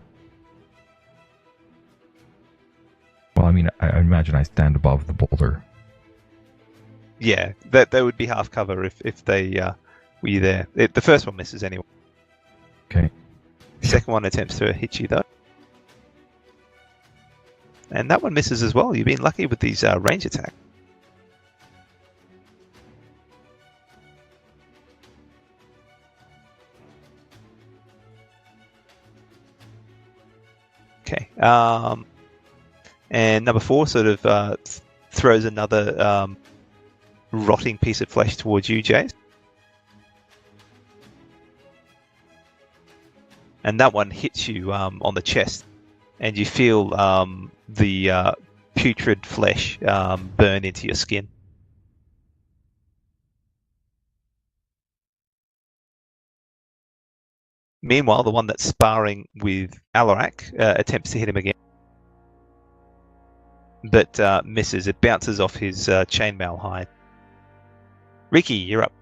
Well, I mean, I imagine I stand above the boulder. Yeah, that would be half cover if they were you there. The first one misses anyway. Okay. The second one attempts to hit you though. And that one misses as well. You've been lucky with these range attacks. Okay. And number 4 sort of throws another rotting piece of flesh towards you, Jace. And that one hits you on the chest, and you feel the putrid flesh burn into your skin. Meanwhile, the one that's sparring with Alarak attempts to hit him again, but misses. It bounces off his chainmail hide. Ricky, you're up.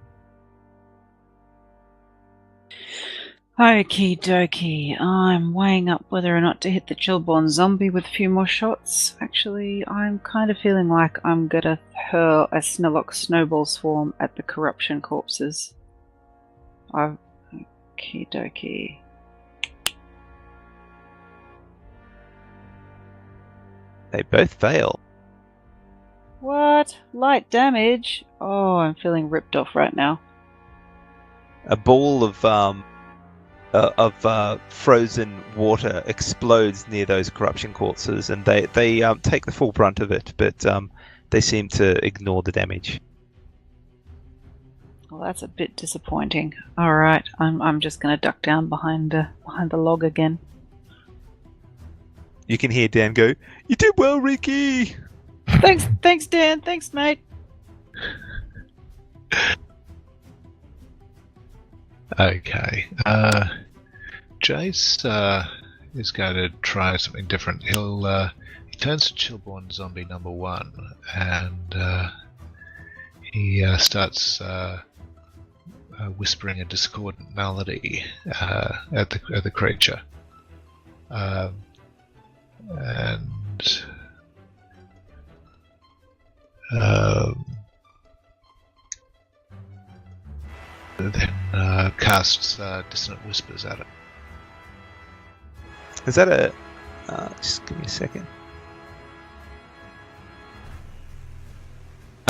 Okie dokie. I'm weighing up whether or not to hit the chillborn zombie with a few more shots. Actually, I'm kind of feeling like I'm gonna hurl a Snillock snowball swarm at the corruption corpses. Okie dokie. They both fail. What? Light damage? Oh, I'm feeling ripped off right now. A ball of frozen water explodes near those corruption corpses, and they take the full brunt of it, but they seem to ignore the damage. Well, that's a bit disappointing. All right, I'm just going to duck down behind the log again. You can hear Dan go, "You did well, Ricky." Thanks, Dan. Thanks, mate. Okay. Jace is going to try something different. He turns to Chillborn Zombie number 1, and he starts whispering a discordant melody at the creature, and then casts dissonant whispers at it. Is that a... just give me a second.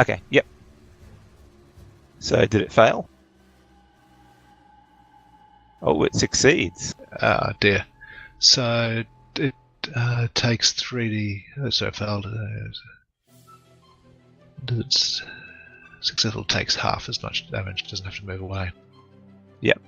Okay, yep. So did it fail? Oh, it succeeds. Oh dear. So it takes 3d... So it failed. It's successful, takes half as much damage, doesn't have to move away. Yep.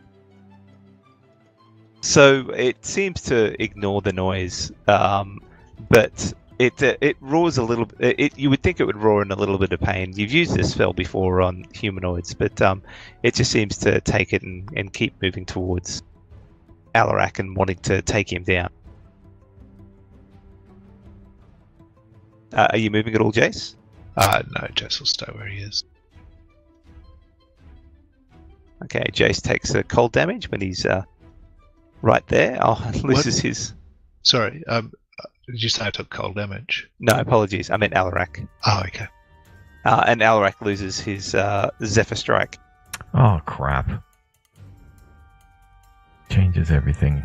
So it seems to ignore the noise, but it roars a little. You would think it would roar in a little bit of pain. You've used this spell before on humanoids, but it just seems to take it and keep moving towards Alarak and wanting to take him down. Are you moving at all, Jace? No, Jess will stay where he is. Okay, Jace takes a cold damage when he's right there. Oh, loses his. Sorry, did you say I took cold damage? No, apologies. I meant Alarak. Oh, okay. And Alarak loses his Zephyr Strike. Oh, crap. Changes everything.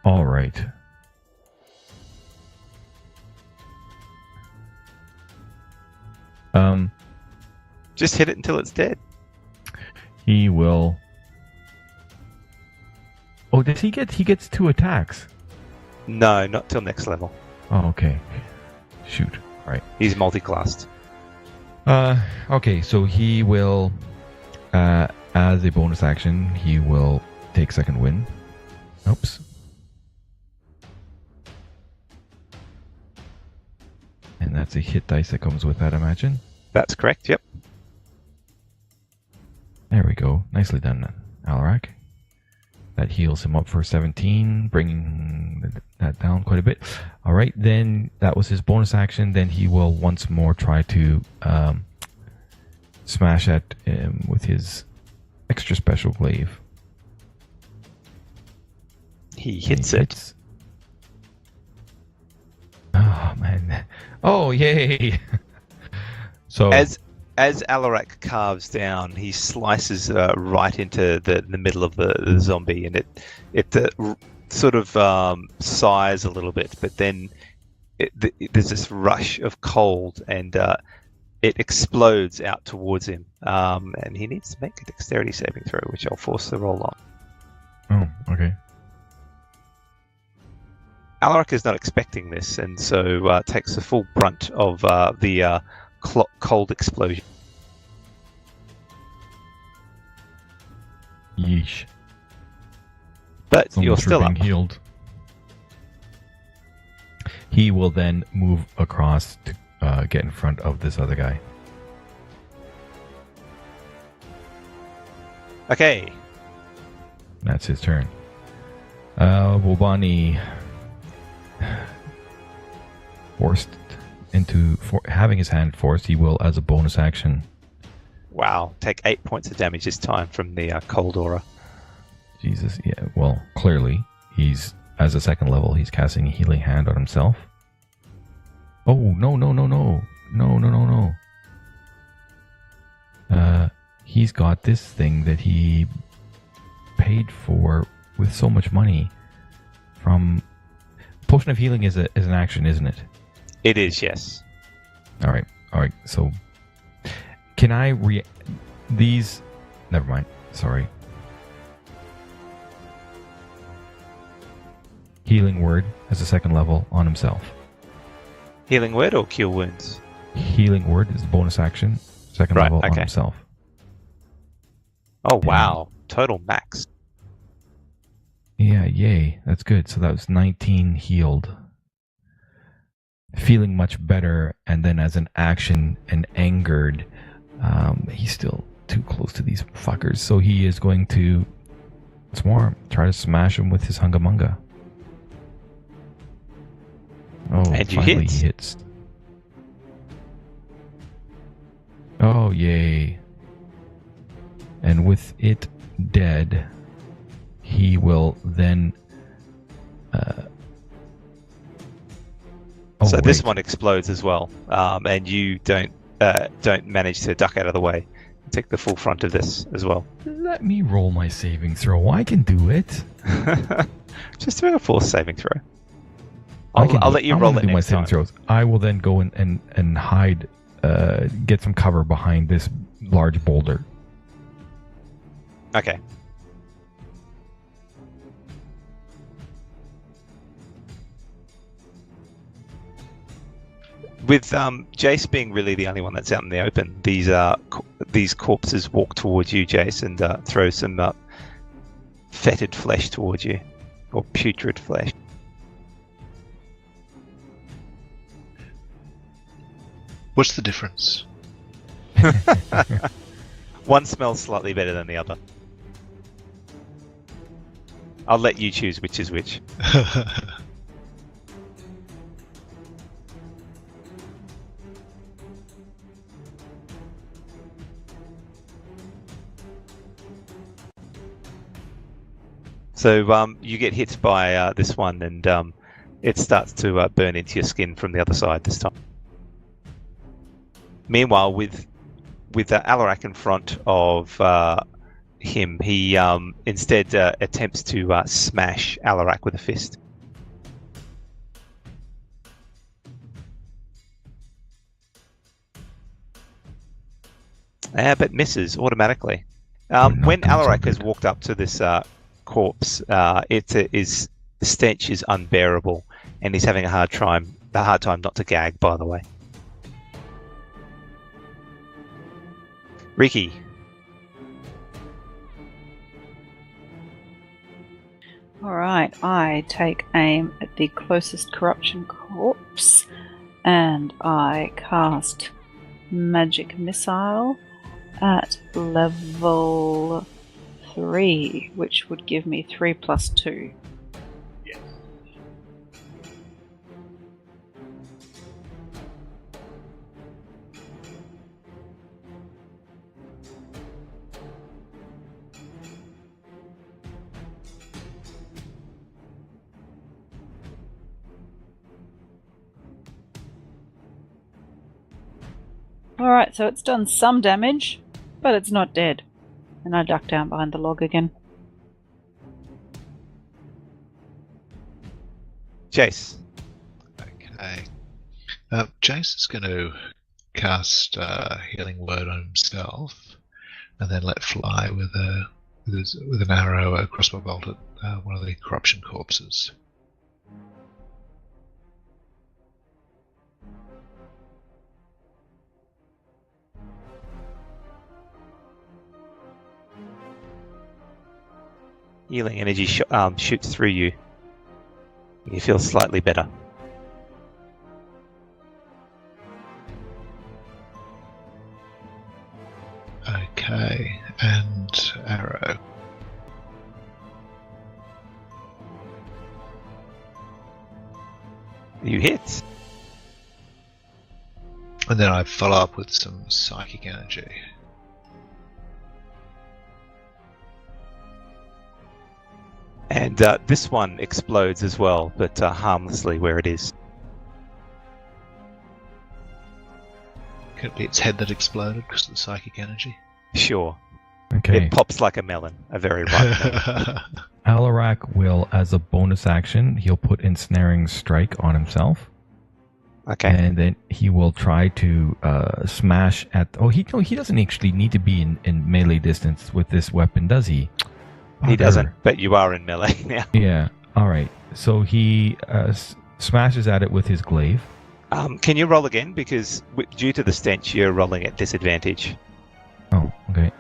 All right. Just hit it until it's dead. He will. Oh, does he get? He gets 2 attacks. No, not till next level. Oh, okay. Shoot. All right. He's multi-classed. Okay, so he will, as a bonus action, he will take second wind. Oops. And that's a hit dice that comes with that, I imagine. That's correct. Yep. There we go. Nicely done, Alarak. That heals him up for 17, bringing that down quite a bit. All right, then that was his bonus action. Then he will once more try to smash at him with his extra special glaive. He hits it. Oh, man. Oh, yay! So As Alarak carves down, he slices right into the middle of the zombie, and it sort of sighs a little bit, but then there's this rush of cold, and it explodes out towards him, and he needs to make a dexterity saving throw, which I'll force the roll on. Oh, okay. Alarak is not expecting this, and so takes the full brunt of the cold explosion. Yeesh. But So you're much for still being up. healed. He will then move across to get in front of this other guy. Okay. That's his turn. Wobani, having his hand forced, he will, as a bonus action. Wow. Take 8 points of damage this time from the cold aura. Jesus, yeah. Well, clearly, he's as a second level. He's casting a healing hand on himself. Oh no! He's got this thing that he paid for with so much money. From Potion of Healing is an action, isn't it? It is, yes. All right. So, can I these? Never mind. Sorry. Healing Word as a second level on himself. Healing word or cure wounds? Healing Word is the bonus action, second level on himself. Oh, wow. Total max. Yeah, yay. That's good. So that was 19 healed. Feeling much better, and then as an action and angered, he's still too close to these fuckers. So he is going to try to smash him with his Hungamunga. Oh, and you finally hit. He hits. Oh, yay. And with it dead, he will then... so this one explodes as well, and you don't manage to duck out of the way. Take the full front of this as well. Let me roll my saving throw. I can do it. Just doing a force saving throw. I'll let you roll it next time. Throws. I will then go and hide, get some cover behind this large boulder. Okay. With Jace being really the only one that's out in the open, these corpses walk towards you, Jace, and throw some fetid flesh towards you, or putrid flesh. What's the difference? One smells slightly better than the other. I'll let you choose which is which. So you get hit by this one, and it starts to burn into your skin from the other side this time. Meanwhile, with Alarak in front of him, he instead attempts to smash Alarak with a fist. But misses automatically. When Alarak has walked up to this corpse, the stench is unbearable, and he's having a hard time not to gag, by the way. Ricky. Alright, I take aim at the closest corruption corpse and I cast Magic Missile at level 3, which would give me 3 plus 2. Yes. Alright, so it's done some damage, but it's not dead. And I duck down behind the log again. Jace. Okay. Jace is going to cast Healing Word on himself, and then let fly with an arrow, a crossbow bolt at one of the corruption corpses. Healing energy shoots through you. You feel slightly better. Okay, and arrow. You hit. And then I follow up with some psychic energy. And this one explodes as well, but harmlessly where it is. Could it be its head that exploded because of the psychic energy? Sure. Okay. It pops like a melon, a very ripe melon. Alarak will, as a bonus action, he'll put Ensnaring Strike on himself. Okay. And then he will try to smash at... he doesn't actually need to be in melee distance with this weapon, does he? He doesn't, but you are in melee now. Yeah. All right. So he smashes at it with his glaive. Can you roll again? Because due to the stench, you're rolling at disadvantage. Oh, okay.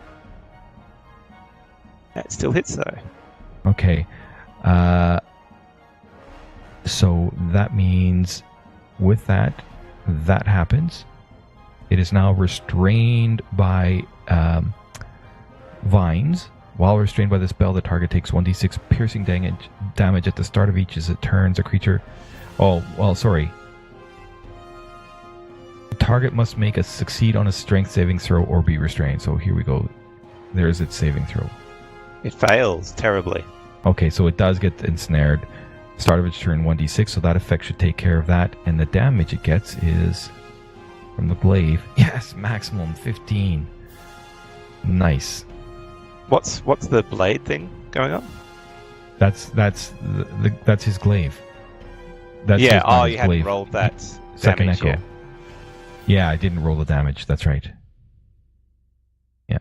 That still hits, though. Okay. So that means with that happens. It is now restrained by vines. While restrained by the spell, the target takes 1d6 piercing damage at the start of each as it turns a creature. Oh, well, sorry. The target must make a succeed on a strength saving throw or be restrained. So here we go. There's its saving throw. It fails terribly. Okay, so it does get ensnared. Start of its turn 1d6, so that effect should take care of that. And the damage it gets is from the glaive. Yes, maximum 15. Nice. What's the blade thing going on? That's his glaive. That's you his hadn't glaive. rolled that Second damage echo. yet. Yeah, I didn't roll the damage. That's right. Yeah.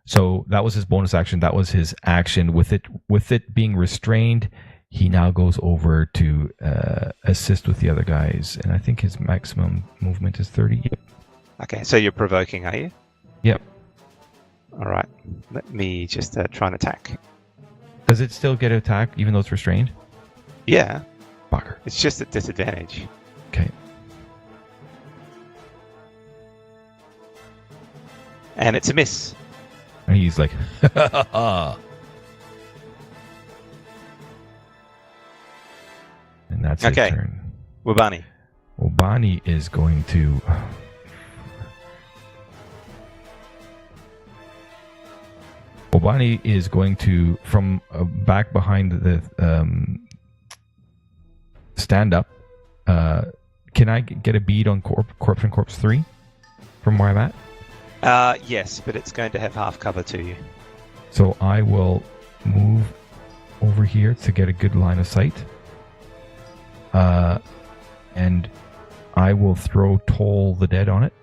So that was his bonus action. That was his action. With it being restrained, he now goes over to assist with the other guys, and I think his maximum movement is 30. Yep. Okay, so you're provoking, are you? Yep. All right. Let me just try and attack. Does it still get attacked even though it's restrained? Yeah. Fucker. It's just at disadvantage. Okay. And it's a miss. And he's like, and that's his turn. Wabani. Wabani is going to... Wabani is going to, from back behind the stand up. Can I get a bead on Corpse and Corpse 3 from where I'm at? Yes, but it's going to have half cover to you. So I will move over here to get a good line of sight. And I will throw Toll the Dead on it.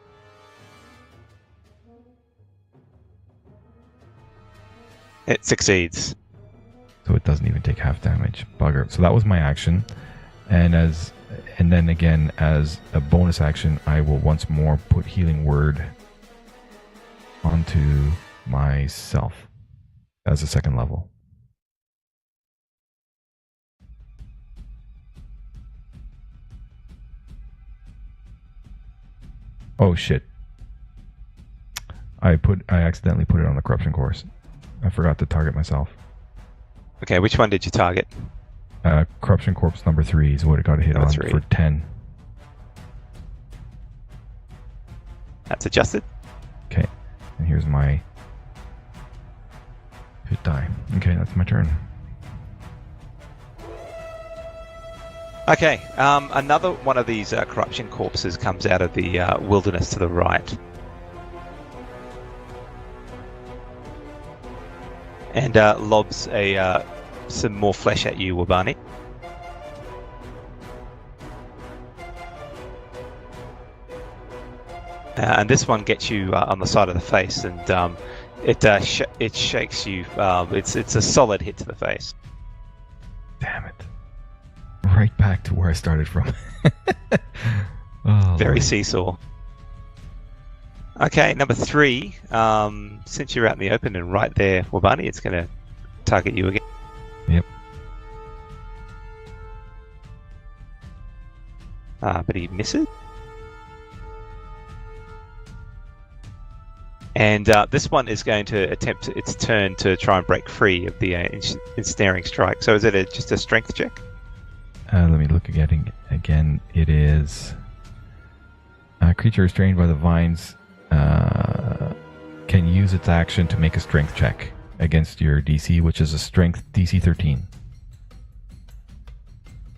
It succeeds. So it doesn't even take half damage. Bugger. So that was my action. And then again, as a bonus action, I will once more put Healing Word onto myself as a second level. Oh shit. I accidentally put it on the corruption course. I forgot to target myself. Okay, which one did you target? Corruption Corpse number 3 is what it got a hit on for 10. That's adjusted. Okay, and here's my hit die. Okay, that's my turn. Okay, another one of these corruption corpses comes out of the wilderness to the right. And lobs some more flesh at you, Wabani. And this one gets you on the side of the face, and it shakes you. It's a solid hit to the face. Damn it! Right back to where I started from. Very Lord. seesaw. Okay, number 3. Since you're out in the open and right there, Wabani, it's going to target you again. Yep. But he misses. And this one is going to attempt its turn to try and break free of the ensnaring strike. So is it just a strength check? Let me look again. Again, it is a creature restrained by the vines can use its action to make a strength check against your DC, which is a strength DC 13.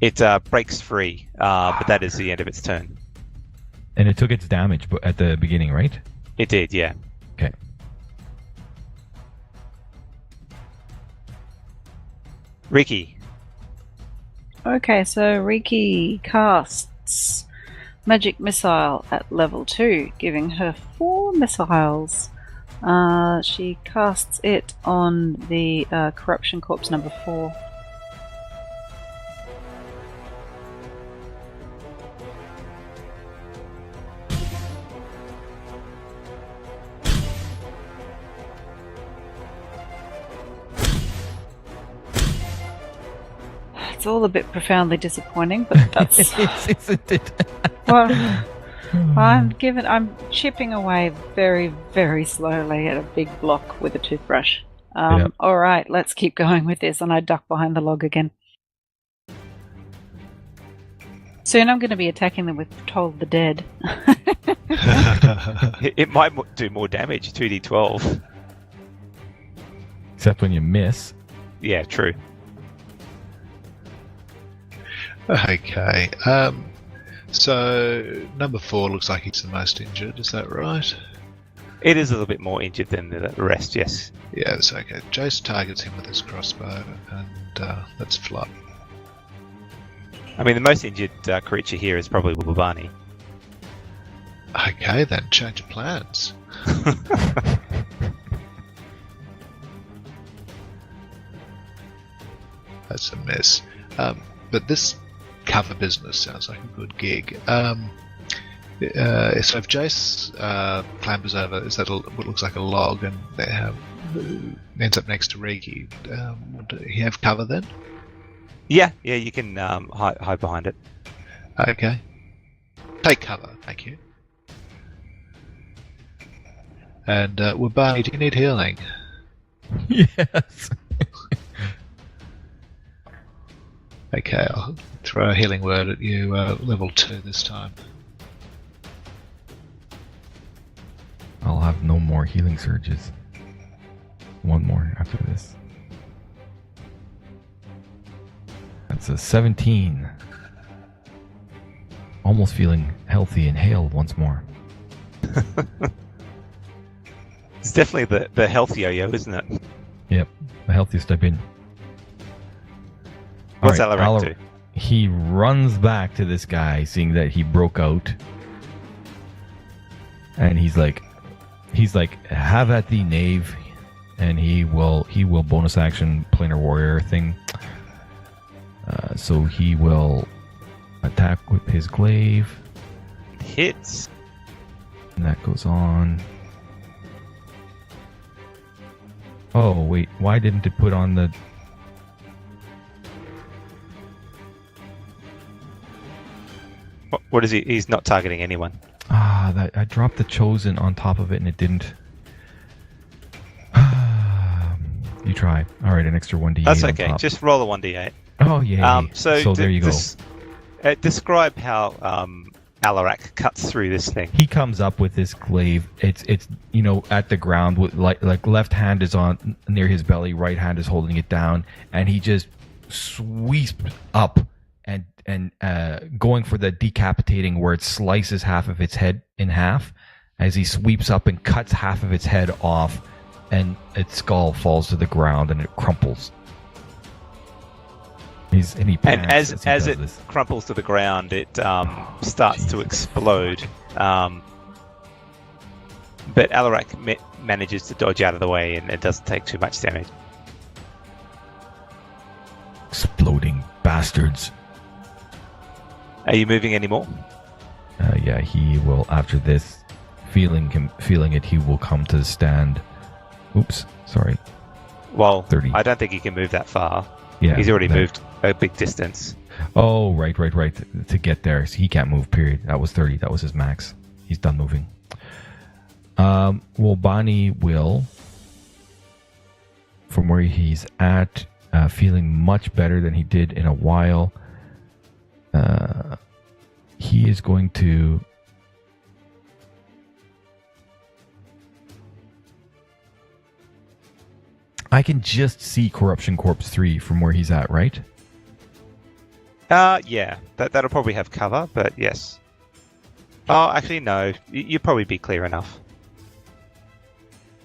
It breaks free, but that is the end of its turn. And it took its damage at the beginning, right? It did, yeah. Okay. Ricky. Okay, so Riki casts Magic Missile at level 2, giving her 4 missiles. She casts it on the Corruption Corpse number 4. It's all a bit profoundly disappointing, but that's Isn't it? well. I'm chipping away very, very slowly at a big block with a toothbrush. Yep. All right, let's keep going with this, and I duck behind the log again. Soon I'm going to be attacking them with Toll the Dead. It might do more damage, 2d12. Except when you miss. Yeah, true. Okay. So number 4 looks like he's the most injured. Is that right? It is a little bit more injured than the rest, yes. Yeah, that's okay. Jace targets him with his crossbow, and that's flop. I mean, the most injured creature here is probably Wabani. Okay, then change of plans. That's a miss. But this cover business sounds like a good gig. So if Jace clambers over, is that what looks like a log, and ends up next to Riki, would he have cover then? Yeah, you can hide behind it. Okay. Take cover, thank you. And Wabani, do you need healing? Yes. Okay, I'll throw a healing word at you, level 2 this time. I'll have no more healing surges. One more after this. That's a 17. Almost feeling healthy and hale once more. It's definitely the healthy yo-yo, isn't it? Yep, the healthiest I've been. What's All right, Alarak do? He runs back to this guy, seeing that he broke out. And he's like, have at thee, knave. And he will bonus action planar warrior thing. So he will attack with his glaive. Hits. And that goes on. Oh, wait. Why didn't it put on the... What is he? He's not targeting anyone. I dropped the chosen on top of it and it didn't. You try. All right, an extra 1d8. That's okay. Just roll a 1d8. Oh, yeah. So there you go. Describe how Alarak cuts through this thing. He comes up with this glaive. It's at the ground with like left hand is on near his belly, right hand is holding it down, and he just sweeps up and going for the decapitating where it slices half of its head in half as he sweeps up and cuts half of its head off, and its skull falls to the ground and it crumples. And as it crumples to the ground, it starts to explode. But Alarak manages to dodge out of the way, and it doesn't take too much damage. Exploding bastards. Are you moving anymore? Yeah, he will. After this, feeling it, he will come to the stand. Oops, sorry. Well, 30. I don't think he can move that far. Yeah, he's already moved a big distance. Oh, right. To get there, so he can't move. Period. That was 30. That was his max. He's done moving. Bonnie will, from where he's at, feeling much better than he did in a while. He is going to I can just see Corruption Corpse 3 from where he's at, right? Yeah. That'll probably have cover, but yes. Oh, actually, no. You'll probably be clear enough.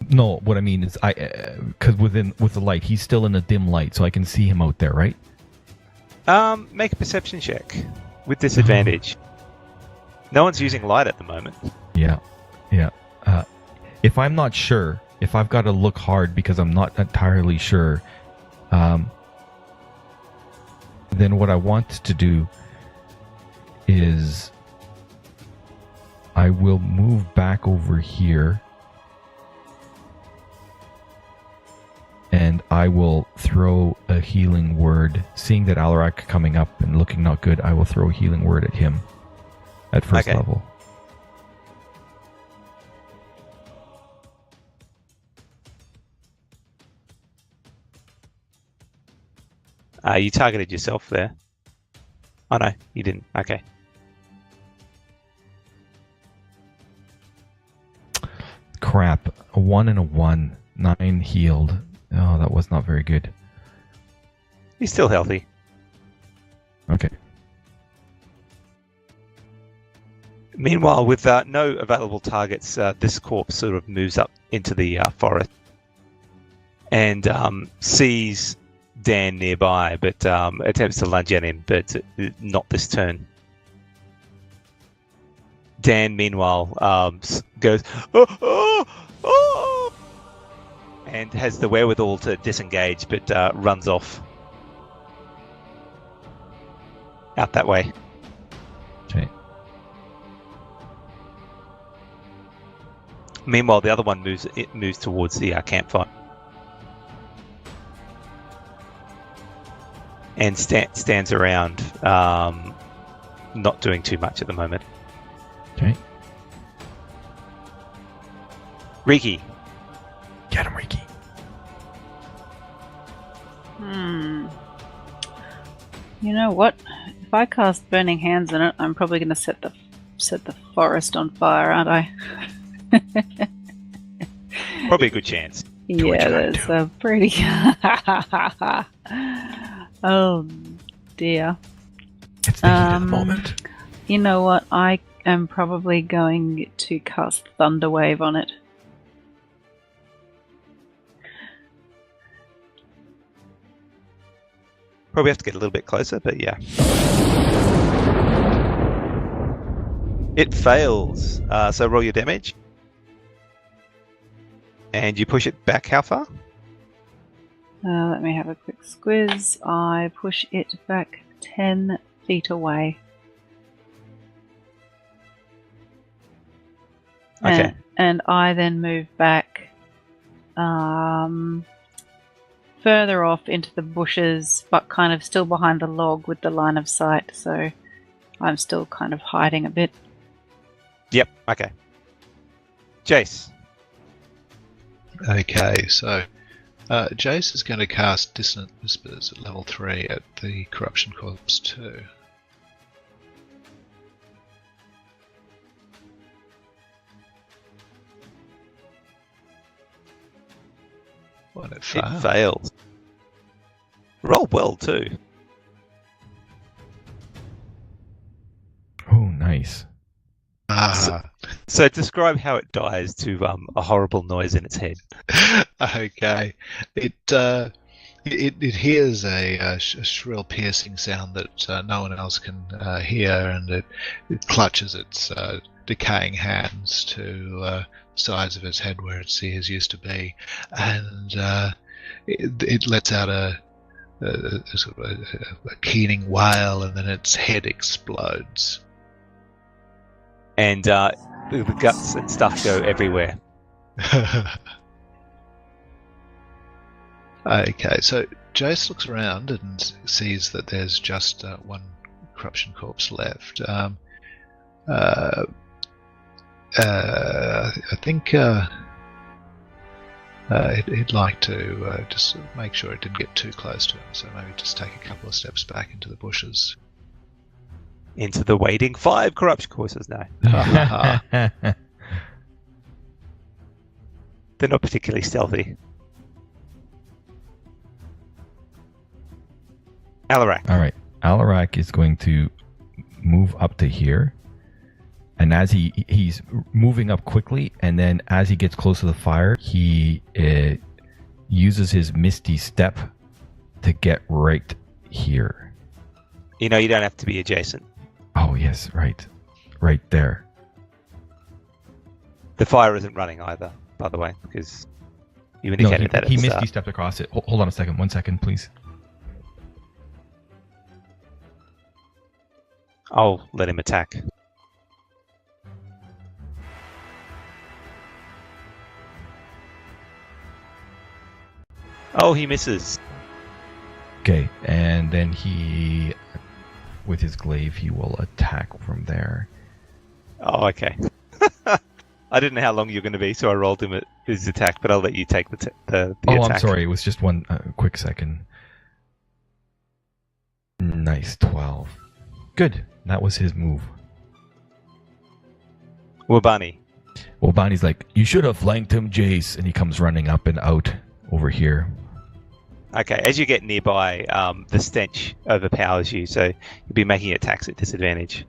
No, what I mean is, because with the light, he's still in a dim light, so I can see him out there, right? Make a perception check with disadvantage. No one's using light at the moment. Yeah. If I'm not sure, if I've got to look hard because I'm not entirely sure, then what I want to do is I will move back over here and I will throw a healing word. Seeing that Alarak coming up and looking not good, I will throw a healing word at him at first level. You targeted yourself there. Oh no, you didn't. Okay. Crap. A 1 and a 1. 9 healed. Oh, that was not very good. He's still healthy. Okay. Meanwhile, with no available targets, this corpse sort of moves up into the forest and sees Dan nearby, but attempts to lunge at him, but not this turn. Dan, meanwhile, goes, oh, and has the wherewithal to disengage, but runs off out that way. Okay. Meanwhile, the other one moves towards the campfire and stands around, not doing too much at the moment. Okay. Riki. Get him, Riki. You know what? If I cast Burning Hands in it, I'm probably going to set the forest on fire, aren't I? Probably a good chance. Yeah, that's a pretty. Oh dear. It's the heat of the moment. You know what? I am probably going to cast Thunder Wave on it. Probably have to get a little bit closer, but yeah. It fails. So roll your damage. And you push it back how far? Let me have a quick squiz. I push it back 10 feet away. Okay. And I then move back further off into the bushes, but kind of still behind the log with the line of sight, so I'm still kind of hiding a bit. Yep, okay. Jace. Okay, so Jace is going to cast Dissonant Whispers at level 3 at the Corruption Corpse 2. Well, it failed. It fails. Roll well too. Oh, nice. So describe how it dies to a horrible noise in its head. Okay, it hears a shrill, piercing sound that no one else can hear, and it clutches its decaying hands to the sides of its head where its ears used to be, and it lets out a sort of a keening wail, and then its head explodes. And the guts and stuff go everywhere. Okay, so Jace looks around and sees that there's just one corruption corpse left. I think he'd like to just make sure it didn't get too close to him, so maybe just take a couple of steps back into the bushes. Into the waiting 5 corruption courses now. They're not particularly stealthy. Alarak. All right. Alarak is going to move up to here. And as he's moving up quickly, and then as he gets close to the fire, he uses his Misty Step to get right here. You know, you don't have to be adjacent. Oh, yes, right. Right there. The fire isn't running either, by the way, because you indicated that at he the Misty start. stepped across it. Hold on a second. 1 second, please. I'll let him attack. Oh, he misses. Okay, and then he, with his glaive, he will attack from there. Oh, okay. I didn't know how long you're going to be, so I rolled him at his attack, but I'll let you take the attack. I'm sorry. It was just one quick second. Nice, 12. Good. That was his move. Wabani. Well, Bonnie's like, you should have flanked him, Jace. And he comes running up and out over here. Okay, as you get nearby, the stench overpowers you, so you'll be making attacks at disadvantage.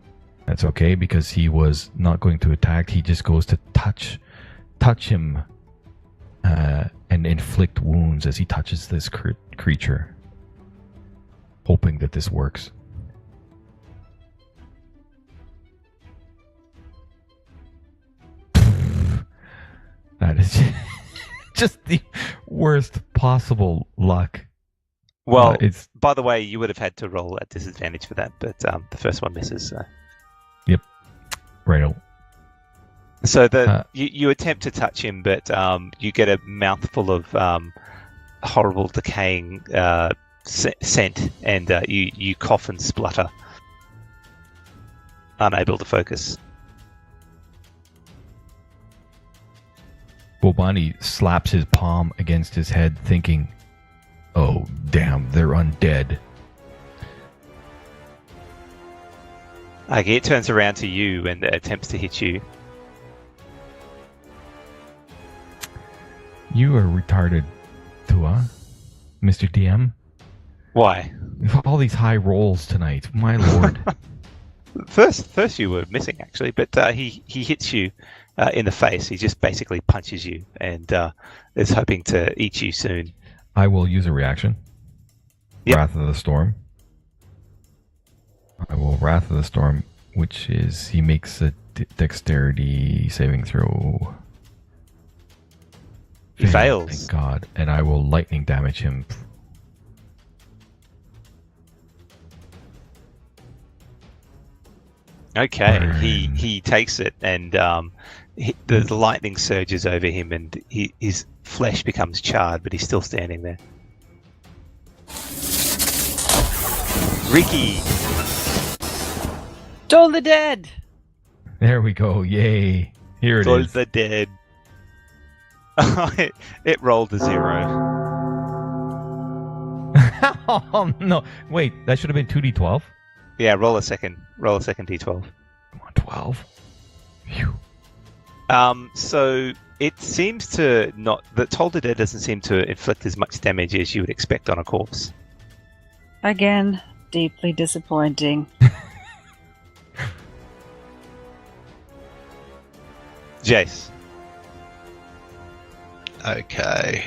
That's okay, because he was not going to attack. He just goes to touch him and inflict wounds as he touches this creature, hoping that this works. That is just the worst possible luck. Well, it's by the way, you would have had to roll at disadvantage for that, but the first one misses. So. Yep. Righto. So you attempt to touch him, but you get a mouthful of horrible decaying scent, and you cough and splutter, unable to focus. Wobani slaps his palm against his head, thinking, "Oh, damn, they're undead." Okay, it turns around to you and attempts to hit you. You are retarded, Tua, Mr. DM. Why? All these high rolls tonight, my lord. First you were missing actually, but he hits you in the face. He just basically punches you and is hoping to eat you soon. I will use a reaction. Yep. Wrath of the Storm. I will Wrath of the Storm, which is he makes a dexterity saving throw. He fails. Thank God. And I will lightning damage him. Okay, Burn. he takes it, and the lightning surges over him, and his flesh becomes charred, but he's still standing there. Ricky! Toll the dead! There we go. Yay. Here it All is. the dead. It rolled a 0. Oh, no. Wait, that should have been 2d12? Yeah, roll a second d12. Come on, 12. Phew. So it seems to not... The Toll the Dead doesn't seem to inflict as much damage as you would expect on a corpse. Again, deeply disappointing. Jace. Okay.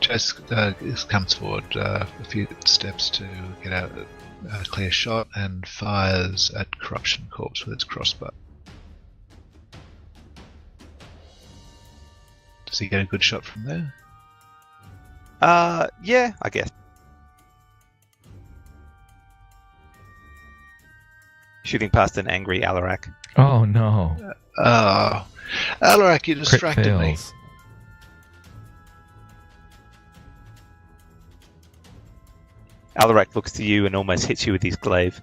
Jace comes forward a few steps to get out a clear shot and fires at Corruption Corpse with its crossbow. Does he get a good shot from there? Yeah, I guess. Shooting past an angry Alarak. Oh, no. Oh. Alarak, you Crit distracted me. fails. Alarak looks to you and almost hits you with his glaive.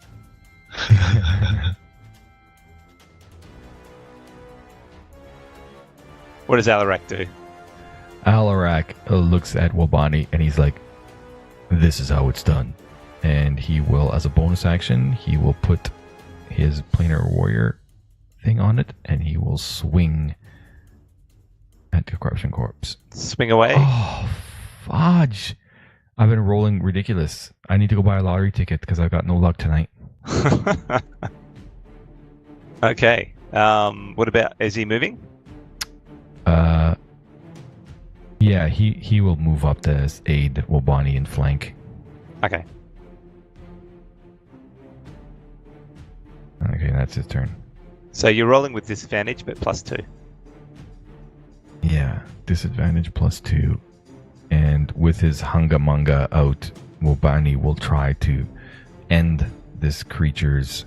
What does Alarak do? Alarak looks at Wobani and he's like, "This is how it's done." And he will, as a bonus action, he will put his planar warrior thing on it and he will swing at the Corruption Corpse. Swing away. Oh, fudge. I've been rolling ridiculous. I need to go buy a lottery ticket because I've got no luck tonight. Okay. What about... Is he moving? Yeah, he will move up to aid Wobani and flank. Okay. Okay, that's his turn. So you're rolling with disadvantage, but +2. Yeah, disadvantage +2. And with his Hunga-Munga out, Wobani will try to end this creature's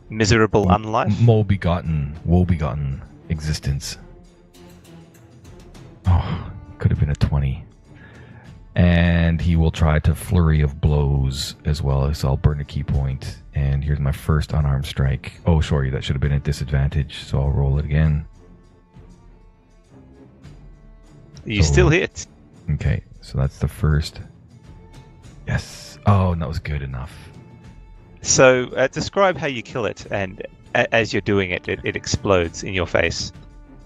Miserable unlife? woe-begotten existence. Oh, could have been a 20. And he will try to flurry of blows as well, as I'll burn a key point. And here's my first unarmed strike. Oh, sorry, that should have been at disadvantage, so I'll roll it again. You still hit. Okay, so that's the first. Yes. Oh, and that was good enough. So describe how you kill it, and as you're doing it, it explodes in your face.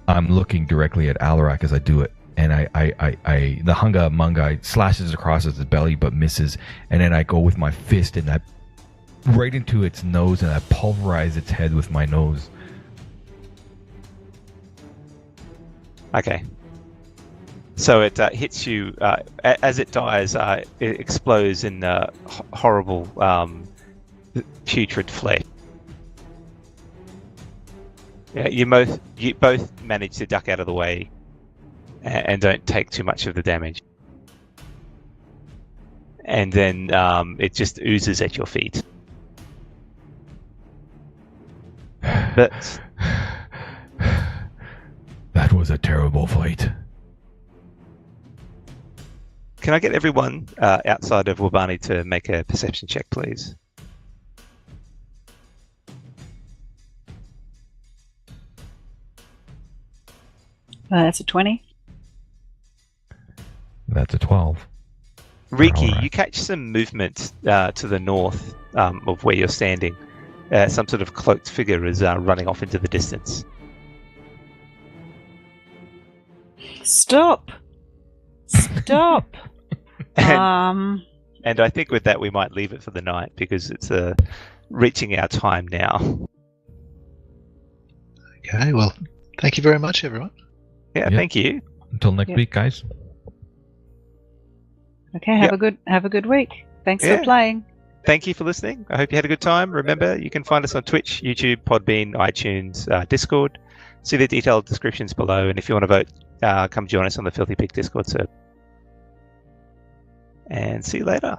I'm looking directly at Alarak as I do it, and the Hunga-Munga slashes across its belly but misses, and then I go with my fist and I right into its nose and I pulverize its head with my nose. Okay. So it hits you as it dies. It explodes in horrible, putrid flesh. Yeah, you both manage to duck out of the way and don't take too much of the damage. And then it just oozes at your feet. But That was a terrible fight. can I get everyone outside of Wabani to make a perception check, please? That's a 20. That's a 12. Riki, Alright. you catch some movement to the north of where you're standing. Some sort of cloaked figure is running off into the distance. Stop! Stop! And I think with that we might leave it for the night because it's reaching our time now. Okay, well, thank you very much, everyone. Yeah, Yep. thank you. Until next Yep. week, guys. Okay, have a good week. Thanks Yeah. for playing. Thank you for listening. I hope you had a good time. Remember, you can find us on Twitch, YouTube, Podbean, iTunes, Discord. See the detailed descriptions below. And if you want to vote, come join us on the Filthy Pig Discord server. And see you later.